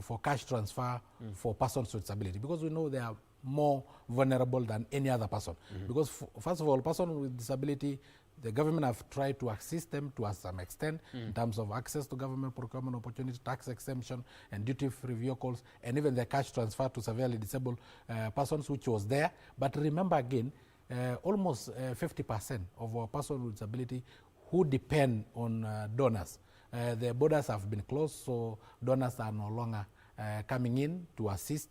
for cash transfer for persons with disability, because we know they are more vulnerable than any other person. Because first of all, persons with disability, the government have tried to assist them to some extent in terms of access to government procurement opportunity, tax exemption, and duty-free vehicles, and even the cash transfer to severely disabled persons, which was there. But remember again, almost 50% of our persons with disability who depend on donors. The borders have been closed, so donors are no longer coming in to assist.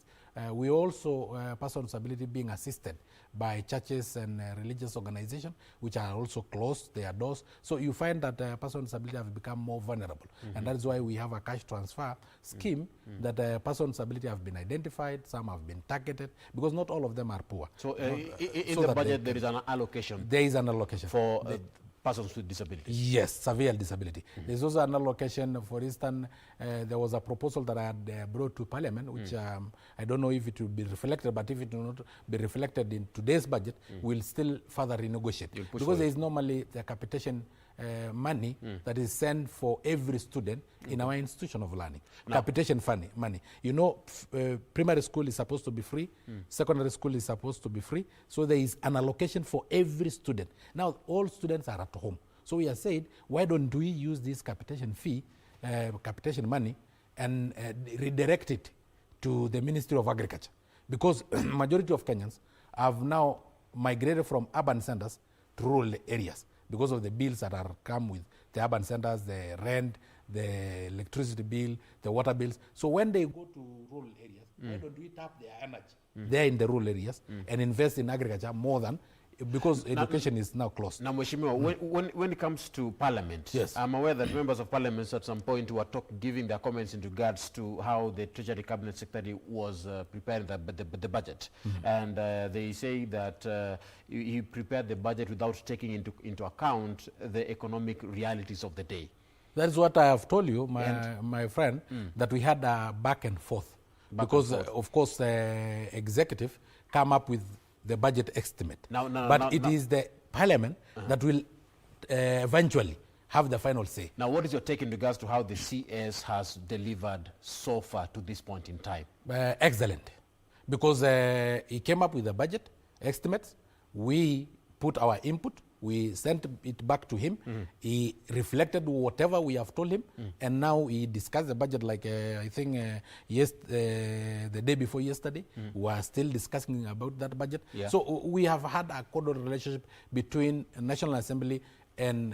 We also, persons with disability being assisted by churches and religious organizations, which are also closed their doors. So you find that persons with disability have become more vulnerable. And that is why we have a cash transfer scheme that persons with disability have been identified, some have been targeted, because not all of them are poor. So in the budget, there is an allocation. There is an allocation. For persons with disability. Yes, severe disability. There's also an allocation. For instance, there was a proposal that I had brought to Parliament, which I don't know if it will be reflected, but if it will not be reflected in today's budget, we'll still further renegotiate. Because there is normally the capitation money that is sent for every student in our institution of learning. Capitation money. You know, primary school is supposed to be free, secondary school is supposed to be free, so there is an allocation for every student. Now, all students are at home. So we have said, why don't we use this capitation fee, capitation money, and redirect it to the Ministry of Agriculture? Because majority of Kenyans have now migrated from urban centers to rural areas, because of the bills that are come with the urban centers, the rent, the electricity bill, the water bills. So when they go to rural areas, why don't we tap their energy there in the rural areas and invest in agriculture more than because education is now closed. Now, Mheshimiwa, when it comes to Parliament, yes, I'm aware that members of Parliament at some point were giving their comments in regards to how the Treasury Cabinet Secretary was preparing the budget. And they say that he prepared the budget without taking into account the economic realities of the day. That's what I have told you, my friend, that we had a back and forth. Because, of course, the executive come up with the budget estimate. But it is the Parliament that will eventually have the final say. Now, what is your take in regards to how the CS has delivered so far to this point in time? Excellent. Because he came up with the budget estimates. We put our input. We sent it back to him. He reflected whatever we have told him, and now he discussed the budget like I think the day before yesterday. We are still discussing about that budget. Yeah. So we have had a cordial relationship between National Assembly and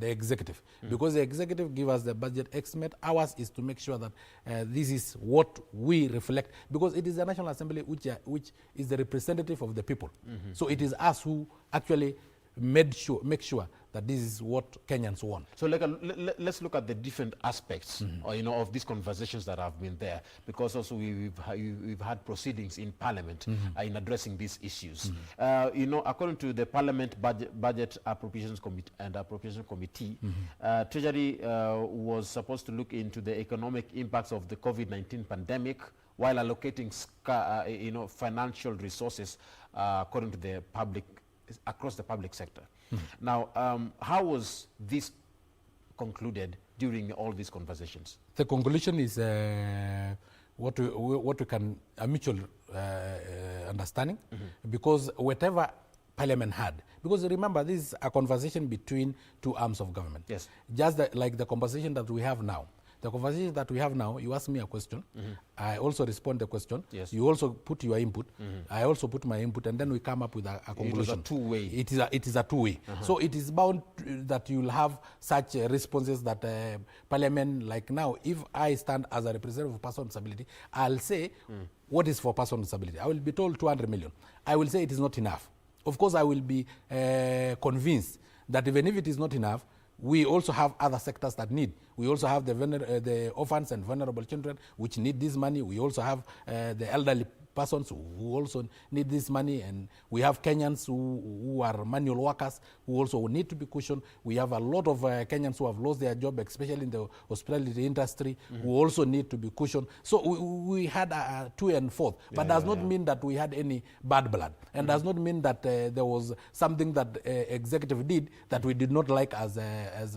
the executive, because the executive give us the budget estimate. Ours is to make sure that this is what we reflect, because it is the National Assembly which is the representative of the people. So it is us who actually make sure that this is what Kenyans want. So let's look at the different aspects of these conversations that have been there, because also we've had proceedings in Parliament in addressing these issues. According to the Parliament Budget Appropriations Committee, Treasury was supposed to look into the economic impacts of the COVID-19 pandemic while allocating financial resources according to the public, across the public sector. Now, how was this concluded during all these conversations? The conclusion is what we can, a mutual understanding, because whatever Parliament had, because remember, this is a conversation between two arms of government. Yes. Just like the conversation that we have now. The conversation that we have now, you ask me a question, I also respond the question, you also put your input, I also put my input, and then we come up with a conclusion. It is a two-way. It is a two-way. So it is bound that you will have such responses that Parliament, like now, if I stand as a representative of person with disability, I'll say, what is for person with disability? I will be told 200 million. I will say it is not enough. Of course, I will be convinced that even if it is not enough, we also have other sectors that need. We also have the orphans and vulnerable children, which need this money. We also have the elderly persons who also need this money, and we have Kenyans who are manual workers who also need to be cushioned. We have a lot of Kenyans who have lost their job, especially in the hospitality industry, who also need to be cushioned. So we had a 2 and 4, but does not mean that we had any bad blood, and does not mean that there was something that executive did that we did not like as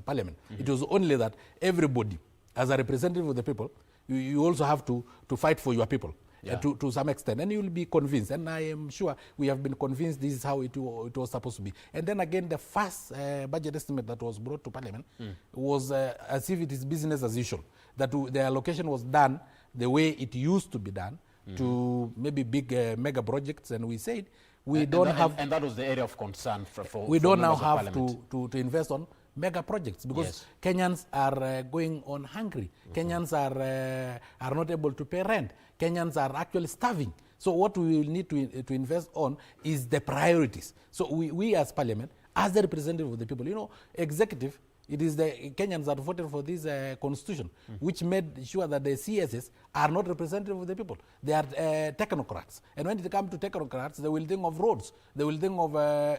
Parliament. It was only that everybody, as a representative of the people, you also have to fight for your people. To some extent, and you will be convinced, and I am sure we have been convinced this is how it was supposed to be. And then again, the first budget estimate that was brought to Parliament was as if it is business as usual, that the allocation was done the way it used to be done to maybe big mega projects, and we said we don't have... And that was the area of concern for we don't now have to invest on mega projects, because Kenyans are going on hungry. Kenyans are not able to pay rent. Kenyans are actually starving. So what we will need to invest on is the priorities. So we as Parliament, as the representative of the people, executive, it is the Kenyans that voted for this constitution, which made sure that the CSs are not representative of the people. They are technocrats. And when it comes to technocrats, they will think of roads, they will think of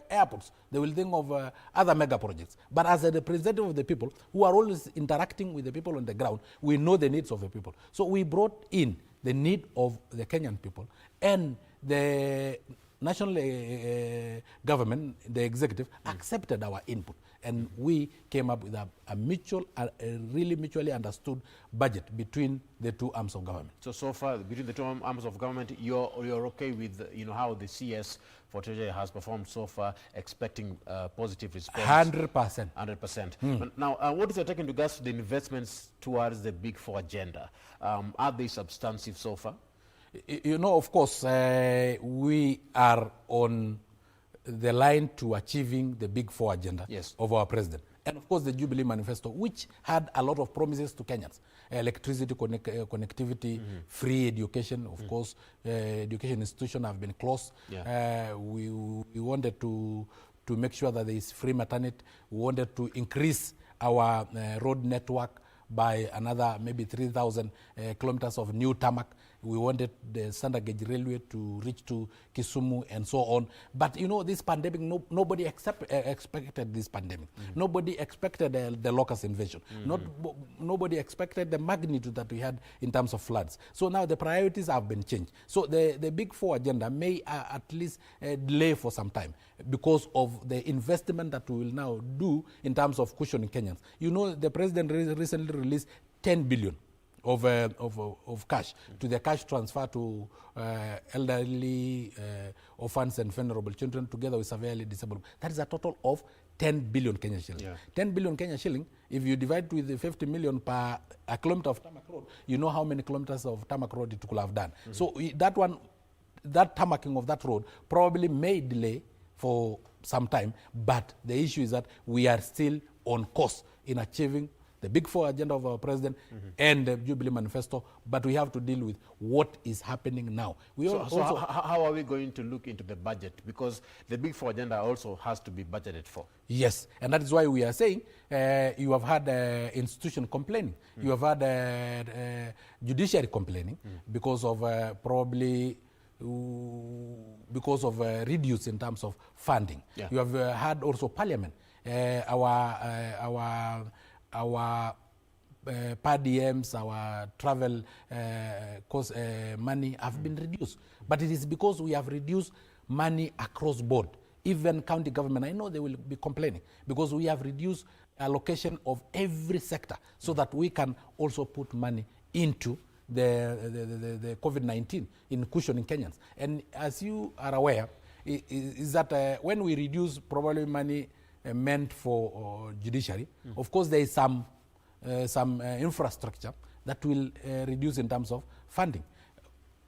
airports, they will think of other mega projects. But as a representative of the people, who are always interacting with the people on the ground, we know the needs of the people. So we brought in the need of the Kenyan people, and the national government, the executive, accepted our input. And we came up with a mutual, really mutually understood budget between the two arms of government. So far, between the two arms of government, you're okay with how the CS for Treasury has performed so far, expecting positive response? 100%. 100%. Now, what is your take in regards to the investments towards the Big Four agenda? Are they substantive so far? Of course, we are on the line to achieving the Big Four agenda of our president. And of course, the Jubilee Manifesto, which had a lot of promises to Kenyans. Electricity connectivity, free education. Of course, education institutions have been closed. We wanted to make sure that there is free maternity. We wanted to increase our road network by another maybe 3,000 kilometers of new tarmac. We wanted the standard gauge railway to reach to Kisumu and so on. But you know, this pandemic, nobody expected this pandemic. Nobody expected the locust invasion. Nobody expected the magnitude that we had in terms of floods. So now the priorities have been changed. So the Big Four agenda may at least delay for some time because of the investment that we will now do in terms of cushioning Kenyans. You know, the president recently released 10 billion of cash to the cash transfer to elderly, orphans and vulnerable children together with severely disabled. That is a total of 10 billion Kenya shilling. 10 billion Kenya shilling, if you divide with the 50 million per a kilometer of tarmac road, you know how many kilometers of tarmac road it could have done. So that tarmacking of that road probably may delay for some time, but the issue is that we are still on course in achieving the Big Four agenda of our president and the Jubilee Manifesto, but we have to deal with what is happening now. How are we going to look into the budget? Because the Big Four agenda also has to be budgeted for. Yes, and that is why we are saying you have had institution complaining. You have had judiciary complaining because of because of reduce in terms of funding. You have had also Parliament. Our per diems, our travel cost money have been reduced. But it is because we have reduced money across board. Even county government, I know they will be complaining because we have reduced allocation of every sector so that we can also put money into the COVID-19 in cushioning Kenyans. And as you are aware, is that when we reduce probably money meant for judiciary, of course there is some infrastructure that will reduce in terms of funding.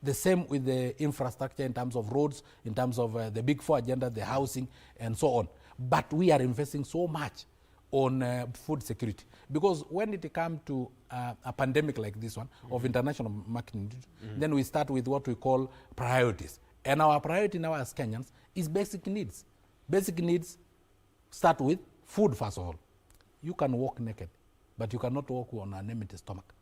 The same with the infrastructure in terms of roads, in terms of the Big Four agenda, the housing and so on. But we are investing so much on food security because when it comes to a pandemic like this one of international magnitude, then we start with what we call priorities. And our priority now as Kenyans is basic needs. Basic needs start with food, first of all. You can walk naked, but you cannot walk on an empty stomach.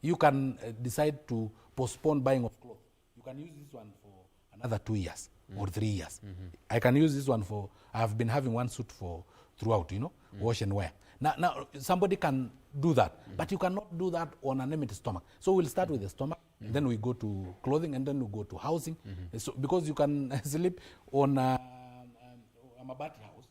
You can decide to postpone buying of clothes. You can use this one for another 2 years or 3 years. I can use this one for, I've been having one suit for throughout, you know, wash and wear. Now somebody can do that, but you cannot do that on an empty stomach. So we'll start with the stomach, then we go to clothing, and then we go to housing. So, because you can sleep on a mabati house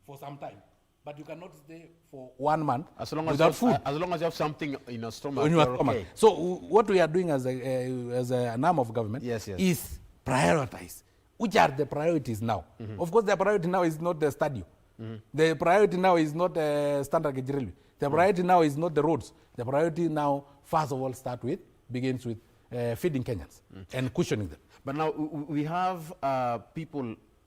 for some time, but you cannot stay for 1 month without food. As long as you have something in your stomach. In your stomach. Okay. So what we are doing as an arm of government is prioritize. Which are the priorities now? Of course, the priority now is not the stadium. The priority now is not standard gauge railway. The priority now is not the roads. The priority now, first of all, begins with feeding Kenyans and cushioning them. But now we have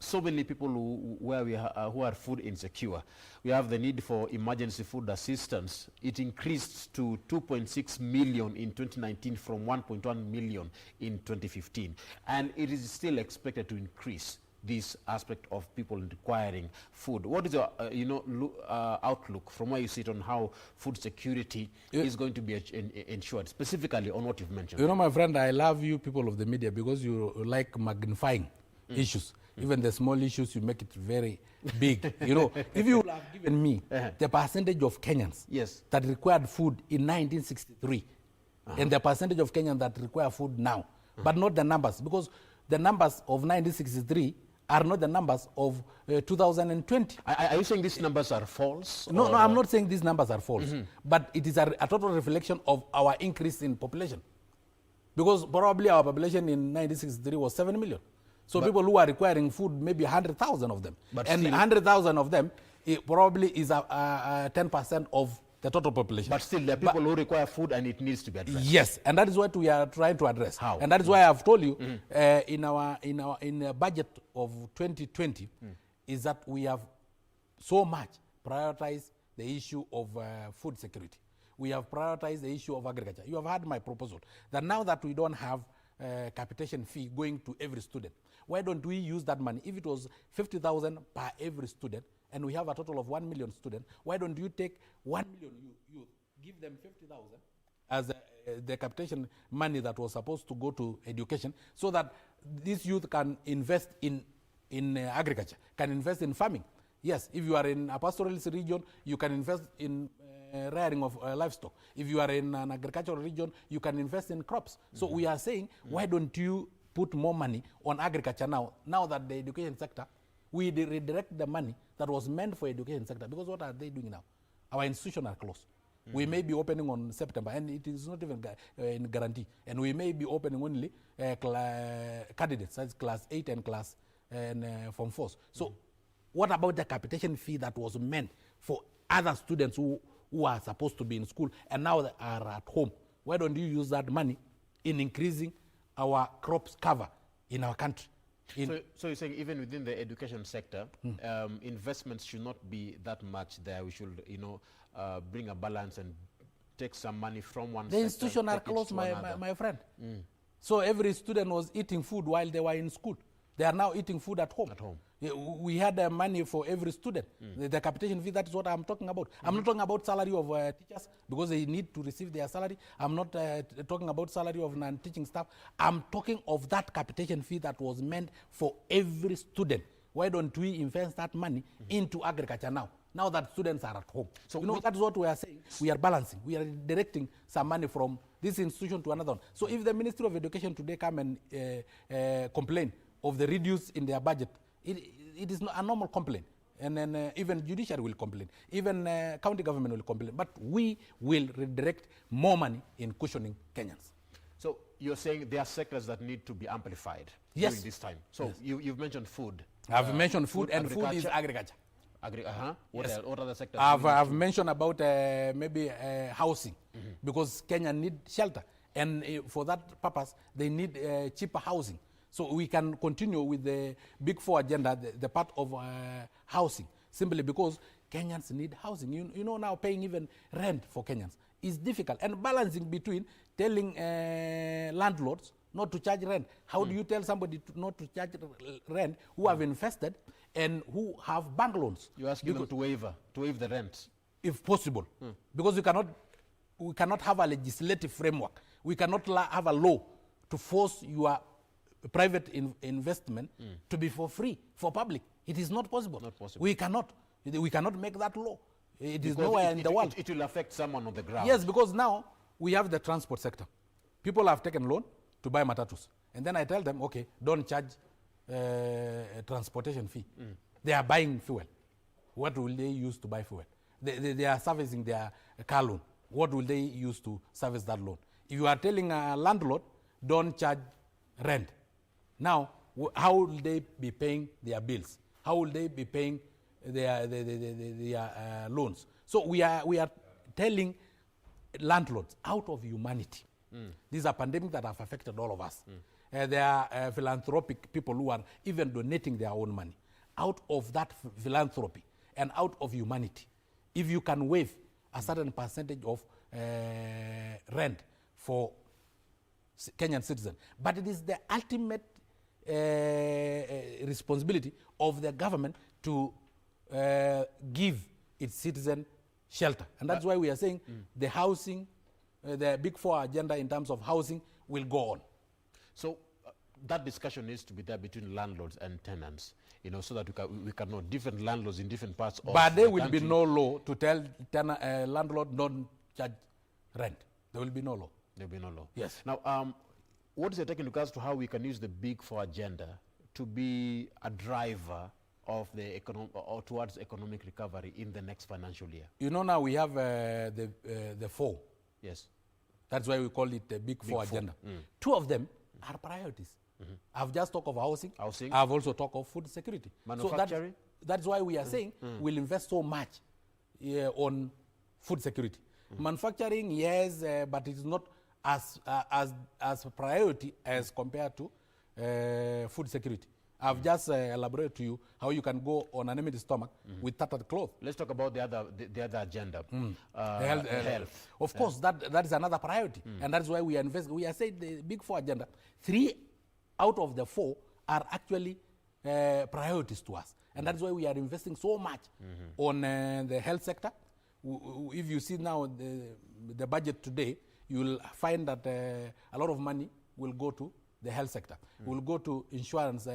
so many people who are food insecure. We have the need for emergency food assistance. It increased to 2.6 million in 2019 from 1.1 million in 2015. And it is still expected to increase this aspect of people requiring food. What is your outlook from where you sit on how food security is going to be ensured, specifically on what you've mentioned? You know, my friend, I love you people of the media because you like magnifying issues. Even the small issues, you make it very big. You know, if you would have given me the percentage of Kenyans that required food in 1963 and the percentage of Kenyans that require food now, but not the numbers, because the numbers of 1963 are not the numbers of 2020. Are you saying these numbers are false? No, I'm not saying these numbers are false, but it is a total reflection of our increase in population. Because probably our population in 1963 was 7 million. So people who are requiring food, maybe 100,000 of them. And 100,000 of them, it probably is 10% of the total population. But still, there are people who require food and it needs to be addressed. Yes, and that is what we are trying to address. How? And that is why I've told you in the budget of 2020 is that we have so much prioritized the issue of food security. We have prioritized the issue of agriculture. You have heard my proposal that now that we don't have capitation fee going to every student, why don't we use that money? If it was 50,000 per every student, and we have a total of 1 million students, why don't you take 1 million youth, give them 50,000 as the capitation money that was supposed to go to education, so that this youth can invest in agriculture, can invest in farming. Yes, if you are in a pastoralist region, you can invest in rearing of livestock. If you are in an agricultural region, you can invest in crops. So we are saying, why don't you put more money on agriculture now that the education sector, we redirect the money that was meant for education sector, because what are they doing now? Our institutions are closed. We may be opening on September, and it is not even in guarantee. And we may be opening only candidates, that's class 8 and class Form 4s. So what about the capitation fee that was meant for other students who are supposed to be in school and now they are at home? Why don't you use that money in increasing our crops cover in our country? So you're saying even within the education sector, investments should not be that much there. We should, bring a balance and take some money from one sector. The institutions are closed, my friend. So every student was eating food while they were in school. They are now eating food at home. We had money for every student. The capitation fee, that is what I'm talking about. I'm not talking about salary of teachers, because they need to receive their salary. I'm not talking about salary of non-teaching staff. I'm talking of that capitation fee that was meant for every student. Why don't we invest that money into agriculture now that students are at home? So that's what we are saying. We are balancing. We are directing some money from this institution to another one. So if the Ministry of Education today come and complain of the reduce in their budget, it is not a normal complaint. And then even judiciary will complain. Even county government will complain. But we will redirect more money in cushioning Kenyans. So you're saying there are sectors that need to be amplified during this time. So you've mentioned food. I've mentioned food, and food is agriculture. What other sectors? I've mentioned about maybe housing, because Kenya need shelter. And for that purpose, they need cheaper housing. So we can continue with the Big Four agenda, the part of housing, simply because Kenyans need housing. You know now paying even rent for Kenyans is difficult. And balancing between telling landlords not to charge rent. How do you tell somebody not to charge rent who have invested and who have bank loans? You're asking them to waive the rent? If possible. Because we cannot have a legislative framework. We cannot have a law to force your private investment to be for free, for public. It is not possible. We cannot make that law. It is nowhere in the world. It will affect someone on the ground. Yes, because now we have the transport sector. People have taken loan to buy matatus. And then I tell them, okay, don't charge a transportation fee. They are buying fuel. What will they use to buy fuel? They are servicing their car loan. What will they use to service that loan? If you are telling a landlord, don't charge rent. Now, how will they be paying their bills? How will they be paying their loans? So we are telling landlords, out of humanity. These are pandemics that have affected all of us. There are philanthropic people who are even donating their own money. Out of that philanthropy and out of humanity, if you can waive a certain percentage of rent for Kenyan citizens, but it is the ultimate responsibility of the government to give its citizen shelter. And that's why we are saying the housing, the Big Four agenda in terms of housing will go on. So that discussion needs to be there between landlords and tenants, so that we can know different landlords in different parts of But there the will country. be no law to tell landlord don't charge rent. There will be no law. There will be no law. Yes. Now, what is your take in regards to how we can use the Big Four agenda to be a driver of the towards economic recovery in the next financial year? Now we have the four. Yes. That's why we call it the Big Four agenda. Two of them are priorities. I've just talked of housing. I've also talked of food security. Manufacturing. So that's why we are saying we'll invest so much on food security. Manufacturing, yes, but it's not as a priority as compared to food security. I've just elaborated to you how you can go on an empty stomach with tattered cloth. Let's talk about the other agenda. Health. Of course, that is another priority, and that's why we are investing. We are saying the Big Four agenda. 3 out of the 4 are actually priorities to us, and that's why we are investing so much on the health sector. If you see now the budget today, you will find that a lot of money will go to the health sector. Will go to insurance,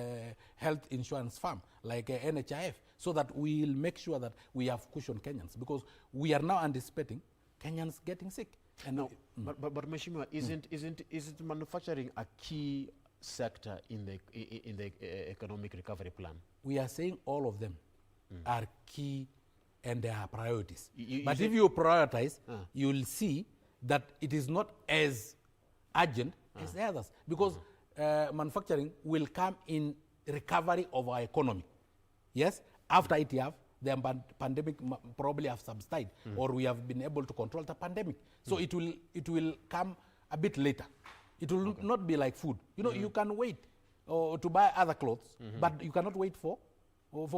health insurance firm like NHIF, so that we will make sure that we have cushioned Kenyans, because we are now anticipating Kenyans getting sick. And no, but Mheshimiwa, isn't manufacturing a key sector in the economic recovery plan? We are saying all of them are key and they are priorities. But if you prioritize, you will see that it is not as urgent as the others, because manufacturing will come in recovery of our economy. Yes, after ITF, the pandemic probably have subsided, or we have been able to control the pandemic. So it will come a bit later. It will not be like food. You know, you can wait to buy other clothes, but you cannot wait for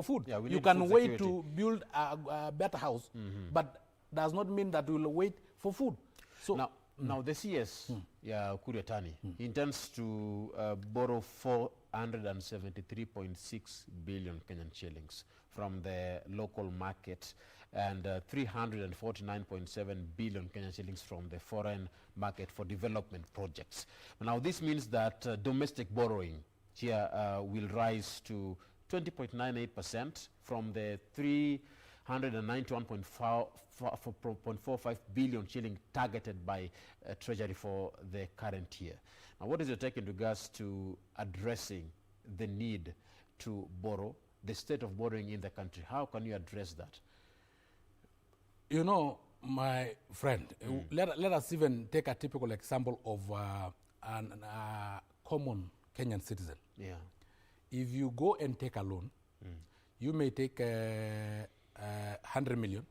food. Yeah, you can wait to build a better house, but does not mean that we will wait for food. So now the CS, Kuriatani, intends to borrow 473.6 billion Kenyan shillings from the local market and 349.7 billion Kenyan shillings from the foreign market for development projects. Now this means that domestic borrowing here will rise to 20.98% from the 391.45 billion shilling targeted by Treasury for the current year. Now, what is your take in regards to addressing the need to borrow, the state of borrowing in the country? How can you address that? You know, my friend, let us even take a typical example of a common Kenyan citizen. Yeah. If you go and take a loan, you may take 100 million,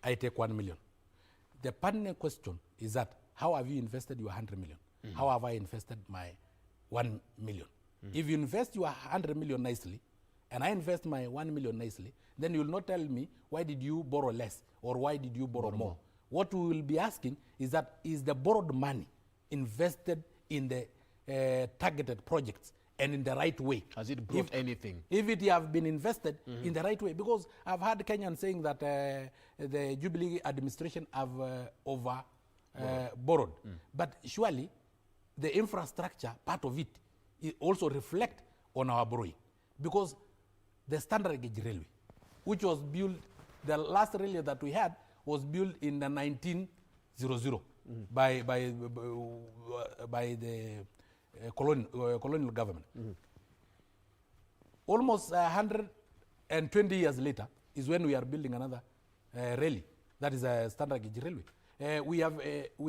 I take 1 million. The pertinent question is that, how have you invested your 100 million? How have I invested my 1 million? If you invest your 100 million nicely, and I invest my 1 million nicely, then you will not tell me, why did you borrow less, or why did you borrow more? What we will be asking is that, is the borrowed money invested in the targeted projects and in the right way? Has it brought anything? If it have been invested in the right way, because I've heard Kenyans saying that the Jubilee administration have borrowed. But surely the infrastructure part of it also reflect on our borrowing, because the standard gauge railway, which was built, the last railway that we had was built in the 1900 by the colonial government. Almost 120 years later is when we are building another railway, that is a standard gauge railway. We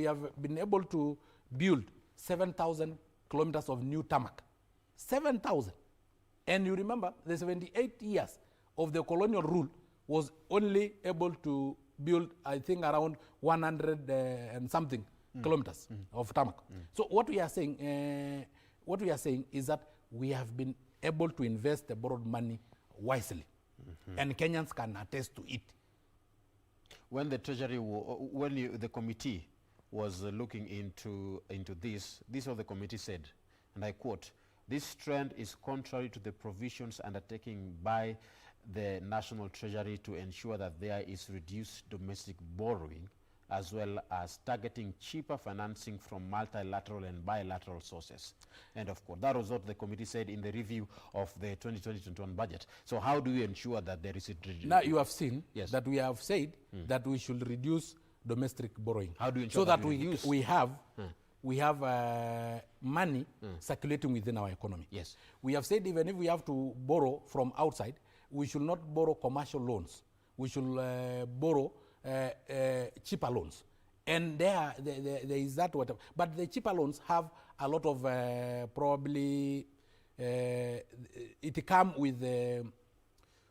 have been able to build 7,000 kilometers of new tarmac. 7,000. And you remember, the 78 years of the colonial rule was only able to build, I think, around 100 and something kilometers of tarmac. So what we are saying is that we have been able to invest the borrowed money wisely, and Kenyans can attest to it. When the Treasury, the committee was looking into this is what the committee said, and I quote, "This trend is contrary to the provisions undertaken by the National Treasury to ensure that there is reduced domestic borrowing, as well as targeting cheaper financing from multilateral and bilateral sources." End of quote. That was what the committee said in the review of the 2020-21 budget. So how do we ensure that there is a... Now you have seen that we have said that we should reduce domestic borrowing. How do you ensure so that we have money circulating within our economy? Yes. We have said even if we have to borrow from outside, we should not borrow commercial loans. We should borrow cheaper loans. And there is that whatever. But the cheaper loans have a lot of probably, it comes with,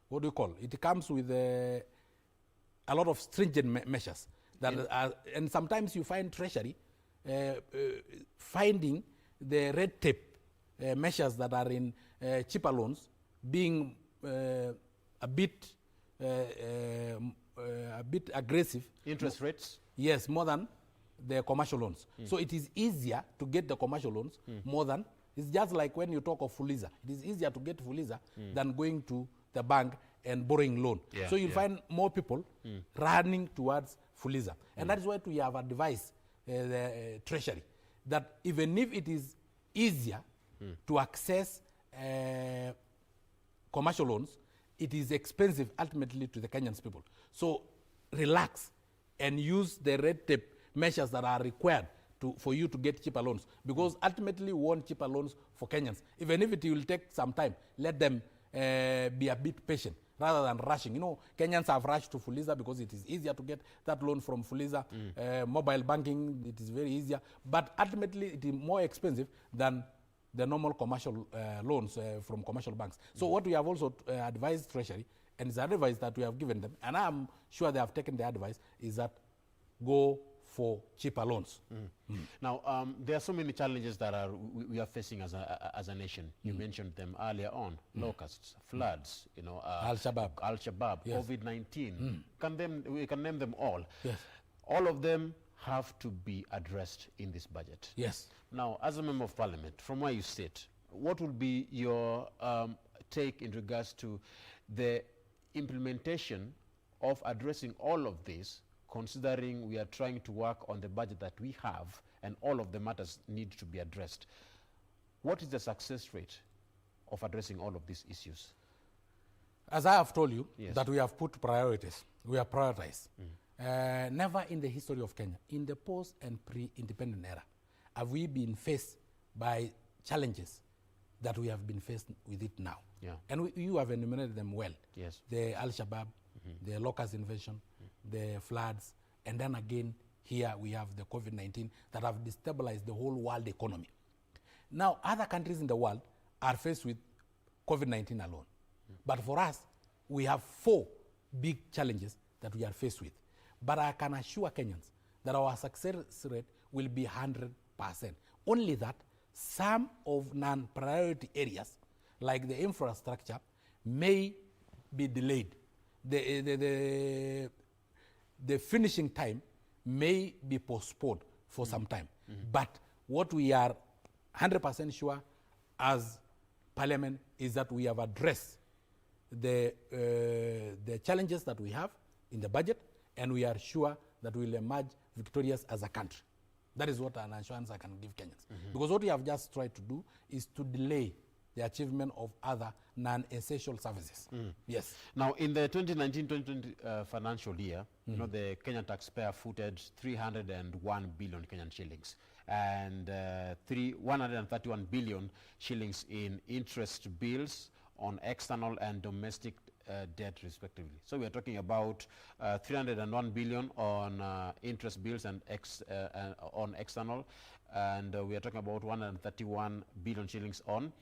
what do you call it? It comes with a lot of stringent measures. That and sometimes you find Treasury finding the red tape measures that are in cheaper loans being a bit aggressive. Interest rates? Yes, more than the commercial loans. So it is easier to get the commercial loans more than, it's just like when you talk of Fuliza. It is easier to get Fuliza than going to the bank and borrowing loan. So you'll find more people running towards Fuliza. And that is why we have advised the Treasury that even if it is easier to access commercial loans, it is expensive ultimately to the Kenyan people. So relax and use the red tape measures that are required for you to get cheaper loans, because ultimately we want cheaper loans for Kenyans. Even if it will take some time, let them be a bit patient rather than rushing. You know, Kenyans have rushed to Fuliza because it is easier to get that loan from Fuliza. Mobile banking, it is very easier, but ultimately it is more expensive than the normal commercial loans from commercial banks. So what we have also advised Treasury, and it's advice that we have given them, and I'm sure they have taken the advice, is that go for cheaper loans. Now, there are so many challenges that we are facing as a nation. You mentioned them earlier on: locusts, floods, you know, Al-Shabaab, Yes. COVID-19. We can name them all. Yes. All of them have to be addressed in this budget. Yes. Now, as a member of parliament, from where you sit, what will be your take in regards to the implementation of addressing all of this, considering we are trying to work on the budget that we have and all of the matters need to be addressed? What is the success rate of addressing all of these issues? As I have told you, Yes. that we have put priorities. We have prioritized. Never in the history of Kenya, in the post and pre-independent era, have we been faced by challenges that we have been faced with it now. Yeah. And you have enumerated them well. Yes. The Al-Shabaab, the locust invasion, the floods, and then again here we have the COVID-19 that have destabilized the whole world economy. Now, other countries in the world are faced with COVID-19 alone. But for us, we have 4 big challenges that we are faced with. But I can assure Kenyans that our success rate will be 100%. Only that some of non-priority areas, like the infrastructure, may be delayed. The finishing time may be postponed for some time. But what we are 100% sure as Parliament is that we have addressed the challenges that we have in the budget, and we are sure that we will emerge victorious as a country. That is what an assurance I can give Kenyans. Because what we have just tried to do is to delay the achievement of other non-essential services. Yes. Now, in the 2019-2020 financial year, you know, the Kenyan taxpayer footed 301 billion Kenyan shillings and 131 billion shillings in interest bills on external and domestic debt respectively. So we are talking about 301 billion on interest bills and on external, and we are talking about 131 billion shillings on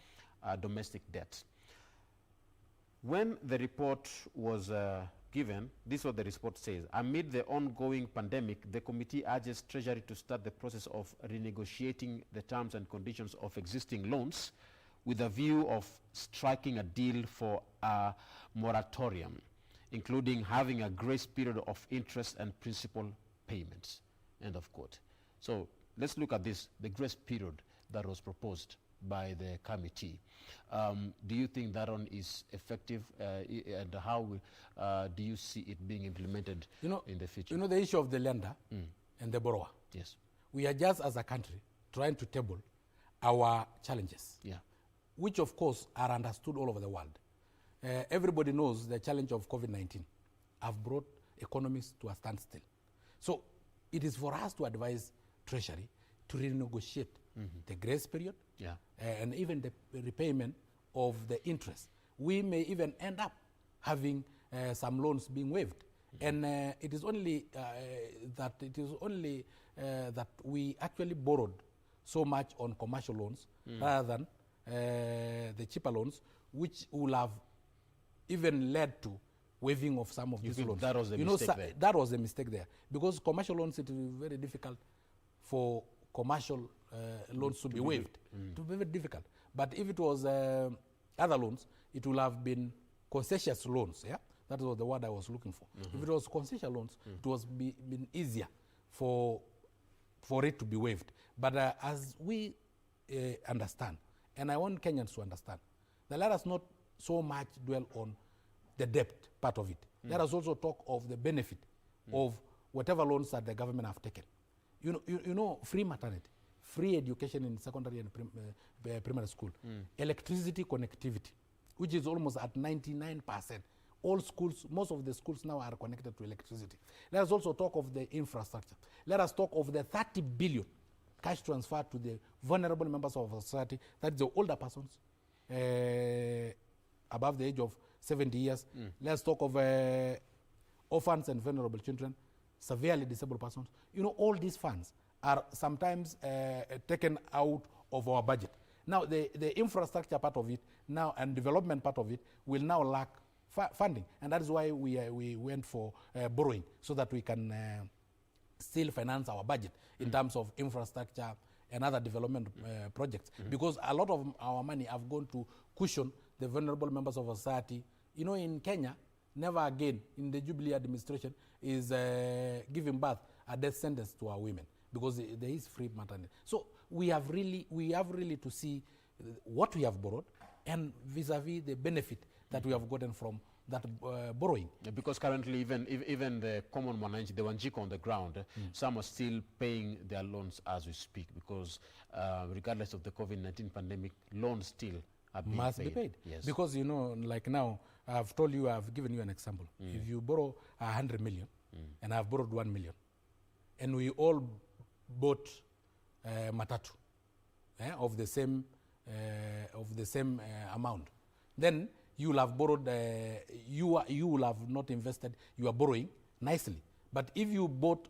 domestic debt. When the report was given, this is what the report says: amid the ongoing pandemic, the committee urges Treasury to start the process of renegotiating the terms and conditions of existing loans with a view of striking a deal for a moratorium, including having a grace period of interest and principal payments. End of quote. So let's look at this, the grace period that was proposed by the committee. Do you think that one is effective, and how do you see it being implemented in the future? You know the issue of the lender and the borrower. Yes. We are just as a country trying to table our challenges. Yeah. Which of course are understood all over the world. Everybody knows the challenge of COVID-19 have brought economies to a standstill. So it is for us to advise Treasury to renegotiate the grace period and even the repayment of the interest. We may even end up having some loans being waived. And it is only that we actually borrowed so much on commercial loans rather than the cheaper loans, which will have even led to waiving of some of these loans. That was the mistake there? That was a mistake there. Because commercial loans, it is very difficult for commercial loans to be waived. It will be very difficult. But if it was other loans, it will have been concessions loans. Yeah, that was the word I was looking for. If it was concession loans, it was been easier for it to be waived. But as we understand, and I want Kenyans to understand, that let us not so much dwell on the debt part of it. Let us also talk of the benefit of whatever loans that the government have taken. You know, free maternity, free education in secondary and primary school, electricity connectivity, which is almost at 99%. All schools, most of the schools now are connected to electricity. Let us also talk of the infrastructure. Let us talk of the 30 billion cash transfer to the vulnerable members of society, that's the older persons, above the age of 70 years. Let's talk of orphans and vulnerable children, severely disabled persons. You know, all these funds are sometimes taken out of our budget. Now, the infrastructure part of it now and development part of it will now lack funding. And that is why we went for borrowing, so that we can still finance our budget in terms of infrastructure and other development projects. Because a lot of our money have gone to cushion the vulnerable members of society. You know, in Kenya, never again in the Jubilee administration is giving birth a death sentence to our women, because there is free maternity. So we have really to see what we have borrowed and vis-a-vis the benefit that we have gotten from that borrowing. Because currently even the common mwananchi, the Wanjiko on the ground, some are still paying their loans as we speak, because regardless of the COVID-19 pandemic, loans still are being must be paid. Yes. Because, you know, like now, I've given you an example. If you borrow 100 million, and I've borrowed 1 million, and we all bought matatu of the same amount, then you will have borrowed, you will have not invested, you are borrowing nicely. But if you bought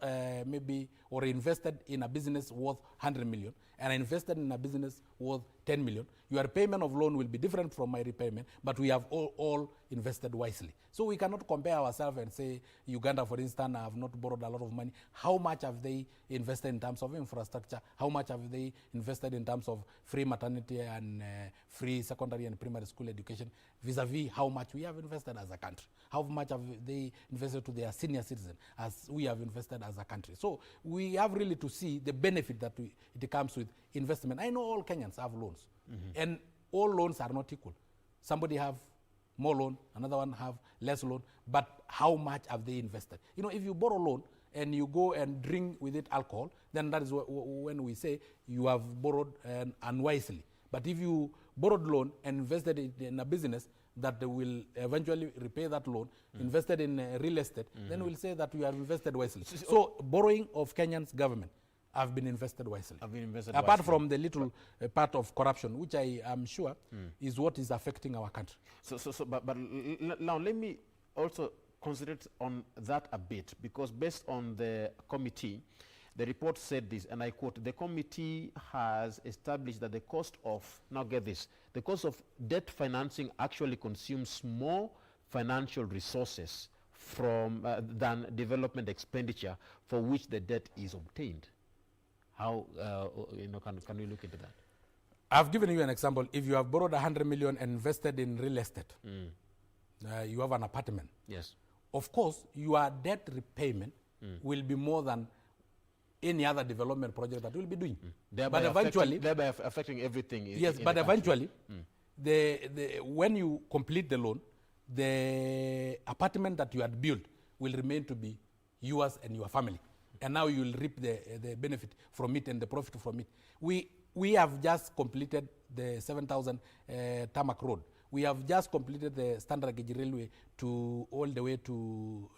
maybe or invested in a business worth 100 million and I invested in a business worth 10 million, your repayment of loan will be different from my repayment, but we have all invested wisely. So we cannot compare ourselves and say, Uganda, for instance, have not borrowed a lot of money. How much have they invested in terms of infrastructure? How much have they invested in terms of free maternity and free secondary and primary school education, vis-a-vis how much we have invested as a country? How much have they invested to their senior citizens as we have invested as a country? So we have really to see the benefit that it comes with investment. I know all Kenyans have loans, and all loans are not equal. Somebody have more loan, another one have less loan, but how much have they invested? You know, if you borrow loan and you go and drink with it alcohol, then that is when we say you have borrowed unwisely. But if you borrowed loan and invested it in a business that will eventually repay that loan, invested in real estate, then we'll say that you have invested wisely. So borrowing of Kenyan's government have been invested wisely. Apart from the little part of corruption, which I am sure is what is affecting our country. But now let me also concentrate on that a bit, because based on the committee, the report said this, and I quote, the committee has established that the cost of, now get this, the cost of debt financing actually consumes more financial resources from than development expenditure for which the debt is obtained. How, can we look into that? I've given you an example. If you have borrowed 100 million and invested in real estate, you have an apartment. Yes. Of course, your debt repayment will be more than any other development project that we'll be doing. Thereby but eventually, thereby affecting everything. Yes, but eventually, when you complete the loan, the apartment that you had built will remain to be yours and your family. And now you will reap the benefit from it and the profit from it. We have just completed the 7,000 tarmac road. We have just completed the standard gauge railway all the way to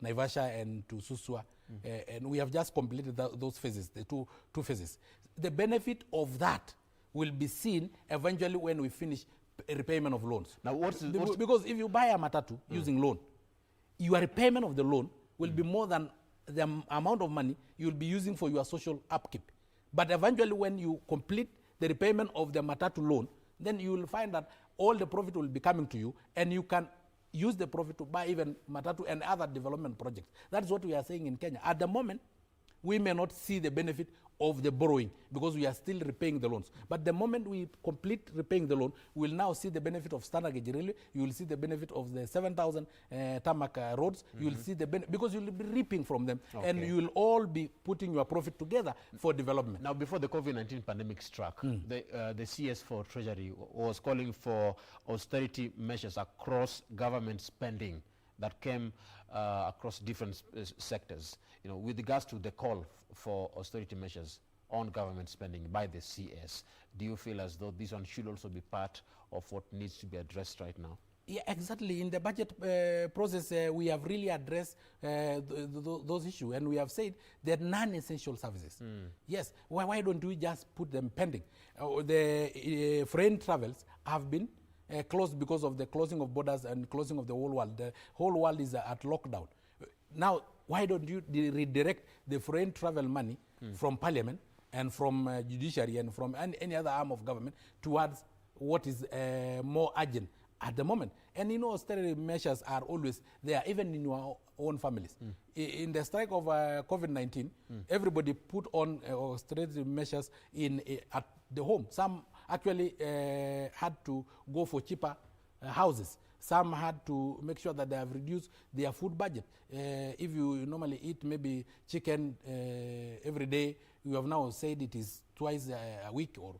Naivasha and to Suswa. And we have just completed those phases, the two phases. The benefit of that will be seen eventually when we finish repayment of loans. Now, because if you buy a matatu using loan, your repayment of the loan will be more than the amount of money you'll be using for your social upkeep. But eventually when you complete the repayment of the matatu loan, then you will find that all the profit will be coming to you, and you can use the profit to buy even matatu and other development projects. That's what we are saying in Kenya. At the moment, we may not see the benefit of the borrowing because we are still repaying the loans. But the moment we complete repaying the loan, we will now see the benefit of standard gauge railway. You will see the benefit of the 7,000 tarmac roads. You will see the benefit because you will be reaping from them, and you will all be putting your profit together for development. Now, before the COVID-19 pandemic struck, the CS for Treasury was calling for austerity measures across government spending that came across different sectors. You know, with regards to the call for austerity measures on government spending by the CS, do you feel as though this one should also be part of what needs to be addressed right now? Yeah, exactly. In the budget process, we have really addressed those issues, and we have said they're non-essential services. Yes, why don't we just put them pending? The foreign travels have been closed because of the closing of borders and closing of the whole world. The whole world is at lockdown. Now, why don't you redirect the foreign travel money from parliament and from judiciary and from any other arm of government towards what is more urgent at the moment? And you know, austerity measures are always there, even in your own families. In the strike of COVID-19, everybody put on austerity measures at the home. Some actually had to go for cheaper houses. Some had to make sure that they have reduced their food budget. If you normally eat maybe chicken every day, you have now said it is twice a week or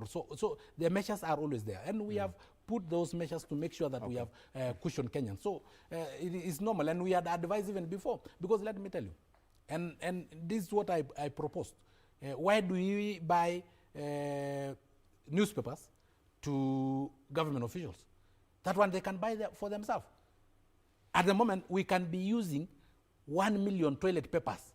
so. So the measures are always there. And we have put those measures to make sure that we have cushioned Kenyans. So it is normal. And we had advised even before. Because let me tell you, and this is what I proposed. Why do we buy newspapers to government officials? That one they can buy for themselves. At the moment, we can be using 1 million toilet papers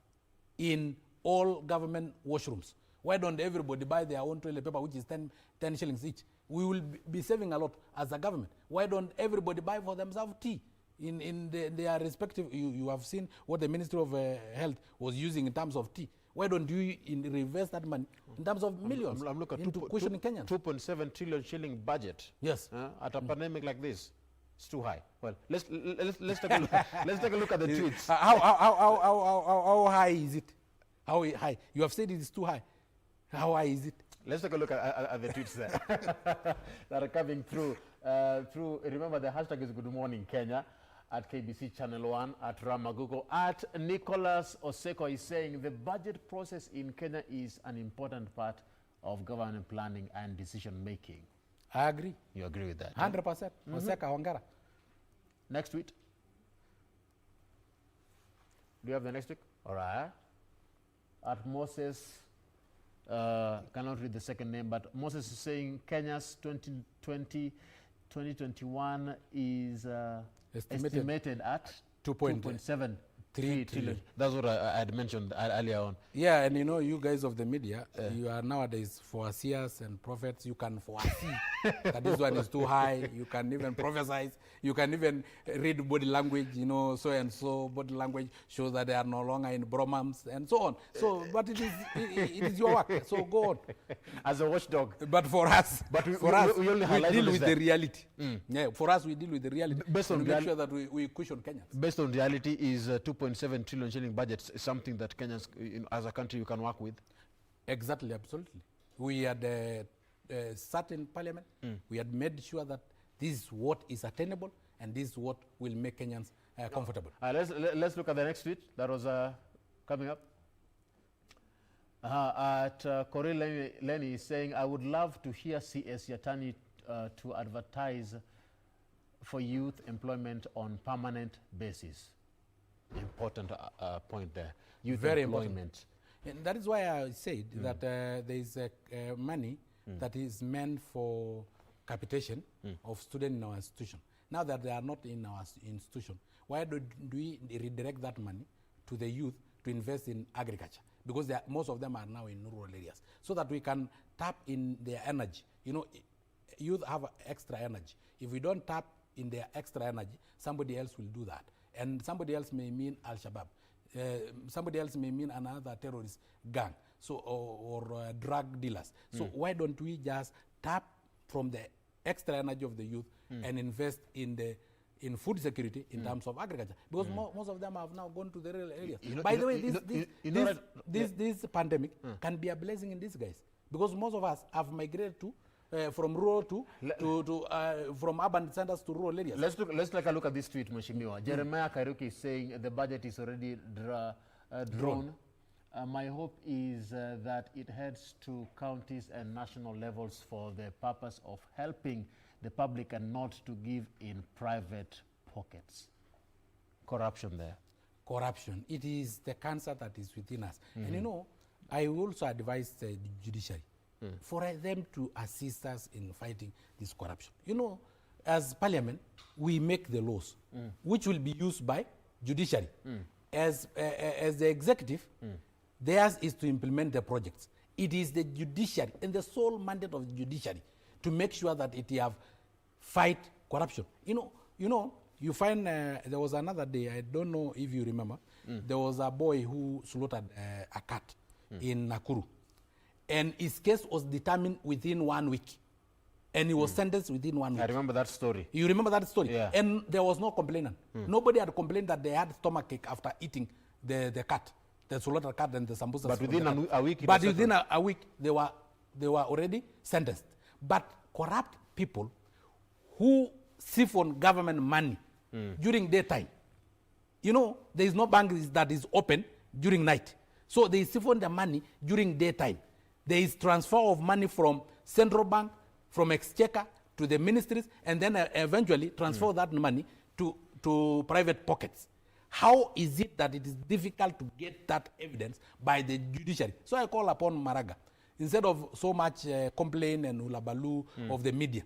in all government washrooms. Why don't everybody buy their own toilet paper, which is 10 shillings each? We will be saving a lot as a government. Why don't everybody buy for themselves tea in their respective? You have seen what the Ministry of Health was using in terms of tea. Why don't you reverse that money in terms of millions into cushioning Kenyans? 2.7 trillion shilling budget. Yes. At a pandemic like this, it's too high. Well, let's take a look. Let's take a look at the tweets. How high is it? How high? You have said it is too high. How high is it? Let's take a look at the tweets there that are coming through. Remember, the hashtag is Good Morning Kenya. At KBC Channel 1, at Ramagugo, at Nicholas Oseko is saying the budget process in Kenya is an important part of government planning and decision making. I agree. You agree with that? 100%. Oseka Hongara. Next tweet. Do you have the next tweet? All right. At Moses, cannot read the second name, but Moses is saying Kenya's 2021 is estimated at 2.7 trillion. That's what I had mentioned earlier on. Yeah, and you know, you guys of the media, you are nowadays foreseers and prophets. You can foresee that this one is too high. You can even prophesy. You can even read body language, you know, so and so body language shows that they are no longer in bromance and so on. So, but it is your work. So go on. As a watchdog. But for us, we deal with the reality. Yeah, for us, we deal with the reality. Based on make sure that we cushion Kenyans. Based on reality, is 2.7 trillion shilling budget something that Kenyans, as a country, you can work with? Exactly, absolutely. We had sat in parliament. We had made sure that this is what is attainable and this is what will make Kenyans comfortable. Let's look at the next tweet that was coming up. Corey Lenny is saying, I would love to hear CS Yatani to advertise for youth employment on permanent basis. Important point there. Youth Very employment. Important. And that is why I said that there is money that is meant for capitation of students in our institution. Now that they are not in our institution, why do we redirect that money to the youth to invest in agriculture? Because most of them are now in rural areas, so that we can tap in their energy. You know, youth have extra energy. If we don't tap in their extra energy, somebody else will do that. And somebody else may mean Al-Shabaab. Somebody else may mean another terrorist gang, so or drug dealers. So why don't we just tap from the extra energy of the youth and invest in the in food security in terms of agriculture, because most of them have now gone to the rural areas. By the way, this pandemic can be a blessing in disguise, because most of us have migrated to from rural from urban centers to rural areas. Let's take a look at this tweet, Mheshimiwa. Jeremiah Kariuki is saying the budget is already drawn. My hope is that it heads to counties and national levels for the purpose of helping the public and not to give in private pockets. Corruption there. Corruption. It is the cancer that is within us. And you know, I also advise the judiciary for them to assist us in fighting this corruption. You know, as parliament, we make the laws, which will be used by judiciary. As the executive, theirs is to implement the projects. It is the judiciary and the sole mandate of the judiciary to make sure that it have fight corruption. You know, you find there was another day, I don't know if you remember, there was a boy who slaughtered a cat in Nakuru. And his case was determined within 1 week. And he was sentenced within 1 week. I remember that story. You remember that story? Yeah. And there was no complainant. Nobody had complained that they had stomachache after eating the cat, the slaughtered cat and the sambusas. But within a week, but within a week, they were already sentenced. But corrupt people who siphon government money during daytime, you know, there is no bank that is open during night. So they siphon the money during daytime. There is transfer of money from central bank, from exchequer to the ministries, and then eventually transfer that money to private pockets. How is it that it is difficult to get that evidence by the judiciary? So I call upon Maraga, instead of so much complaint and hulabaloo of the media,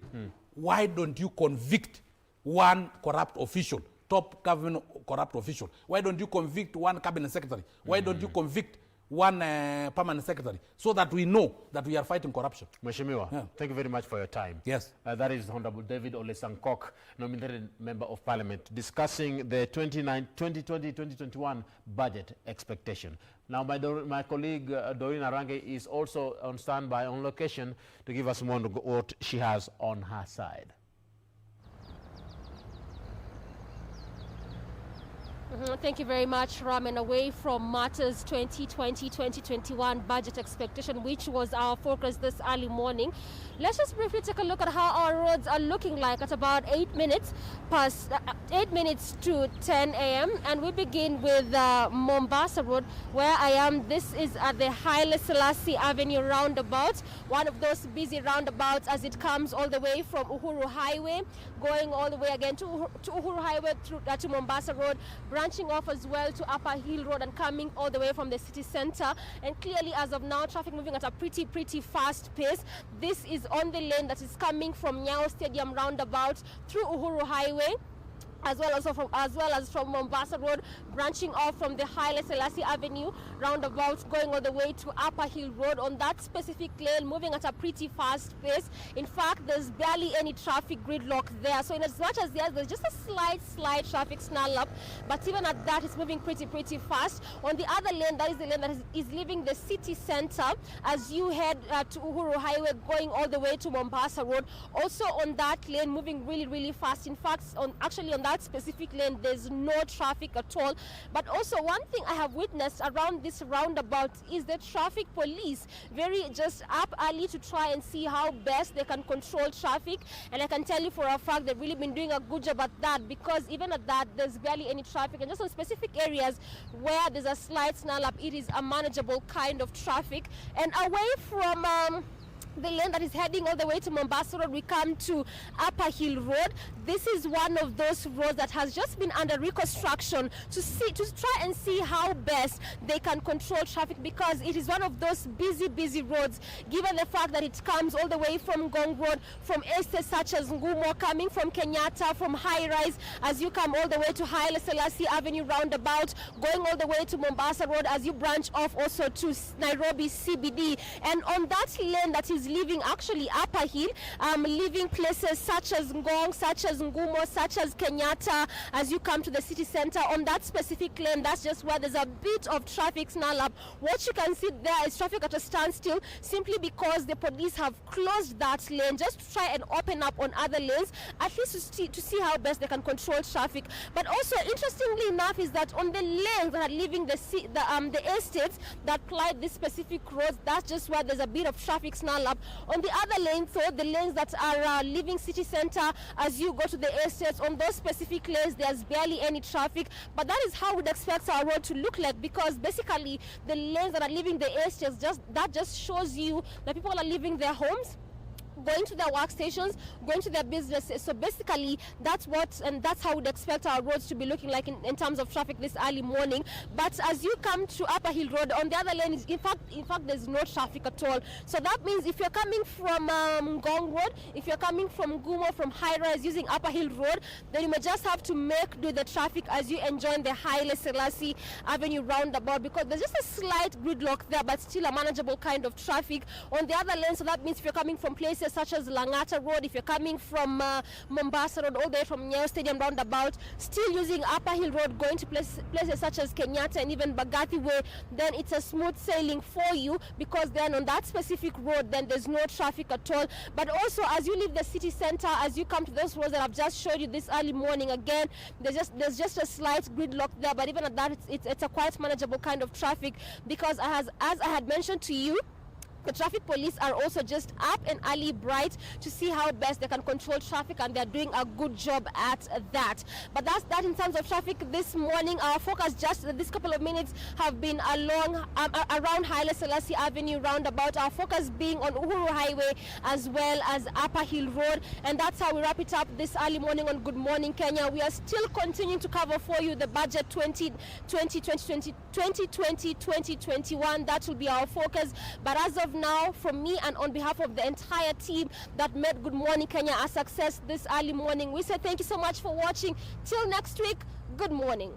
why don't you convict one corrupt official, top government corrupt official? Why don't you convict one cabinet secretary? Why don't you convict one permanent secretary, so that we know that we are fighting corruption? Mheshimiwa, thank you very much for your time. Yes. That is Honorable David Olesankok, nominated Member of Parliament, discussing the 2020-2021 budget expectation. Now, my colleague Doreen Arange is also on standby on location to give us more what she has on her side. Thank you very much, Ramen. Away from matters 2020-2021 budget expectation, which was our focus this early morning, let's just briefly take a look at how our roads are looking like at about 8 minutes to 10 a.m. And we begin with Mombasa Road, where I am. This is at the Haile Selassie Avenue roundabout, one of those busy roundabouts as it comes all the way from Uhuru Highway, going all the way again to Uhuru Highway through to Mombasa Road, branching off as well to Upper Hill Road and coming all the way from the city center. And clearly, as of now, traffic moving at a pretty fast pace. This is on the lane that is coming from Nyao Stadium roundabout through Uhuru Highway, as well as from Mombasa Road, branching off from the Haile Selassie Avenue roundabout, going all the way to Upper Hill Road on that specific lane, moving at a pretty fast pace. In fact, there's barely any traffic gridlock there. So in as much as there's just a slight traffic snarl up, but even at that, it's moving pretty fast. On the other lane, that is the lane that is leaving the city center as you head to Uhuru Highway, going all the way to Mombasa Road. Also on that lane, moving really fast. In fact, on that specific lane, there's no traffic at all. But also, one thing I have witnessed around this roundabout is the traffic police very just up early to try and see how best they can control traffic. And I can tell you for a fact they've really been doing a good job at that, because even at that, there's barely any traffic. And just on specific areas where there's a slight snarl up, it is a manageable kind of traffic. And away from the lane that is heading all the way to Mombasa Road, we come to Upper Hill Road. This is one of those roads that has just been under reconstruction to try and see how best they can control traffic, because it is one of those busy roads, given the fact that it comes all the way from Ngong Road, from estates such as Ngumo, coming from Kenyatta, from High Rise, as you come all the way to Haile Selassie Avenue roundabout, going all the way to Mombasa Road as you branch off also to Nairobi CBD. And on that lane that is Kenyans leaving actually Upper Hill, leaving places such as Ngong, such as Ngumo, such as Kenyatta. As you come to the city center on that specific lane, that's just where there's a bit of traffic snarl up. What you can see there is traffic at a standstill, simply because the police have closed that lane just to try and open up on other lanes, at least to see how best they can control traffic. But also, interestingly enough, is that on the lanes that are leaving the estates that ply this specific roads, that's just where there's a bit of traffic snarl up. On the other lanes, so the lanes that are leaving city center as you go to the estates, on those specific lanes there's barely any traffic. But that is how we'd expect our road to look like, because basically the lanes that are leaving the estates, just shows you that people are leaving their homes, going to their workstations, going to their businesses. So basically that's how we'd expect our roads to be looking like in terms of traffic this early morning. But as you come to Upper Hill Road, on the other lane is in fact there's no traffic at all. So that means if you're coming from Ngong Road, if you're coming from Gumo, from High Rise using Upper Hill Road, then you may just have to make do the traffic as you enjoy the Haile Selassie Avenue roundabout, because there's just a slight gridlock there, but still a manageable kind of traffic on the other lane. So that means if you're coming from places such as Langata Road, if you're coming from Mombasa Road, all the way from Nyayo Stadium roundabout, still using Upper Hill Road, going to places such as Kenyatta and even Bagathi Way, then it's a smooth sailing for you, because then on that specific road, then there's no traffic at all. But also, as you leave the city center, as you come to those roads that I've just showed you this early morning, again, there's just a slight gridlock there, but even at that, it's a quite manageable kind of traffic, because as I had mentioned to you, the traffic police are also just up and early bright to see how best they can control traffic, and they're doing a good job at that. But that's that in terms of traffic this morning. Our focus just this couple of minutes have been around Haile Selassie Avenue roundabout. Our focus being on Uhuru Highway as well as Upper Hill Road. And that's how we wrap it up this early morning on Good Morning Kenya. We are still continuing to cover for you the budget 2020-2021. That will be our focus. But as of now, from me and on behalf of the entire team that made Good Morning Kenya a success this early morning, we say thank you so much for watching. Till next week, good morning.